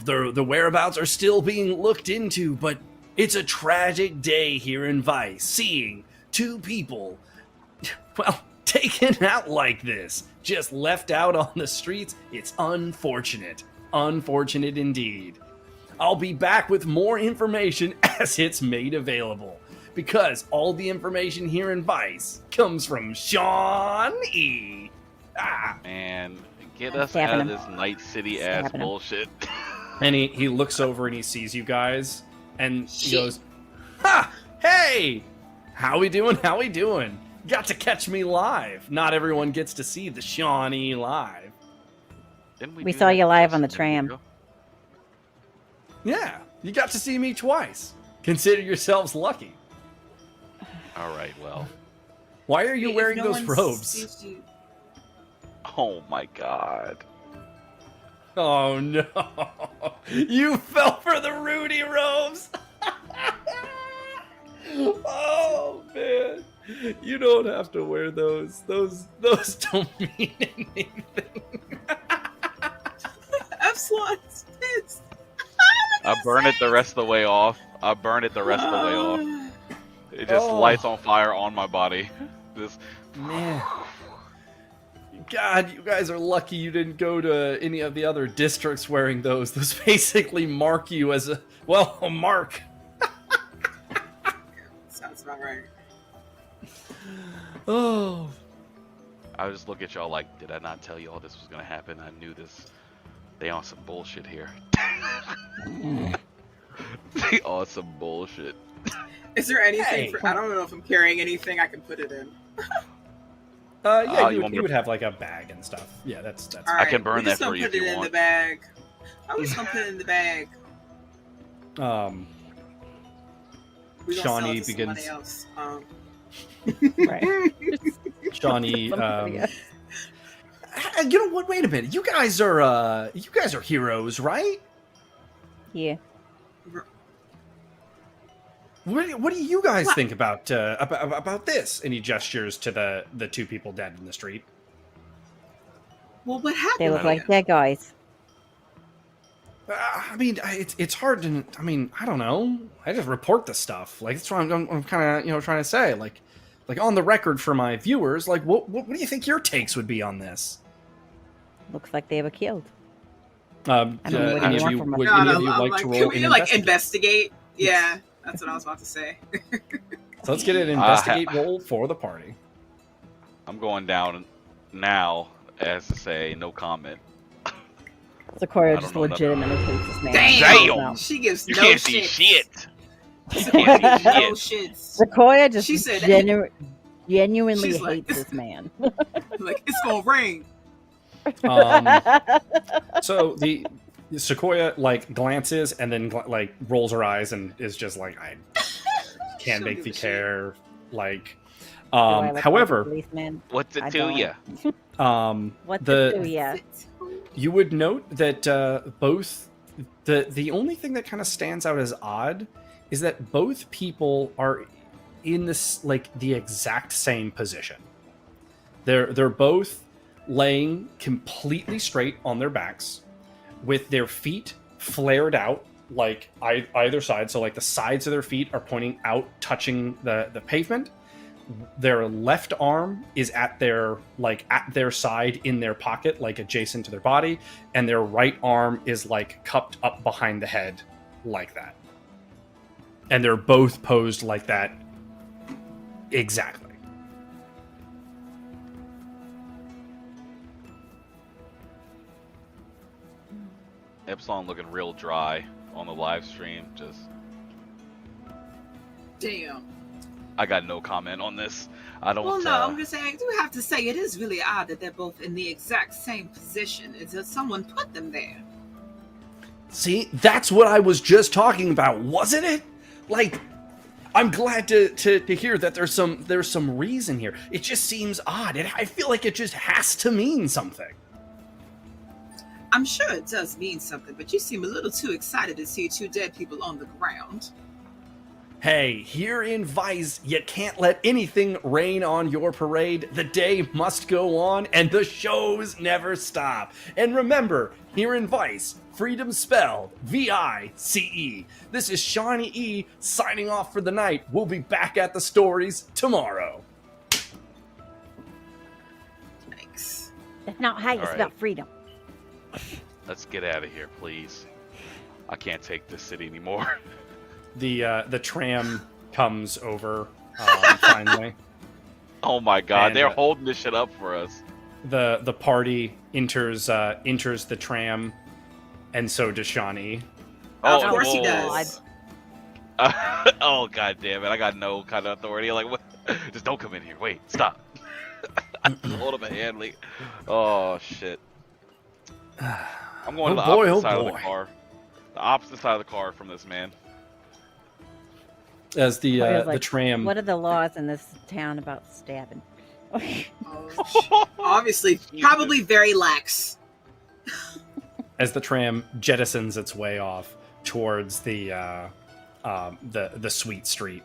The whereabouts are still being looked into, but it's a tragic day here in Vice, seeing two people, well, taken out like this, just left out on the streets. It's unfortunate. Unfortunate indeed. I'll be back with more information as it's made available, because all the information here in Vice comes from Sean E. Man, get I'm us stabbing out of him. this Night City ass Stabbing him. bullshit. And he looks over and he sees you guys, and he Shit. goes, "Ha! Hey! How we doing? How we doing? Got to catch me live. Not everyone gets to see the Shawnee live. Didn't We do saw that you live just on the a minute tram. ago? Yeah, you got to see me twice. Consider yourselves lucky. All right, well. Why are you If wearing no those one robes? sees you- Oh my god. Oh no! You fell for the Rudy robes. Oh man! You don't have to wear those. Those don't mean anything. Epsilon's pissed. I burn it the rest of the way off. I burn it the rest of the way off. It just Oh. lights on fire on my body. Just Man. God, you guys are lucky you didn't go to any of the other districts wearing those. Those basically mark you as a mark. Sounds about right. Oh. I just look at y'all like, did I not tell you all this was gonna happen? I knew this. They on some bullshit here. They on some bullshit. Is there anything Hey. for? I don't know if I'm carrying anything I can put it in. Yeah, you you want me would to- have like a bag and stuff. Yeah, that's. All I can burn we're just that for gonna you put if it you in want. the bag. I'm just gonna put it in the bag. We're gonna sell Shawnee it to somebody begins. else. Right. Shawnee. Somebody else. You know what? Wait a minute. You guys are heroes, right? Yeah. What do you guys What? think about this? And he gestures to the two people dead in the street. Well, what happened? They look here? like dead guys. I mean, it's hard to. I mean, I don't know. I just report the stuff. Like that's what I'm kind of trying to say. Like on the record for my viewers. Like, what do you think your takes would be on this? Looks like they were killed. I mean, what do Any you of want you from us? would God, any of you I'm like like, to can roll we an like investigate? investigate? Yeah, that's what I was about to say. So let's get an investigate roll for the party. I'm going down now as to say no comment. Sequoia I just don't know legitimately hates this man. Damn, Damn. she gives You no can't see shits. shit. She can't gives see no shit. shits. Sequoia just She said- genuinely She's like- hates this man. Like it's gonna rain. So the Sequoia like glances and then like rolls her eyes and is just like, I can't She'll make give the a shit. care. Like, Do I look like a however, policeman? What's it I to don't. ya? What's the it to ya? you would note that both the only thing that kind of stands out as odd is that both people are in this like the exact same position. They're both laying completely straight on their backs with their feet flared out like either side, so like the sides of their feet are pointing out touching the pavement. Their left arm is at their side in their pocket, like adjacent to their body, and their right arm is like cupped up behind the head like that. And they're both posed like that exactly. Epsilon looking real dry on the live stream. Just Damn. I got no comment on this. I don't. Well, no, I'm just saying. I do have to say it is really odd that they're both in the exact same position. Is that someone put them there? See, that's what I was just talking about, wasn't it? Like, I'm glad to hear that there's some reason here. It just seems odd. I feel like it just has to mean something. I'm sure it does mean something, but you seem a little too excited to see two dead people on the ground. Hey, here in Vice, you can't let anything rain on your parade. The day must go on, and the shows never stop. And remember, here in Vice, freedom spelled V-I-C-E. This is Shawnee E signing off for the night. We'll be back at the stories tomorrow. Thanks. That's not how you All spell right. freedom. Let's get out of here, please. I can't take this city anymore. The tram comes over finally. Oh my god, And, they're holding this shit up for us. The party enters the tram, and so does Shawnee. Of Oh, course he whoa. does. Oh god damn it! I got no kind of authority. Like, what? Just don't come in here. Wait, stop. Hold up a hand, like, oh shit. I'm going to the boy, opposite oh side of boy. the car. The opposite side of the car from this man. As the Koya's like, tram What are the laws in this town about stabbing? Oh, obviously, Jesus. probably very lax. as the tram jettisons its way off towards the Sweet Street.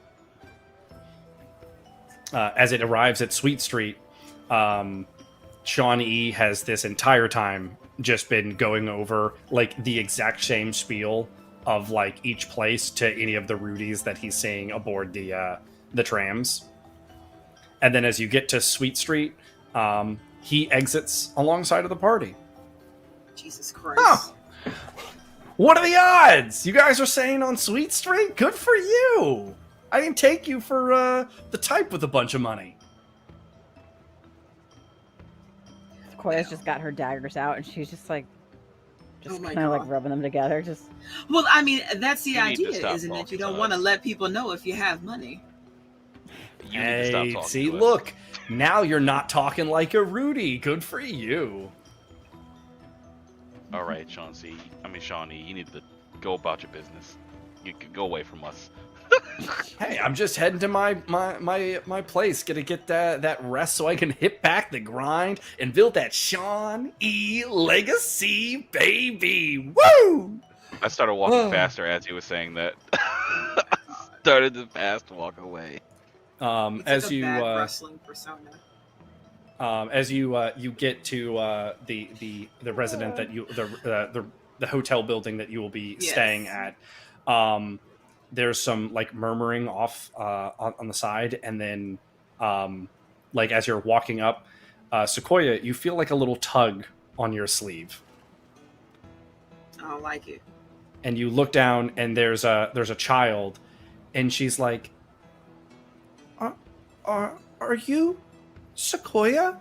As it arrives at Sweet Street, Sean E has this entire time just been going over like the exact same spiel of like each place to any of the Rudies that he's seeing aboard the trams. And then as you get to Sweet Street, he exits alongside of the party. Jesus Christ. Huh. What are the odds? You guys are saying on Sweet Street? Good for you. I can take you for the type with a bunch of money. Koya's just got her daggers out, and she's just like, Oh my kind of like God. rubbing them together. Just Well, I mean, that's the You need to idea, stop isn't it? talking You to don't us. want to let people know if you have money. You need to stop Hey, talking see, to us. look, now you're not talking like a Rudy. Good for you. All right, Shawnee, you need to go about your business. You can go away from us. Hey, I'm just heading to my place. Gonna get that rest so I can hit back the grind and build that Sean E legacy, baby. Woo! I started walking faster as he was saying that. Started to fast walk away. He took As a you bad wrestling persona. as you get to the resident that you the hotel building that you will be Yes. staying at, there's some like murmuring off on the side, and then like as you're walking up, Sequoia, you feel like a little tug on your sleeve, I don't like it. and you look down, and there's a child, and she's like, are you Sequoia?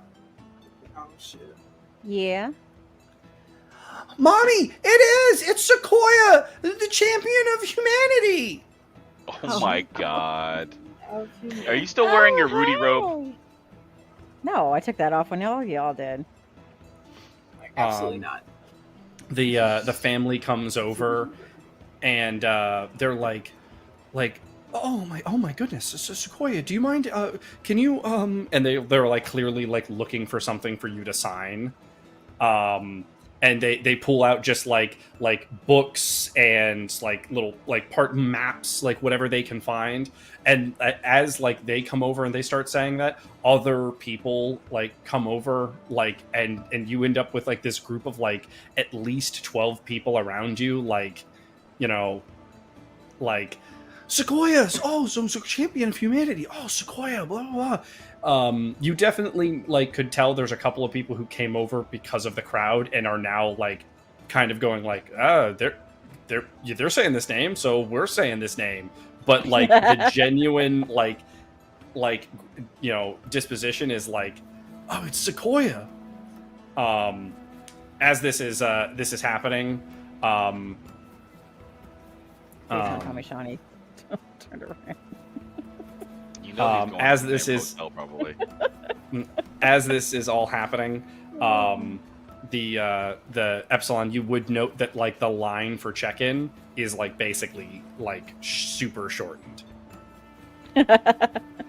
Oh shit. yeah. Mommy, it is! It's Sequoia, the champion of humanity! Oh my god. Are you still wearing your Rudy robe? No, I took that off when y'all did. Like, absolutely Um, not. The family comes over, and they're like, oh my goodness, Sequoia, do you mind? Can you And they're like clearly like looking for something for you to sign. And they pull out just like books and like little like part maps, like whatever they can find. And as like they come over and they start saying that, other people like come over, like and you end up with like this group of like at least 12 people around you, like, you know, like Sequoia's, oh, so champion of humanity, oh, Sequoia, blah blah blah. You definitely like could tell there's a couple of people who came over because of the crowd and are now like kind of going like, they're saying this name, so we're saying this name. But like the genuine like you know disposition is like, oh, it's Sequoia. As this is happening, Please don't tell me Shawnee turned around. You know he's going as to the this same is- hotel, probably. as this is all happening, the Epsilon, you would note that like the line for check-in is like basically like super shortened.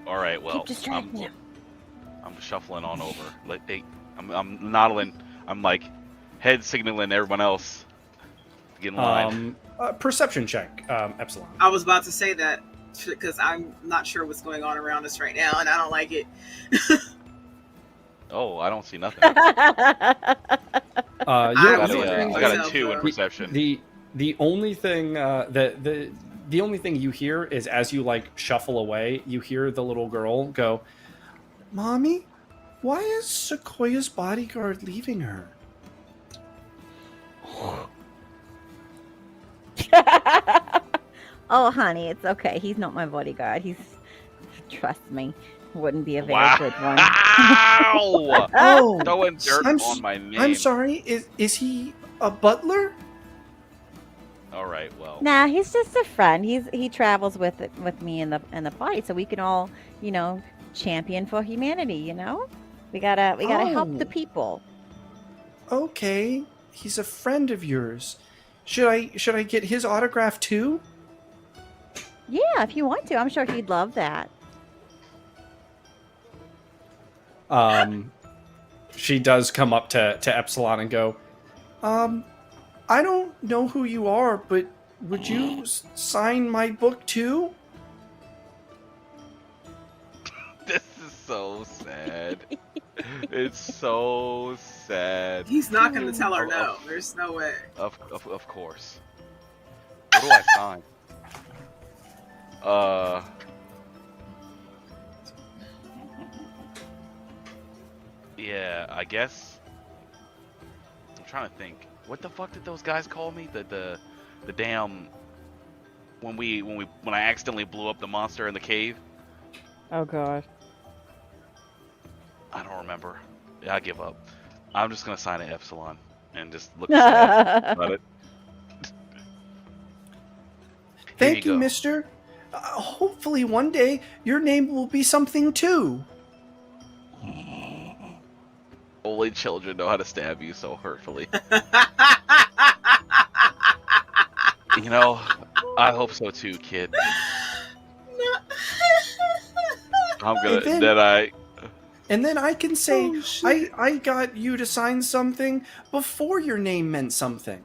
All right, well, Keep distracting him. I'm shuffling on over. Like, hey, I'm nodding. I'm like head signaling everyone else to get in line. Perception check, Epsilon. I was about to say that. because I'm not sure what's going on around us right now, and I don't like it. Oh, I don't see nothing. I I don't you- got a 2 in perception. the only thing the only thing you hear is as you like shuffle away, you hear the little girl go, "Mommy, why is Sequoia's bodyguard leaving her?" Oh, honey, it's okay. He's not my bodyguard. Trust me, wouldn't be a very Wow. good one. Ow! Oh, Throwing dirt I'm on my name. I'm sorry. Is he a butler? All right, well. Nah, he's just a friend. He travels with me in the fight, so we can all, champion for humanity. We gotta help the Oh. people. Okay, he's a friend of yours. Should I get his autograph too? Yeah, if you want to, I'm sure he'd love that. She does come up to Epsilon and go, I don't know who you are, but would you sign my book too? This is so sad. It's so sad. He's not going to tell her no. There's no way. Of course. What do I sign? Yeah, I guess. I'm trying to think. What the fuck did those guys call me? The damn when I accidentally blew up the monster in the cave? Oh God. I don't remember. Yeah, I give up. I'm just gonna sign an Epsilon and just look sad about it. Thank you, go. mister. Hopefully one day your name will be something too. Only children know how to stab you so hurtfully. I hope so too, kid. I'm gonna. And then- Then I. And then I can say, Oh, shit. I got you to sign something before your name meant something.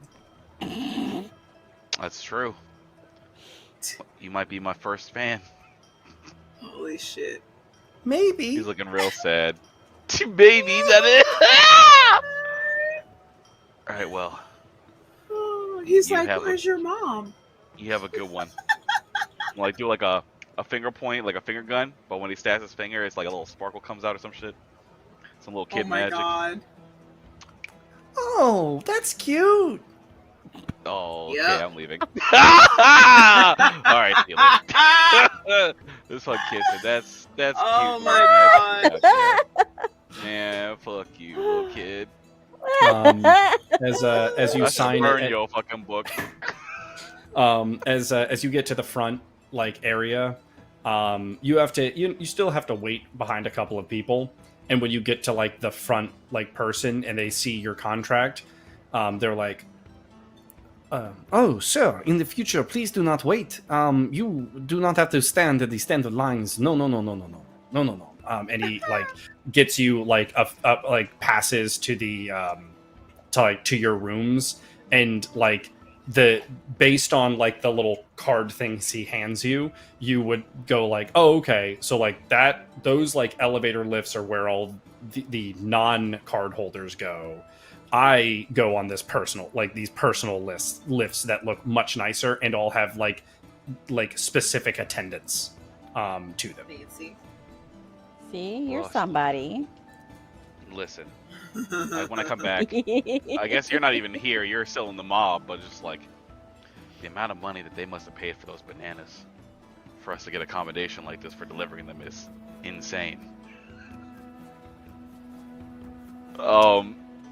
That's true. You might be my first fan. Holy shit. Maybe. He's looking real sad. Baby, that is. All right, well, Oh, he's You like, have a- where's your mom? you have a good one. Like do like a finger point, like a finger gun, but when he stabs his finger, it's like a little sparkle comes out or some shit. Some little kid Oh my magic. god. Oh, that's cute. Oh, okay, Yep. I'm leaving. All right, see you later. This one kid said, that's Oh cute. my Magic. Gotcha. Yeah, fuck you, little kid. As you I should sign burn it, your fucking book. as you get to the front area, you still have to wait behind a couple of people, and when you get to like the front person and they see your contract, they're like, oh sir, in the future please do not wait. You do not have to stand at the standard lines. No. And he gets you passes to the to your rooms, and based on the little card things he hands you, you would go oh, okay, so those elevator lifts are where all the non-card holders go. I go on this these personal lifts that look much nicer and all have specific attendants to them. Fancy. See, you're Lost. somebody. Listen, when I come back, I guess you're not even here. You're still in the mob, but just the amount of money that they must have paid for those bananas for us to get accommodation like this for delivering them is insane.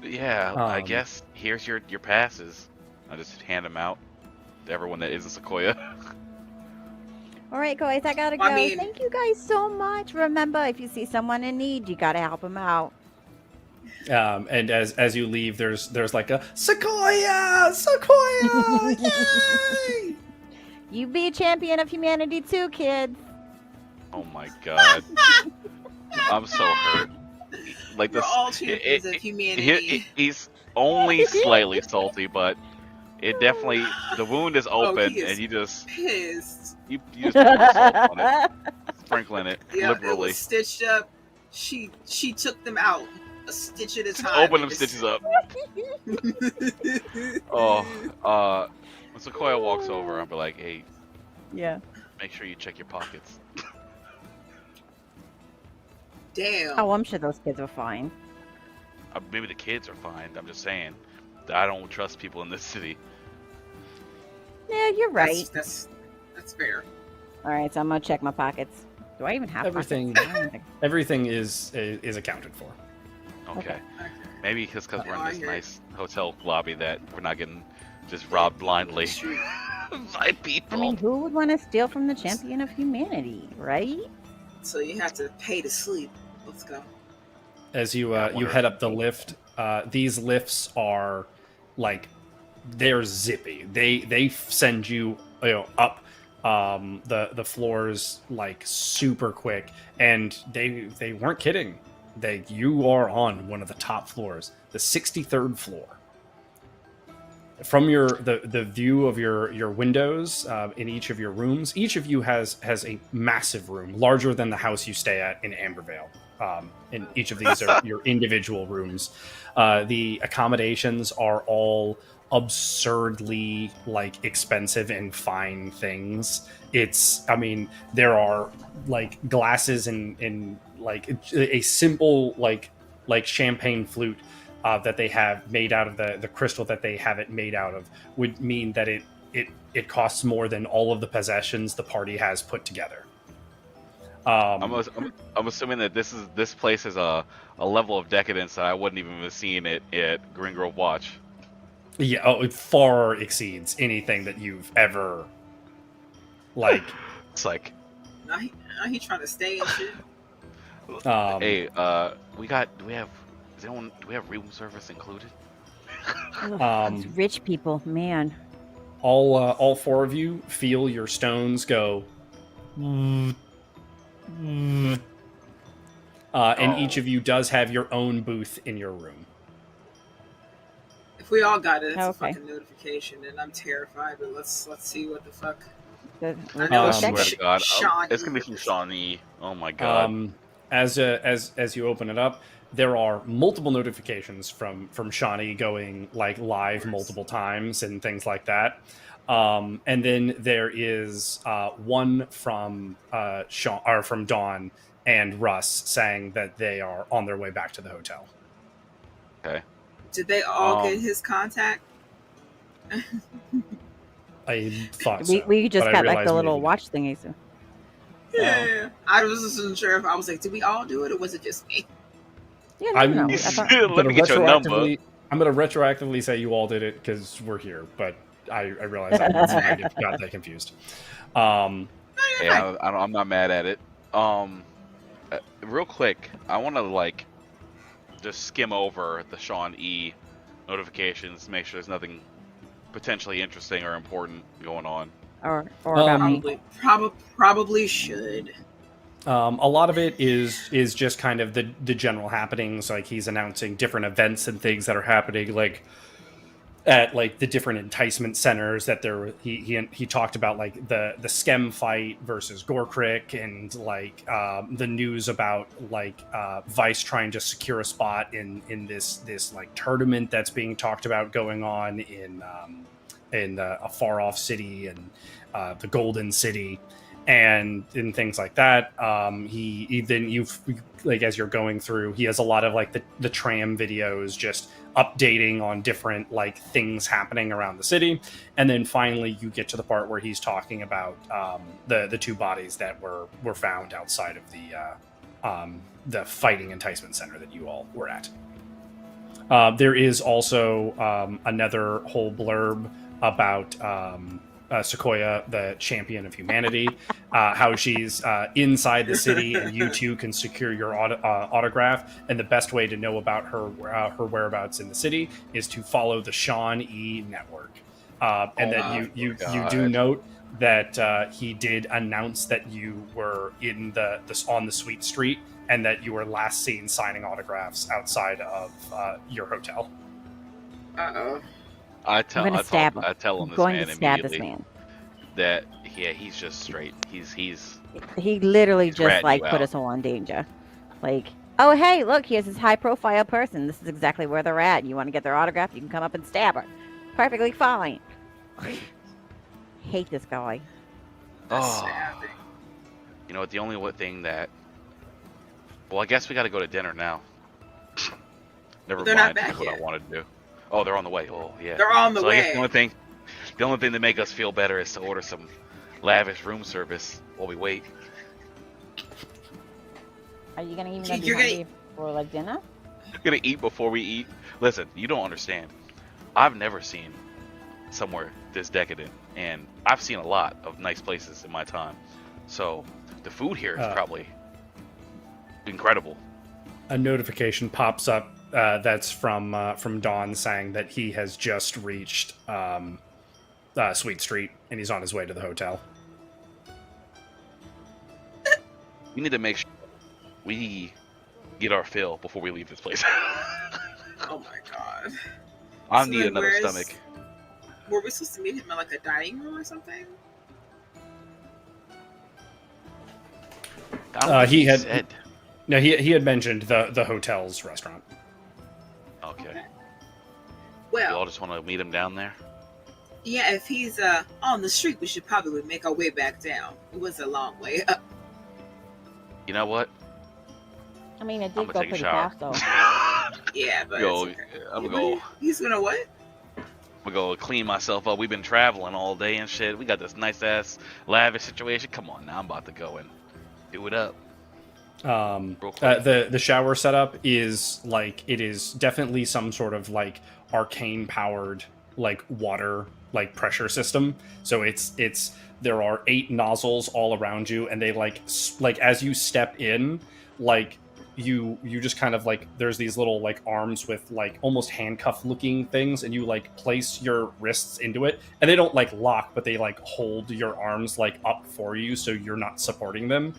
Yeah, I guess here's your passes. I just hand them out to everyone that isn't Sequoia. All right, guys, I gotta go. I mean- Thank you guys so much. Remember, if you see someone in need, you gotta help them out. And as you leave, there's a Sequoia, yay! You be a champion of humanity too, kids. Oh my god, I'm so hurt. We're This, all champions of humanity. he's only slightly salty, but it definitely the wound is open, he is and you just pissed. You just put a little salt on it, sprinkling it Yeah, it liberally. was stitched up. She took them out a stitch at a time. Open them stitches up. Oh, when Sequoia walks over, I'll be like, "Hey, Yeah. make sure you check your pockets." Damn. Oh, I'm sure those kids are fine. Maybe the kids are fine. I'm just saying, I don't trust people in this city. Yeah, you're right. That's fair. All right, so I'm gonna check my pockets. Do I even have Everything- pockets? I don't think- Everything is accounted for. Okay. Okay. Okay. Maybe because we're Oh, in I this hear it. nice hotel lobby that we're not getting just robbed blindly Shoot. by people. I mean, who would want to steal from the champion of humanity, right? So you have to pay to sleep. Let's go. As you I you wonder head if- up the lift, these lifts are like they're zippy. They send you up the floors like super quick, and they weren't kidding. You are on one of the top floors, the 63rd floor. From the view of your windows in each of your rooms, each of you has a massive room, larger than the house you stay at in Ambervale. And each of these are your individual rooms. The accommodations are all absurdly like expensive and fine things. There are like glasses and like a simple like champagne flute that they have made out of the crystal that they have it made out of would mean that it costs more than all of the possessions the party has put together. I'm assuming that this place is a level of decadence that I wouldn't even have seen it at Green Grove Watch. Yeah, it far exceeds anything that you've ever like. It's like, Now he trying to stay and shit. hey, do we have room service included? Ugh, these rich people, man. all four of you feel your stones go. And each of you does have your own booth in your room. If we all got it, it's Okay. a fucking notification, and I'm terrified. But let's see what the fuck. The- I know I it's swear to God, Shawnee. it's gonna be from Shawnee. Oh my God. As you open it up, there are multiple notifications from Shawnee going like live multiple times and things like that. And then there is one from from Dawn and Russ saying that they are on their way back to the hotel. Okay. Did they all Um, get his contact? I thought so, we just but I got like realized the we little didn't. watch thingies. So. Yeah. I wasn't sure if I was like, did we all do it or was it just me? Yeah, I'm- no. I thought, Let me get your number. I'm going to retroactively say you all did it because we're here, but I realize I might have got that confused. Yeah, I'm not mad at it. Real quick, I want to like just skim over the Sean E notifications, make sure there's nothing potentially interesting or important going on. or about me. Probably should. A lot of it is just kind of the general happenings. Like he's announcing different events and things that are happening, like at like the different enticement centers that there. He talked about like the Skem fight versus Gorkrick and like the news about like Vice trying to secure a spot in this like tournament that's being talked about going on in a far off city and the Golden City. And things like that. He then you like as you're going through, he has a lot of like the tram videos just updating on different like things happening around the city, and then finally you get to the part where he's talking about the two bodies that were found outside of the fighting enticement center that you all were at. There is also another whole blurb about Sequoia, the champion of humanity, how she's inside the city and you too can secure your autograph. And the best way to know about her whereabouts in the city is to follow the Sean E network. And that you do note that he did announce that you were in on the Sweet Street and that you were last seen signing autographs outside of your hotel. Uh-oh. I tell I'm gonna stab him. I tell him I'm this going man to stab immediately this man. that Yeah, he's just straight. He's He literally He's just ratting like you put out. us all in danger. Like, oh hey, look, here's this high profile person. This is exactly where they're at. You want to get their autograph? You can come up and stab her. Perfectly fine. Hate this guy. That's Oh, savage. you know what? The only thing that, well, I guess we got to go to dinner now. Never They're not mind. back That's what I yet. wanted to do. Oh, they're on the way. Oh, yeah. They're on the So I guess way. the only thing to make us feel better is to order some lavish room service while we wait. Are you gonna even You're be gonna- hungry for like dinner? We're gonna eat before we eat. Listen, you don't understand. I've never seen somewhere this decadent, and I've seen a lot of nice places in my time. So the food here is probably incredible. A notification pops up that's from Dawn saying that he has just reached Sweet Street and he's on his way to the hotel. We need to make sure we get our fill before we leave this place. Oh my god. I So need then another where's- stomach. Were we supposed to meet him in like a dining room or something? I don't think he had- said. No, he had mentioned the hotel's restaurant. Okay. You Well, all just want to meet him down there? yeah, if he's on the street, we should probably make our way back down. It was a long way up. You know what? I mean, it I'm did gonna go take a pretty shower. fast though. Yeah, but Yo, it's okay. I'm gonna go. He's gonna what? I'm gonna go clean myself up. We've been traveling all day and shit. We got this nice ass lavish situation. Come on, now I'm about to go and do it up. Real quick. The shower setup is like, it is definitely some sort of like arcane powered like water like pressure system. So it's there are 8 nozzles all around you, and they like as you step in, like you just kind of like, there's these little like arms with like almost handcuff looking things, and you like place your wrists into it, and they don't like lock, but they like hold your arms like up for you so you're not supporting them.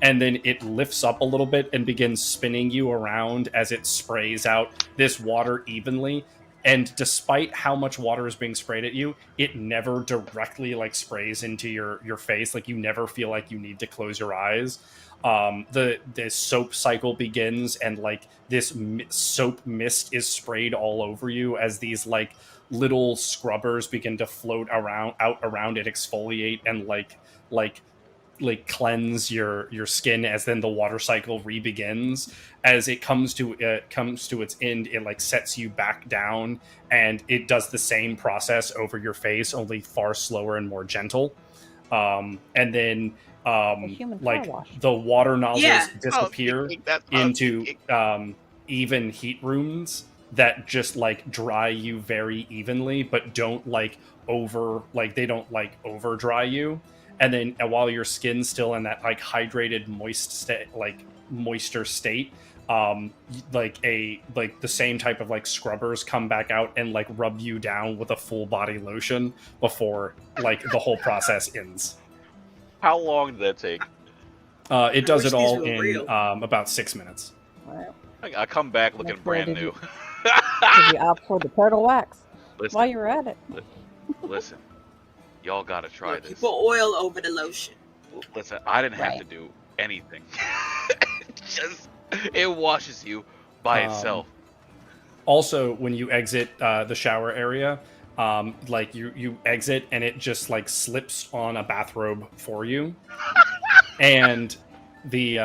And then it lifts up a little bit and begins spinning you around as it sprays out this water evenly. And despite how much water is being sprayed at you, it never directly like sprays into your face. Like, you never feel like you need to close your eyes. The soap cycle begins, and like this soap mist is sprayed all over you as these like little scrubbers begin to float out around it, exfoliate and like cleanse your skin, as then the water cycle re-begins. As it comes to its end, it like sets you back down, and it does the same process over your face, only far slower and more gentle. And then human car like wash. the water nozzles Yeah. disappear into even heat rooms that just like dry you very evenly, but don't like they don't like over dry you. And then while your skin's still in that like hydrated moisture state, like the same type of like scrubbers come back out and like rub you down with a full body lotion before like the whole process ends. How long did that take? It does wish it these all were in real. about 6 minutes. Well, I come back looking Next door, brand did new. did you opt for the turtle wax Listen, while you were at it? listen, y'all gotta try Look, you this. put oil over the lotion. Listen, I didn't have Right. to do anything. Just it washes you by itself. Also, when you exit the shower area, like you exit and it just like slips on a bathrobe for you, and the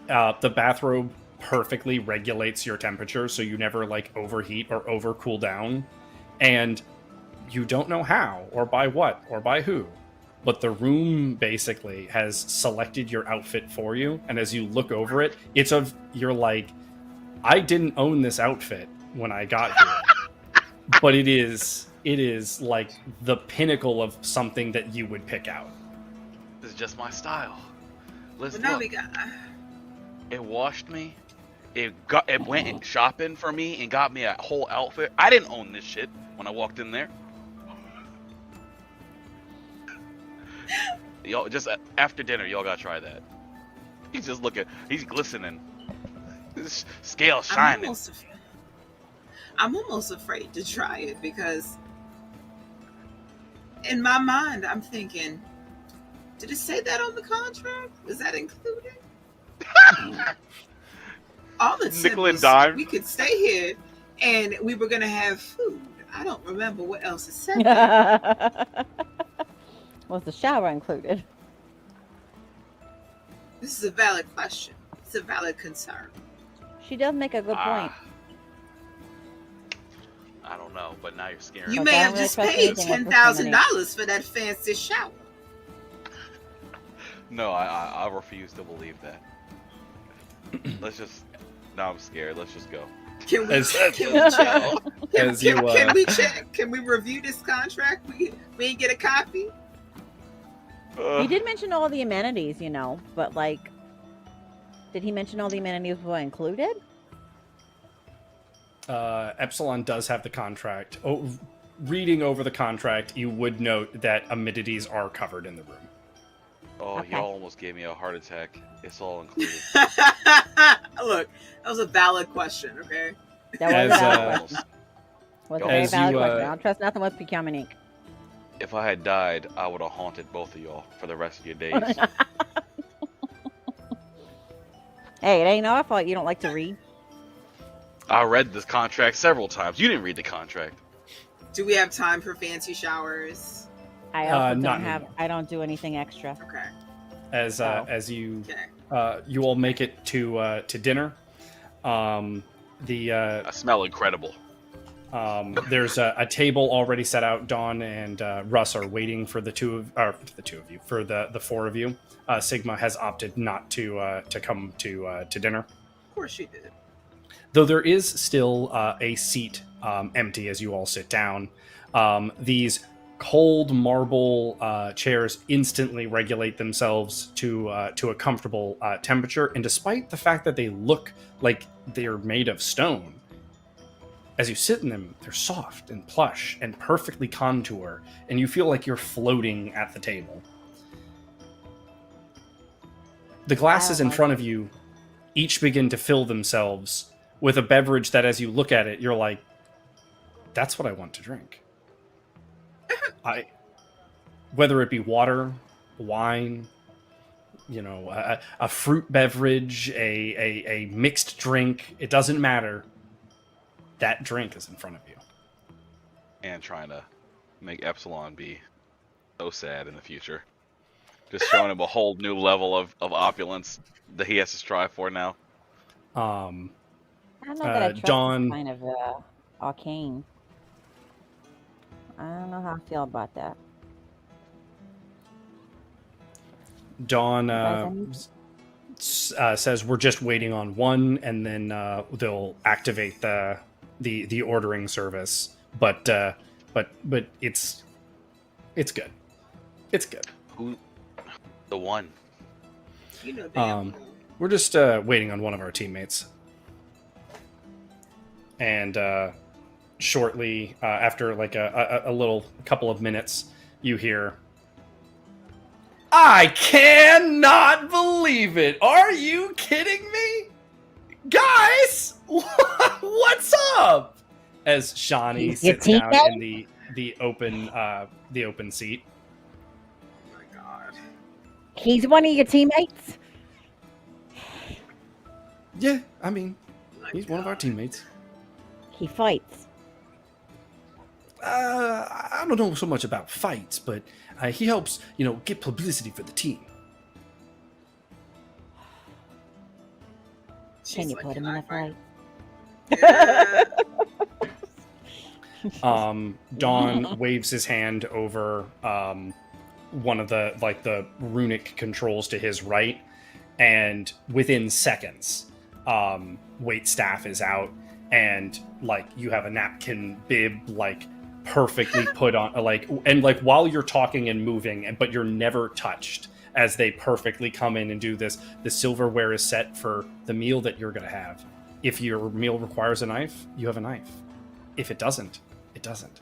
the bathrobe perfectly regulates your temperature, so you never like overheat or over cool down, and you don't know how or by what or by who, but the room basically has selected your outfit for you. And as you look over it, you're like, I didn't own this outfit when I got here, but it is like the pinnacle of something that you would pick out. This is just my style. But Listen, now look, we got. it washed me. It went shopping for me and got me a whole outfit. I didn't own this shit when I walked in there. Y'all just after dinner, y'all gotta try that. He's just looking. He's glistening. His scale shining. I'm almost afraid to try it because in my mind, I'm thinking, did it say that on the contract? Was that included? All it said Nickel and was dime. we could stay here and we were going to have food. I don't remember what else it said. There. Was the shower included? This is a valid question. It's a valid concern. She does make a good point. I don't know, but now you're scaring You me. may I have don't really just trust paid anything with $10,000 for that fancy shower. No, I refuse to believe that. Let's just. Now I'm scared. Let's just go. Can we, As- can we check? As you, Can we check? Can we review this contract? We ain't get a copy. He did mention all the amenities, you know, but like, did he mention all the amenities were included? Epsilon does have the contract. Oh, reading over the contract, you would note that amenities are covered in the room. Oh, Okay. y'all almost gave me a heart attack. It's all included. Look, that was a valid question. Okay. That As, was a valid Almost. question. Was a As very valid you, question. I don't trust nothing with Procurement Inc. If I had died, I would have haunted both of y'all for the rest of your days. Hey, it ain't our fault you don't like to read. I read this contract several times. You didn't read the contract. Do we have time for fancy showers? I also not don't have. anymore. I don't do anything extra. Okay. As you Okay. you all make it to dinner, the I smell incredible. there's a table already set out. Dawn and Russ are waiting for the two of you, for the four of you. Sigma has opted not to come to dinner, Of course she did. though there is still a seat empty as you all sit down. These cold marble chairs instantly regulate themselves to a comfortable temperature, and despite the fact that they look like they're made of stone, as you sit in them, they're soft and plush and perfectly contour, and you feel like you're floating at the table. The glasses in front of you each begin to fill themselves with a beverage that, as you look at it, you're like, that's what I want to drink. Whether it be water, wine, you know, a fruit beverage, a mixed drink, it doesn't matter. That drink is in front of you. And trying to make Epsilon be so sad in the future. Just showing him a whole new level of opulence that he has to strive for now. I don't know that I trust Dawn- this kind of arcane. I don't know how I feel about that. Dawn Guys, says we're just waiting on one, and then they'll activate the ordering service. But it's good. It's good. Who? The one. You know damn. We're just waiting on one of our teammates. And shortly after, like a couple of minutes, you hear, I cannot believe it! Are you kidding me? Guys! What's up? As Shawnee Your sits down teammate? in the open seat. Oh my god. He's one of your teammates. Yeah, I mean, My he's one of our God. teammates. He fights. I don't know so much about fights, but he helps, get publicity for the team. She's Can you like, put him "Can in I a fight? Yeah. Dawn waves his hand over one of the runic controls to his right, and within seconds, waitstaff is out, and you have a napkin bib perfectly put on, and while you're talking and moving, but you're never touched, as they perfectly come in and do this. The silverware is set for the meal that you're going to have. If your meal requires a knife, you have a knife. If it doesn't, it doesn't.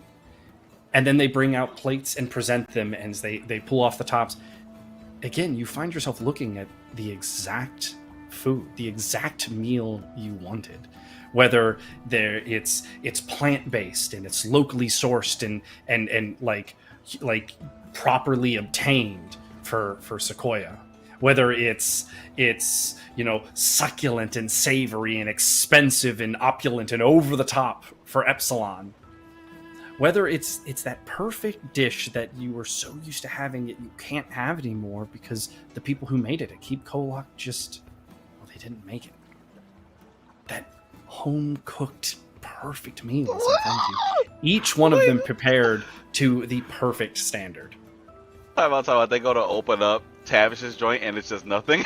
And then they bring out plates and present them, and they pull off the tops. Again, you find yourself looking at the exact food, the exact meal you wanted. Whether it's plant-based and it's locally sourced and like properly obtained for Sequoia. Whether it's succulent and savory and expensive and opulent and over the top for Epsilon. Whether it's that perfect dish that you were so used to having it you can't have anymore because the people who made it at Keep Kolok they didn't make it. That home-cooked perfect meal is in front of you. Each one of them prepared to the perfect standard. Time out. They go to open up Tavish's joint and it's just nothing.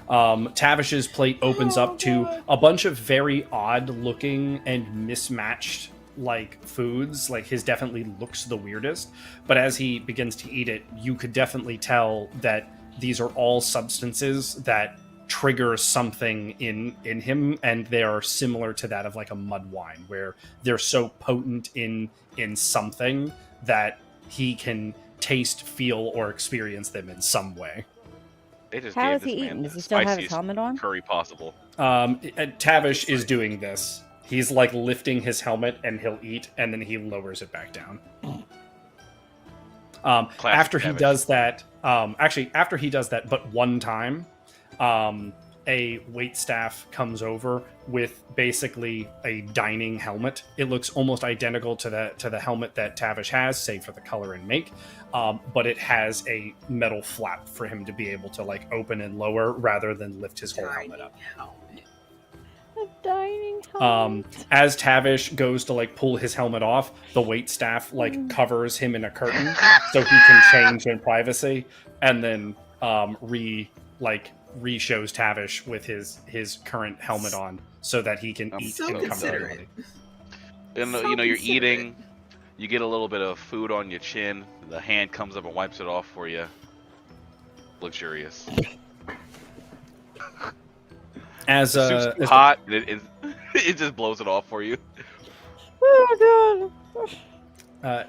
Tavish's plate opens up to a bunch of very odd-looking and mismatched foods. Like his definitely looks the weirdest, but as he begins to eat it, you could definitely tell that these are all substances that trigger something in him, and they are similar to that of like a mud wine, where they're so potent in something that he can taste, feel, or experience them in some way. They just How gave is he this man eating? the Does he still have his spiciest helmet on? curry possible. Tavish is doing this. He's like lifting his helmet and he'll eat, and then he lowers it back down. After he Tavish. does that, after he does that, but one time, a waitstaff comes over with basically a dining helmet. It looks almost identical to the helmet that Tavish has, save for the color and make. But it has a metal flap for him to be able to like open and lower rather than lift his whole helmet up. A dining helmet. As Tavish goes to like pull his helmet off, the waitstaff like covers him in a curtain so he can change in privacy, and then re-shows Tavish with his current helmet on so that he can eat so in comfortability. And you're eating, you get a little bit of food on your chin, the hand comes up and wipes it off for you. Luxurious. As Soup's hot, it just blows it off for you. Oh god.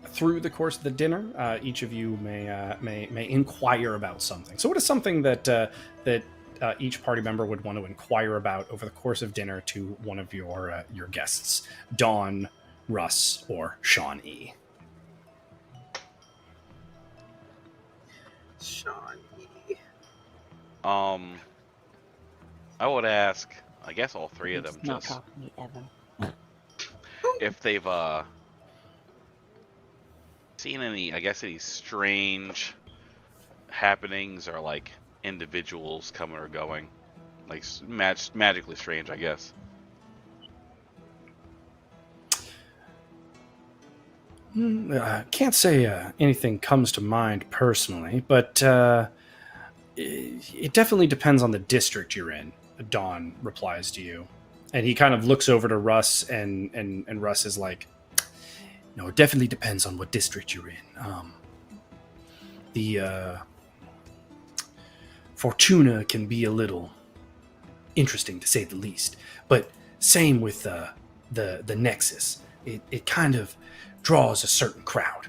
Through the course of the dinner, each of you may inquire about something. So, what is something that each party member would want to inquire about over the course of dinner to one of your guests, Dawn, Russ, or Sean E? Sean E. I would ask, I guess all three of them, He's not just talking to me ever. if they've seen any strange happenings or like individuals coming or going, like magically strange, I guess. Can't say anything comes to mind personally, but it definitely depends on the district you're in. Dawn replies to you, and he kind of looks over to Russ, and Russ is like, "No, it definitely depends on what district you're in. The Fortuna can be a little interesting to say the least, but same with the Nexus. It kind of draws a certain crowd."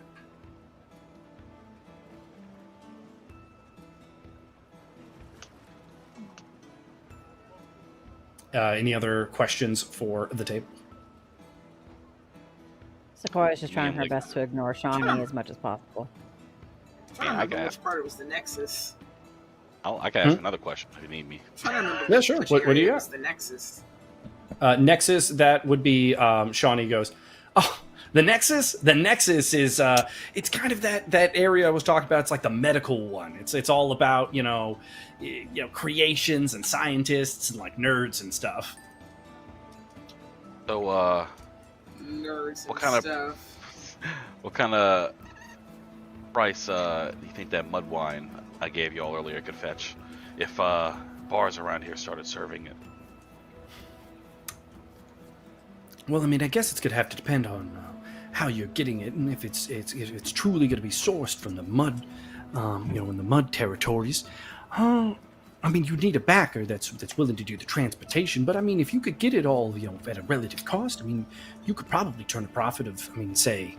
Any other questions for the table? Sequoia's just trying her like- best to ignore Shawnee as much as possible. I Yeah, I don't remember guess. which part it was the Nexus. I can ask another question if you need me. I'm trying to remember Yeah, sure. which What do area you was got? the Nexus. Nexus, that would be Shawnee goes, "Oh, the Nexus? The Nexus is it's kind of that area I was talking about. It's like the medical one. It's all about, creations and scientists and like nerds and stuff." So Nerds What and kind of- stuff. what kind of price do you think that mud wine I gave y'all earlier could fetch if bars around here started serving it? Well, I mean, I guess it's gonna have to depend on how you're getting it, and if it's truly gonna be sourced from the mud, in the mud territories. I mean, you need a backer that's willing to do the transportation. But I mean, if you could get it all, at a relative cost, I mean, you could probably turn a profit of, say,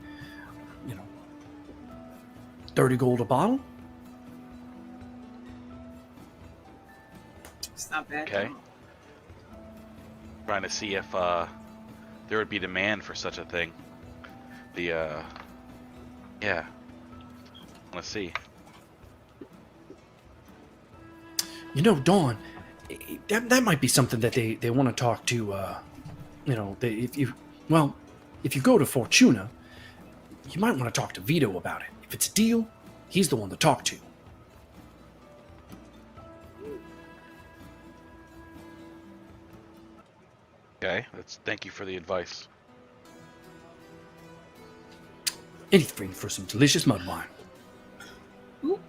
30 gold a bottle. It's not bad. Okay. Trying to see if there would be demand for such a thing. Yeah. Let's see. You know, Dawn, that might be something that they want to talk to. If you go to Fortuna, you might want to talk to Vito about it. If it's a deal, he's the one to talk to. Okay, thank you for the advice. Anything for some delicious mud wine. Ooh,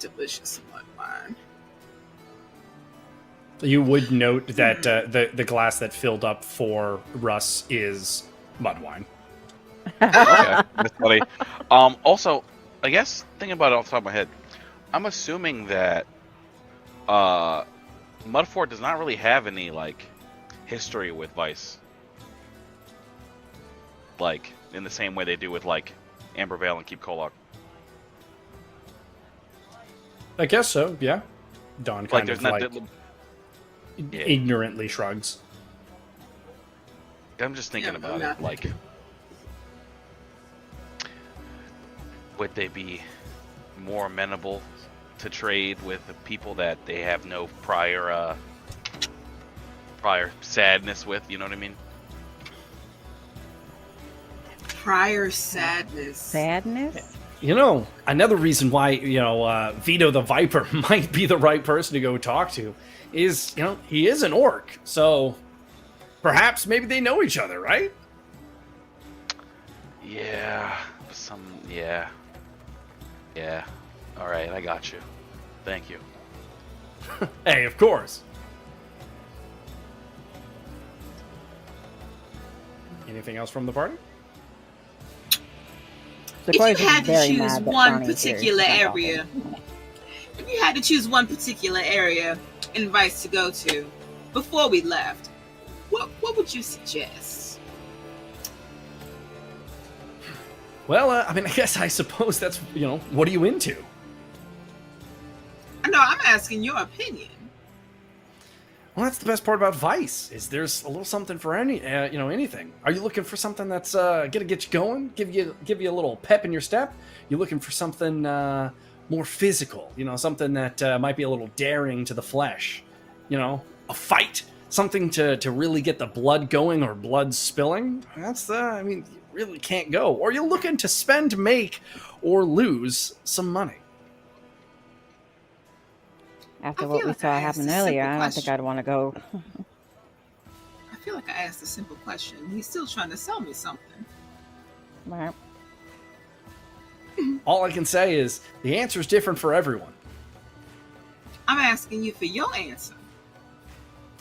delicious mud wine. You would note that the glass that filled up for Russ is mud wine. Okay, that's funny. Also, I guess thinking about it off the top of my head, I'm assuming that Mudfort does not really have any history with Vice, in the same way they do with Ambervale and Keep Kolok. I guess so. Yeah. Dawn kind There's of not. ignorantly shrugs. I'm just thinking about it. Would they be more amenable to trade with the people that they have no prior sadness with? You know what I mean? Prior sadness. Sadness? You know, another reason why, Vito the Viper might be the right person to go talk to is, he is an orc. So perhaps maybe they know each other, right? Yeah. Yeah. All right, I got you. Thank you. Hey, of course. Anything else from the party? If you had to choose one particular area, and Vice to go to before we left, what would you suggest? Well, I suppose that's, what are you into? I know, I'm asking your opinion. Well, that's the best part about Vice, is there's a little something for anything. Are you looking for something that's gonna get you going, give you a little pep in your step? You looking for something more physical, something that might be a little daring to the flesh, a fight, something to really get the blood going or blood spilling? That's you really can't go. Or you're looking to spend, make, or lose some money. After what we saw happen earlier, I don't think I'd want to go. I feel like I asked a simple question. He's still trying to sell me something. Right. All I can say is the answer is different for everyone. I'm asking you for your answer.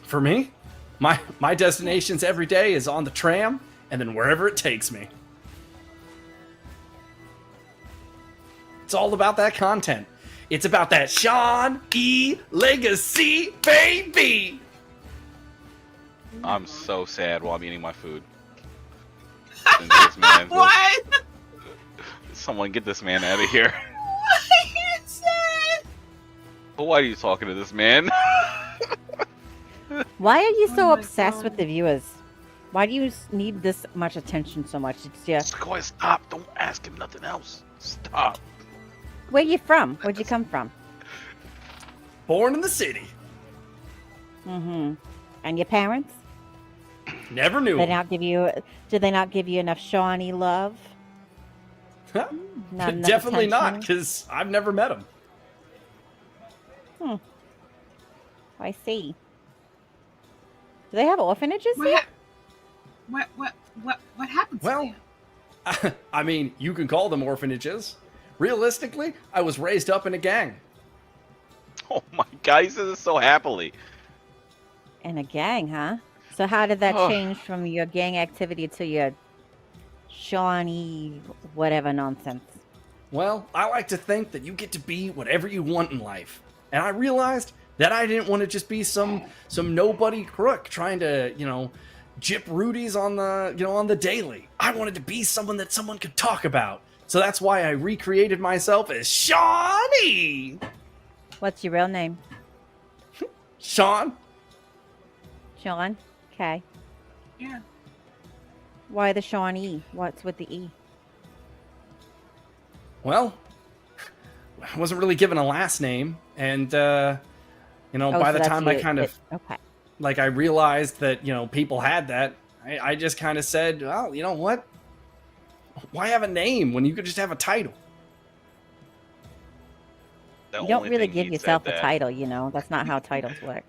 For me, my destinations every day is on the tram and then wherever it takes me. It's all about that content. It's about that Sean E. legacy, baby! I'm so sad while I'm eating my food. This man What? Someone get this man out of here. What you said? Why are you talking to this man? Why are you so my obsessed God. with the viewers? Why do you need this much attention so much? It's just, Sequoia, stop. Don't ask him nothing else. Stop. where you from? Where'd you come from? Born in the city. Mm-hmm. And your parents? Never knew him. Did they not give you enough Shawnee love? Not enough Definitely not, attention? because I've never met him. I see. Do they have orphanages What, here? what happened to Well, you? you can call them orphanages. Realistically, I was raised up in a gang. Oh my God, he says it so happily. In a gang, huh? So how did that Oh. change from your gang activity to your Shawnee whatever nonsense? Well, I like to think that you get to be whatever you want in life. And I realized that I didn't want to just be some nobody crook trying to, jip Rudy's on the daily. I wanted to be someone that someone could talk about. So that's why I recreated myself as Shawnee. What's your real name? Sean. Sean? Okay. Yeah. Why the Sean E? What's with the E? Well, I wasn't really given a last name, and you know, Oh, by so the that's time I you. kind of Okay. like I realized that, you know, people had that, I just kind of said, well, you know what? Why have a name when you could just have a title? The You don't only really thing give he yourself said a that. title, you know. That's not how titles work.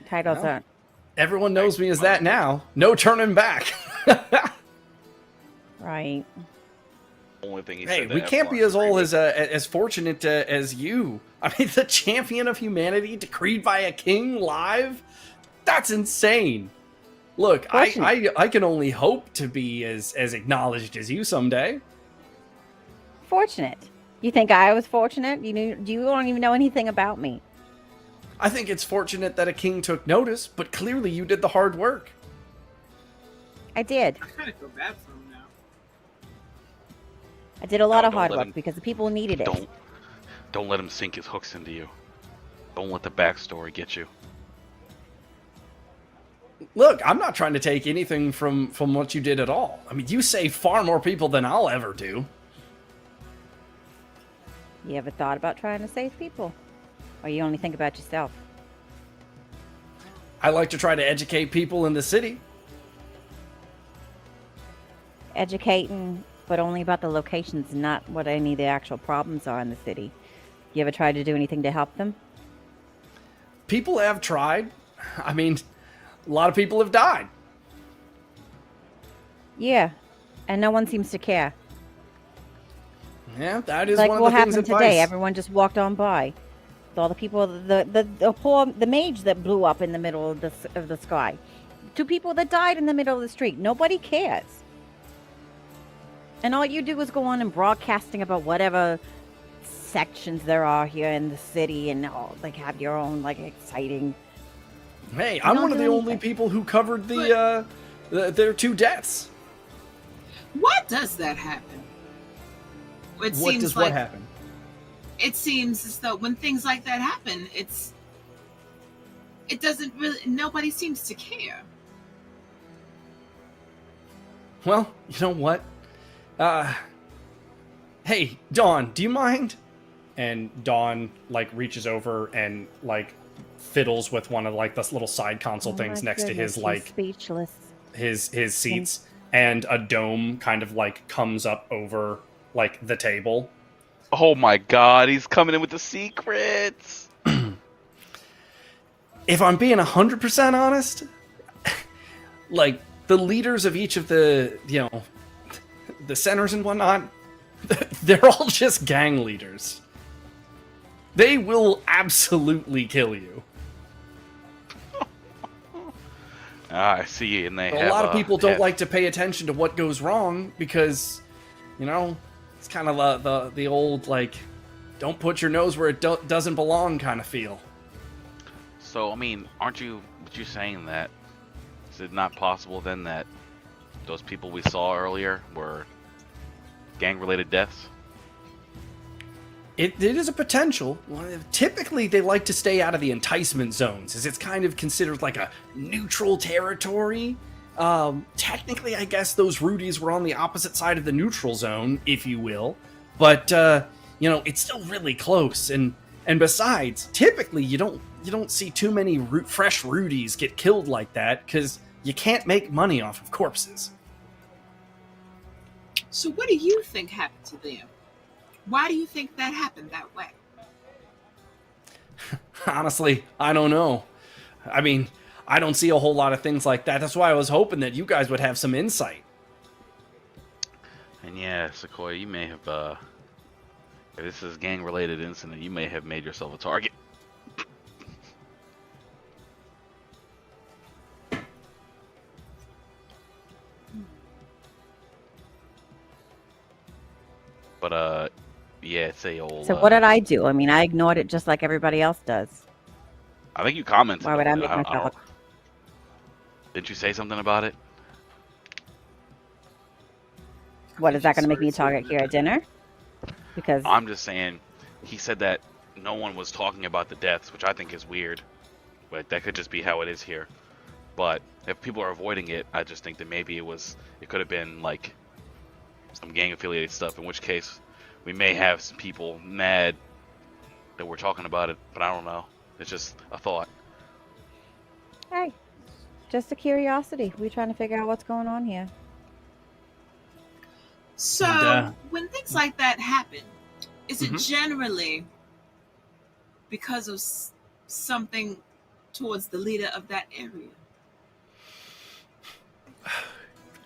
Titles Well, aren't everyone knows me as Well, that now. No turning back. right. Only thing he Hey, said. we that can't be Epsilon as old agreed as fortunate as you. I mean, the champion of humanity decreed by a king live? That's insane. Look, Fortunate. I can only hope to be as acknowledged as you someday. Fortunate. You think I was fortunate? You don't even know anything about me. I think it's fortunate that a king took notice, but clearly you did the hard work. I did. I kind of feel bad for him now. I did a lot No, of don't hard let work him- because the people needed it. Don't let him sink his hooks into you. Don't let the backstory get you. Look, I'm not trying to take anything from what you did at all. I mean, you saved far more people than I'll ever do. You ever thought about trying to save people? Or you only think about yourself? I like to try to educate people in the city. Educating, but only about the locations, not what any of the actual problems are in the city. You ever tried to do anything to help them? People have tried. I mean, a lot of people have died. Yeah, and no one seems to care. Yeah, that is Like one of what the things happened advice. today, everyone just walked on by. With all the people, the mage that blew up in the middle of the sky, 2 people that died in the middle of the street. Nobody cares. And all you do is go on and broadcasting about whatever sections there are here in the city, and like have your own like exciting. Hey, I'm don't one of do the only anything. people who covered their 2 deaths. Why does that happen? It What seems does like what happen? it seems as though when things like that happen, it doesn't really. Nobody seems to care. Well, you know what? Hey, Dawn, do you mind? And Dawn like reaches over and like fiddles with one of like the little side console Oh things my next to goodness, his she's like speechless. his seats, and a dome kind of like comes up over like the table. Oh my God, he's coming in with the secrets. If I'm being 100% honest, like the leaders of each of the, you know, the centers and whatnot, they're all just gang leaders. They will absolutely kill you. I see, and they A have lot of people don't yeah. like to pay attention to what goes wrong because, you know, it's kind of the old like, don't put your nose where it doesn't belong kind of feel. So I mean, aren't you saying that? Is it not possible then that those people we saw earlier were gang-related deaths? It is a potential. Typically, they like to stay out of the enticement zones, as it's kind of considered like a neutral territory. Technically, I guess those Rudies were on the opposite side of the neutral zone, if you will. But you know, it's still really close. And besides, typically you don't see too many fresh Rudies get killed like that because you can't make money off of corpses. So, what do you think happened to them? Why do you think that happened that way? Honestly, I don't know. I mean, I don't see a whole lot of things like that. That's why I was hoping that you guys would have some insight. And yeah, Sequoia, you may have, if this is gang-related incident, you may have made yourself a target. But yeah, it's a old. So what did I do? I mean, I ignored it just like everybody else does. I think you commented. Why would on I it. make myself don't- Didn't you say something about it? What is that going to make me a target here at dinner? Because I'm just saying, he said that no one was talking about the deaths, which I think is weird. But that could just be how it is here. But if people are avoiding it, I just think that maybe it could have been like some gang affiliated stuff. In which case, we may have some people mad that we're talking about it. But I don't know. It's just a thought. Hey, just a curiosity. We're trying to figure out what's going on here. So, And, when things like that happen, is it Mhm. generally because of something towards the leader of that area?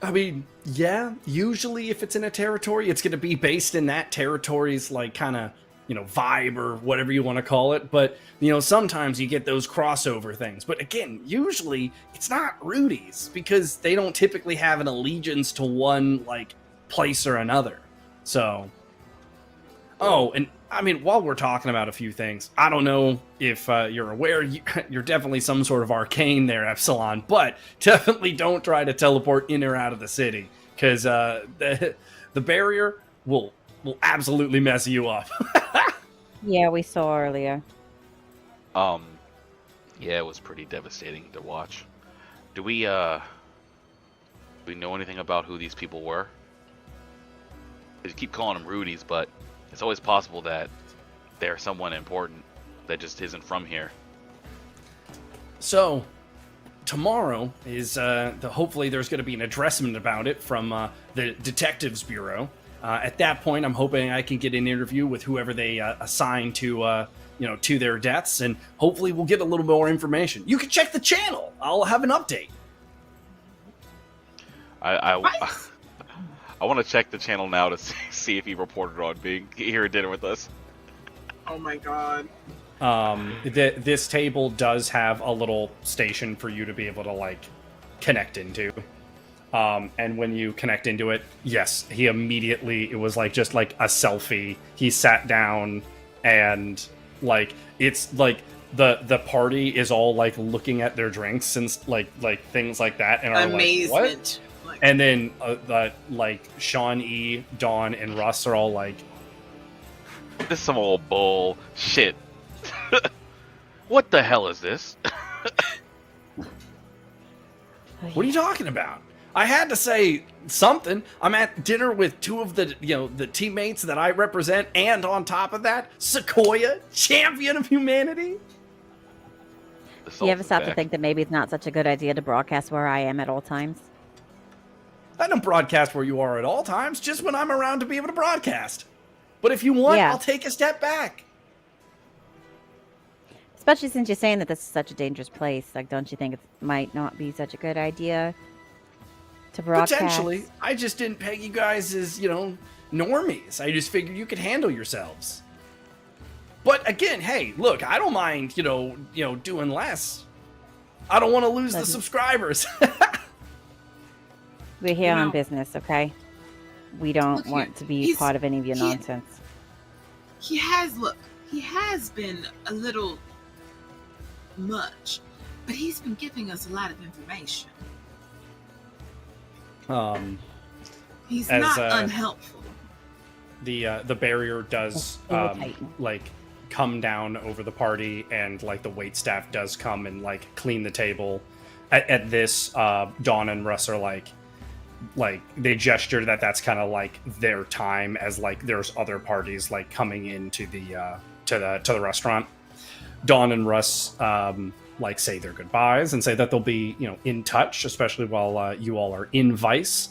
I mean, yeah, usually if it's in a territory, it's going to be based in that territory's like kind of, vibe or whatever you want to call it. But, sometimes you get those crossover things. But again, usually it's not Rudy's because they don't typically have an allegiance to one like place or another. So, oh, and I mean, while we're talking about a few things, I don't know if you're aware, you're definitely some sort of arcane there, Epsilon, but definitely don't try to teleport in or out of the city, because the barrier will absolutely mess you up. Yeah, we saw earlier. Yeah, it was pretty devastating to watch. Do we know anything about who these people were? You keep calling them Rudy's, but it's always possible that they're someone important that just isn't from here. So, tomorrow is hopefully there's going to be an addressment about it from the Detectives Bureau. At that point, I'm hoping I can get an interview with whoever they assign to to their deaths, and hopefully we'll get a little more information. You can check the channel. I'll have an update. I want to check the channel now to see if he reported on being here at dinner with us. Oh my god. This table does have a little station for you to be able to like connect into. And when you connect into it, yes, he immediately, it was like just like a selfie. He sat down and like it's like the party is all like looking at their drinks and like things like that, and are Amazement. like, what? And then like Sean E, Dawn, and Russ are all like, This is some old bull shit. What the hell is this? what are you talking about? I had to say something. I'm at dinner with two of the the teammates that I represent, and on top of that, Sequoia, champion of humanity. Do you ever stop to think that maybe it's not such a good idea to broadcast where I am at all times? I don't broadcast where you are at all times, just when I'm around to be able to broadcast. But if you want, Yeah. I'll take a step back. Especially since you're saying that this is such a dangerous place. Like, don't you think it might not be such a good idea to broadcast? Potentially. I just didn't peg you guys as, normies. I just figured you could handle yourselves. But again, hey, look, I don't mind, doing less. I don't want to lose the subscribers. We're here on business, okay? We don't Look want here, to be he's- part of any of your he- nonsense. He has been a little much, but he's been giving us a lot of information. He's As, not unhelpful. the barrier does like come down over the party, and like the wait staff does come and like clean the table. At this, Dawn and Russ are like they gesture that that's kind of like their time, as like there's other parties like coming into the to the restaurant. Dawn and Russ like say their goodbyes and say that they'll be in touch, especially while you all are in Vice.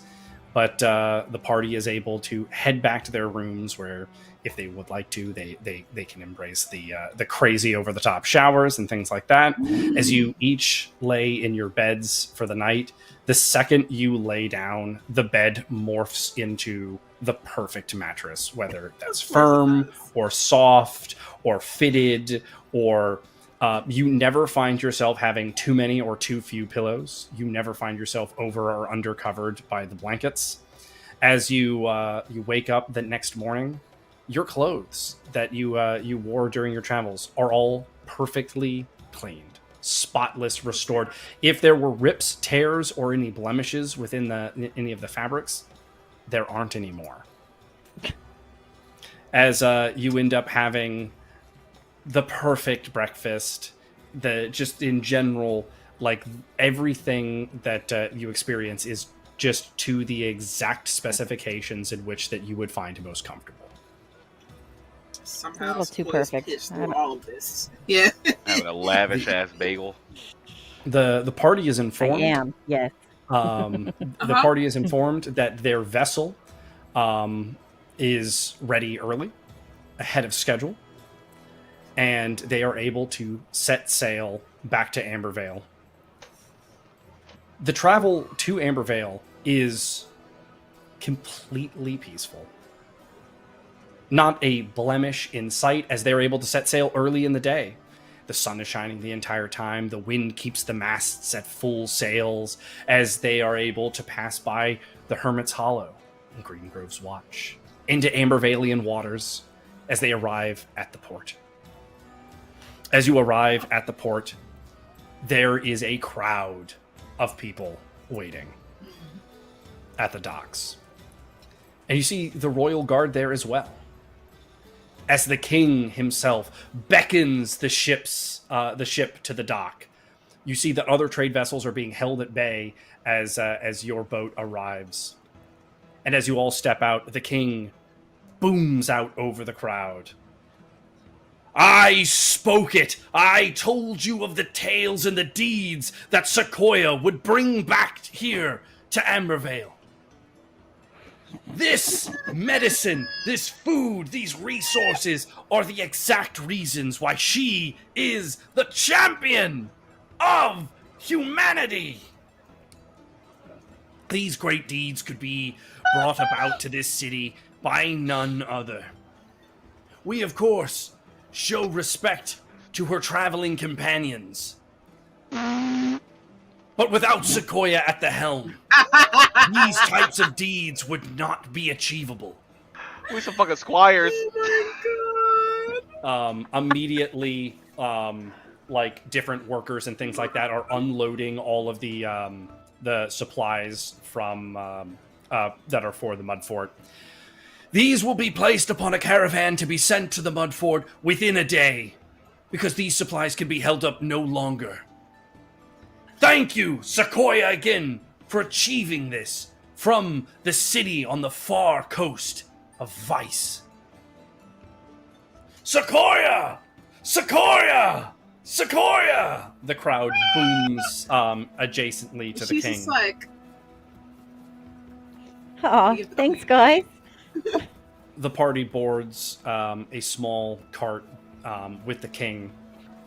But the party is able to head back to their rooms, where if they would like to, they can embrace the crazy over the top showers and things like that. As you each lay in your beds for the night, the second you lay down, the bed morphs into the perfect mattress, whether that's firm or soft or fitted, or you never find yourself having too many or too few pillows. You never find yourself over or under covered by the blankets. As you wake up the next morning, your clothes that you wore during your travels are all perfectly cleaned, spotless, restored. If there were rips, tears, or any blemishes within any of the fabrics, there aren't anymore. As you end up having the perfect breakfast, just in general, Like everything that you experience is just to the exact specifications in which that you would find most comfortable. Somehow little too Sequoia's perfect. pitched I through don't- all of this. Yeah. Having a lavish ass bagel. The party is I informed. am, yes. The party is informed that their vessel is ready early, ahead of schedule, and they are able to set sail back to Ambervale. The travel to Ambervale is completely peaceful. Not a blemish in sight, as they're able to set sail early in the day. The sun is shining the entire time. The wind keeps the masts at full sails as they are able to pass by the Hermit's Hollow and Green Grove's Watch into Ambervalian waters as they arrive at the port. As you arrive at the port, there is a crowd of people waiting at the docks. And you see the royal guard there as well. As the king himself beckons the ship to the dock, you see that other trade vessels are being held at bay as your boat arrives. And as you all step out, the king booms out over the crowd. I spoke it! I told you of the tales and the deeds that Sequoia would bring back here to Ambervale. This medicine, this food, these resources are the exact reasons why she is the champion of humanity. These great deeds could be brought about to this city by none other. We, of course, show respect to her traveling companions. But without Sequoia at the helm, these types of deeds would not be achievable. We some fucking squires. Immediately, like different workers and things like that are unloading all of the supplies from that are for the Mudfort. These will be placed upon a caravan to be sent to the Mudfort within a day, because these supplies can be held up no longer. Thank you, Sequoia, again, for achieving this from the city on the far coast of Vice. Sequoia! Sequoia! Sequoia! The crowd booms adjacently to the She's king. just like, Aw, thanks, guys. The party boards a small cart with the king,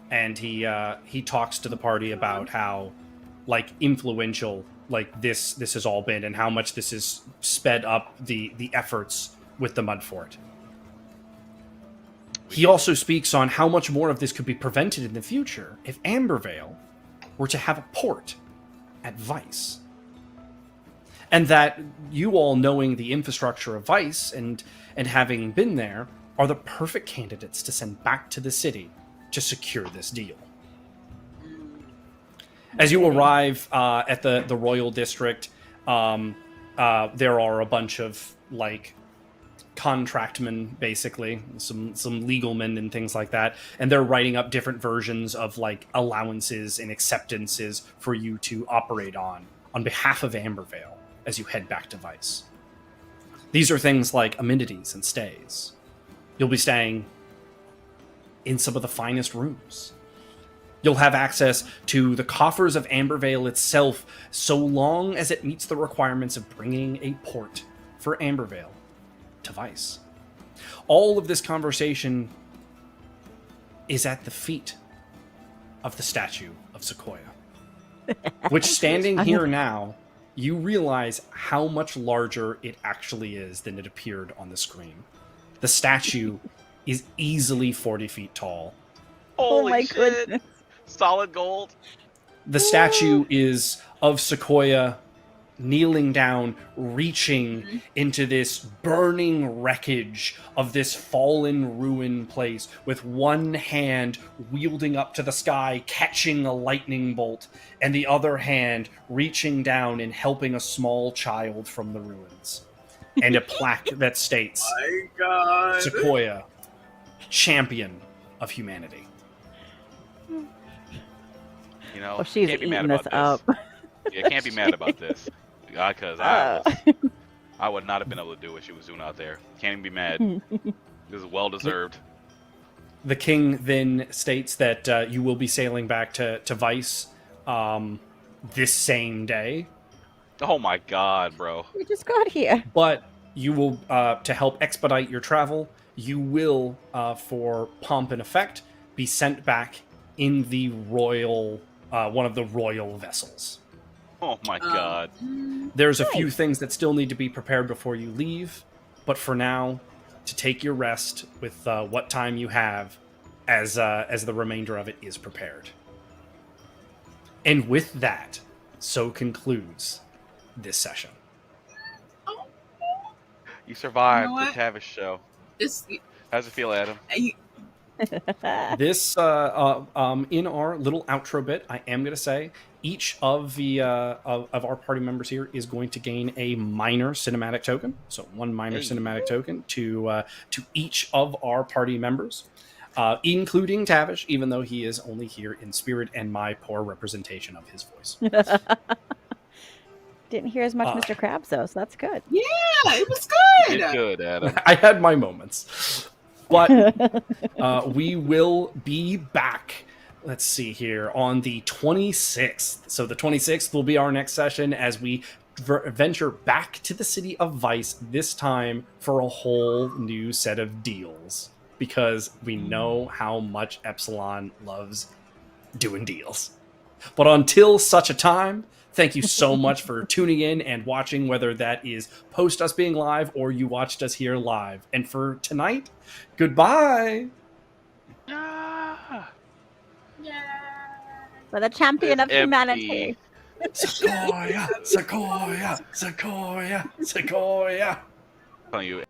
and he talks to the party about how like influential like this has all been, and how much this has sped up the efforts with the Mudfort. He also speaks on how much more of this could be prevented in the future if Ambervale were to have a port at Vice. And that you all, knowing the infrastructure of Vice and having been there, are the perfect candidates to send back to the city to secure this deal. As you arrive at the Royal District, there are a bunch of like contractmen, basically some legalmen and things like that, and they're writing up different versions of like allowances and acceptances for you to operate on behalf of Ambervale as you head back to Vice. These are things like amenities and stays. You'll be staying in some of the finest rooms. You'll have access to the coffers of Ambervale itself, so long as it meets the requirements of bringing a port for Ambervale to Vice. All of this conversation is at the feet of the statue of Sequoia, which, standing here now, you realize how much larger it actually is than it appeared on the screen. The statue is easily 40 feet tall. Holy my shit. goodness. Solid gold. The statue is of Sequoia kneeling down, reaching into this burning wreckage of this fallen ruin place, with one hand wielding up to the sky, catching a lightning bolt, and the other hand reaching down and helping a small child from the ruins. And a plaque that states, my God. Sequoia, champion of humanity. You know, Oh, she's can't be mad eating this about up. this. Yeah, can't be mad about this. Because I would not have been able to do what she was doing out there. Can't even be mad. This is well deserved. The king then states that you will be sailing back to Vice this same day, Oh my god, bro. We just got here. but you will, to help expedite your travel, you will, for pomp and effect, be sent back in the royal, one of the royal vessels. Oh my god. There's a few Nice. things that still need to be prepared before you leave, but for now, to take your rest with what time you have, as the remainder of it is prepared. And with that, so concludes this session. You survived You know the what? Tavish show. This, How's it feel, Adam? This in our little outro bit, I am going to say each of the of our party members here is going to gain a minor cinematic token. So one minor Hey. cinematic token to each of our party members, including Tavish, even though he is only here in spirit and my poor representation of his voice. Didn't hear as much Mr. Krabs though, so that's good. yeah, it was You good. did good, Adam. I had my moments, but we will be back. Let's see here on the 26th. So the 26th will be our next session as we venture back to the city of Vice, this time for a whole new set of deals, because we know how much Epsilon loves doing deals. But until such a time, thank you so much for tuning in and watching, whether that is post us being live or you watched us here live. And for tonight, goodbye. Ah, For the champion it's of humanity. empty. Sequoia, Sequoia, Sequoia, Sequoia. I'm telling you,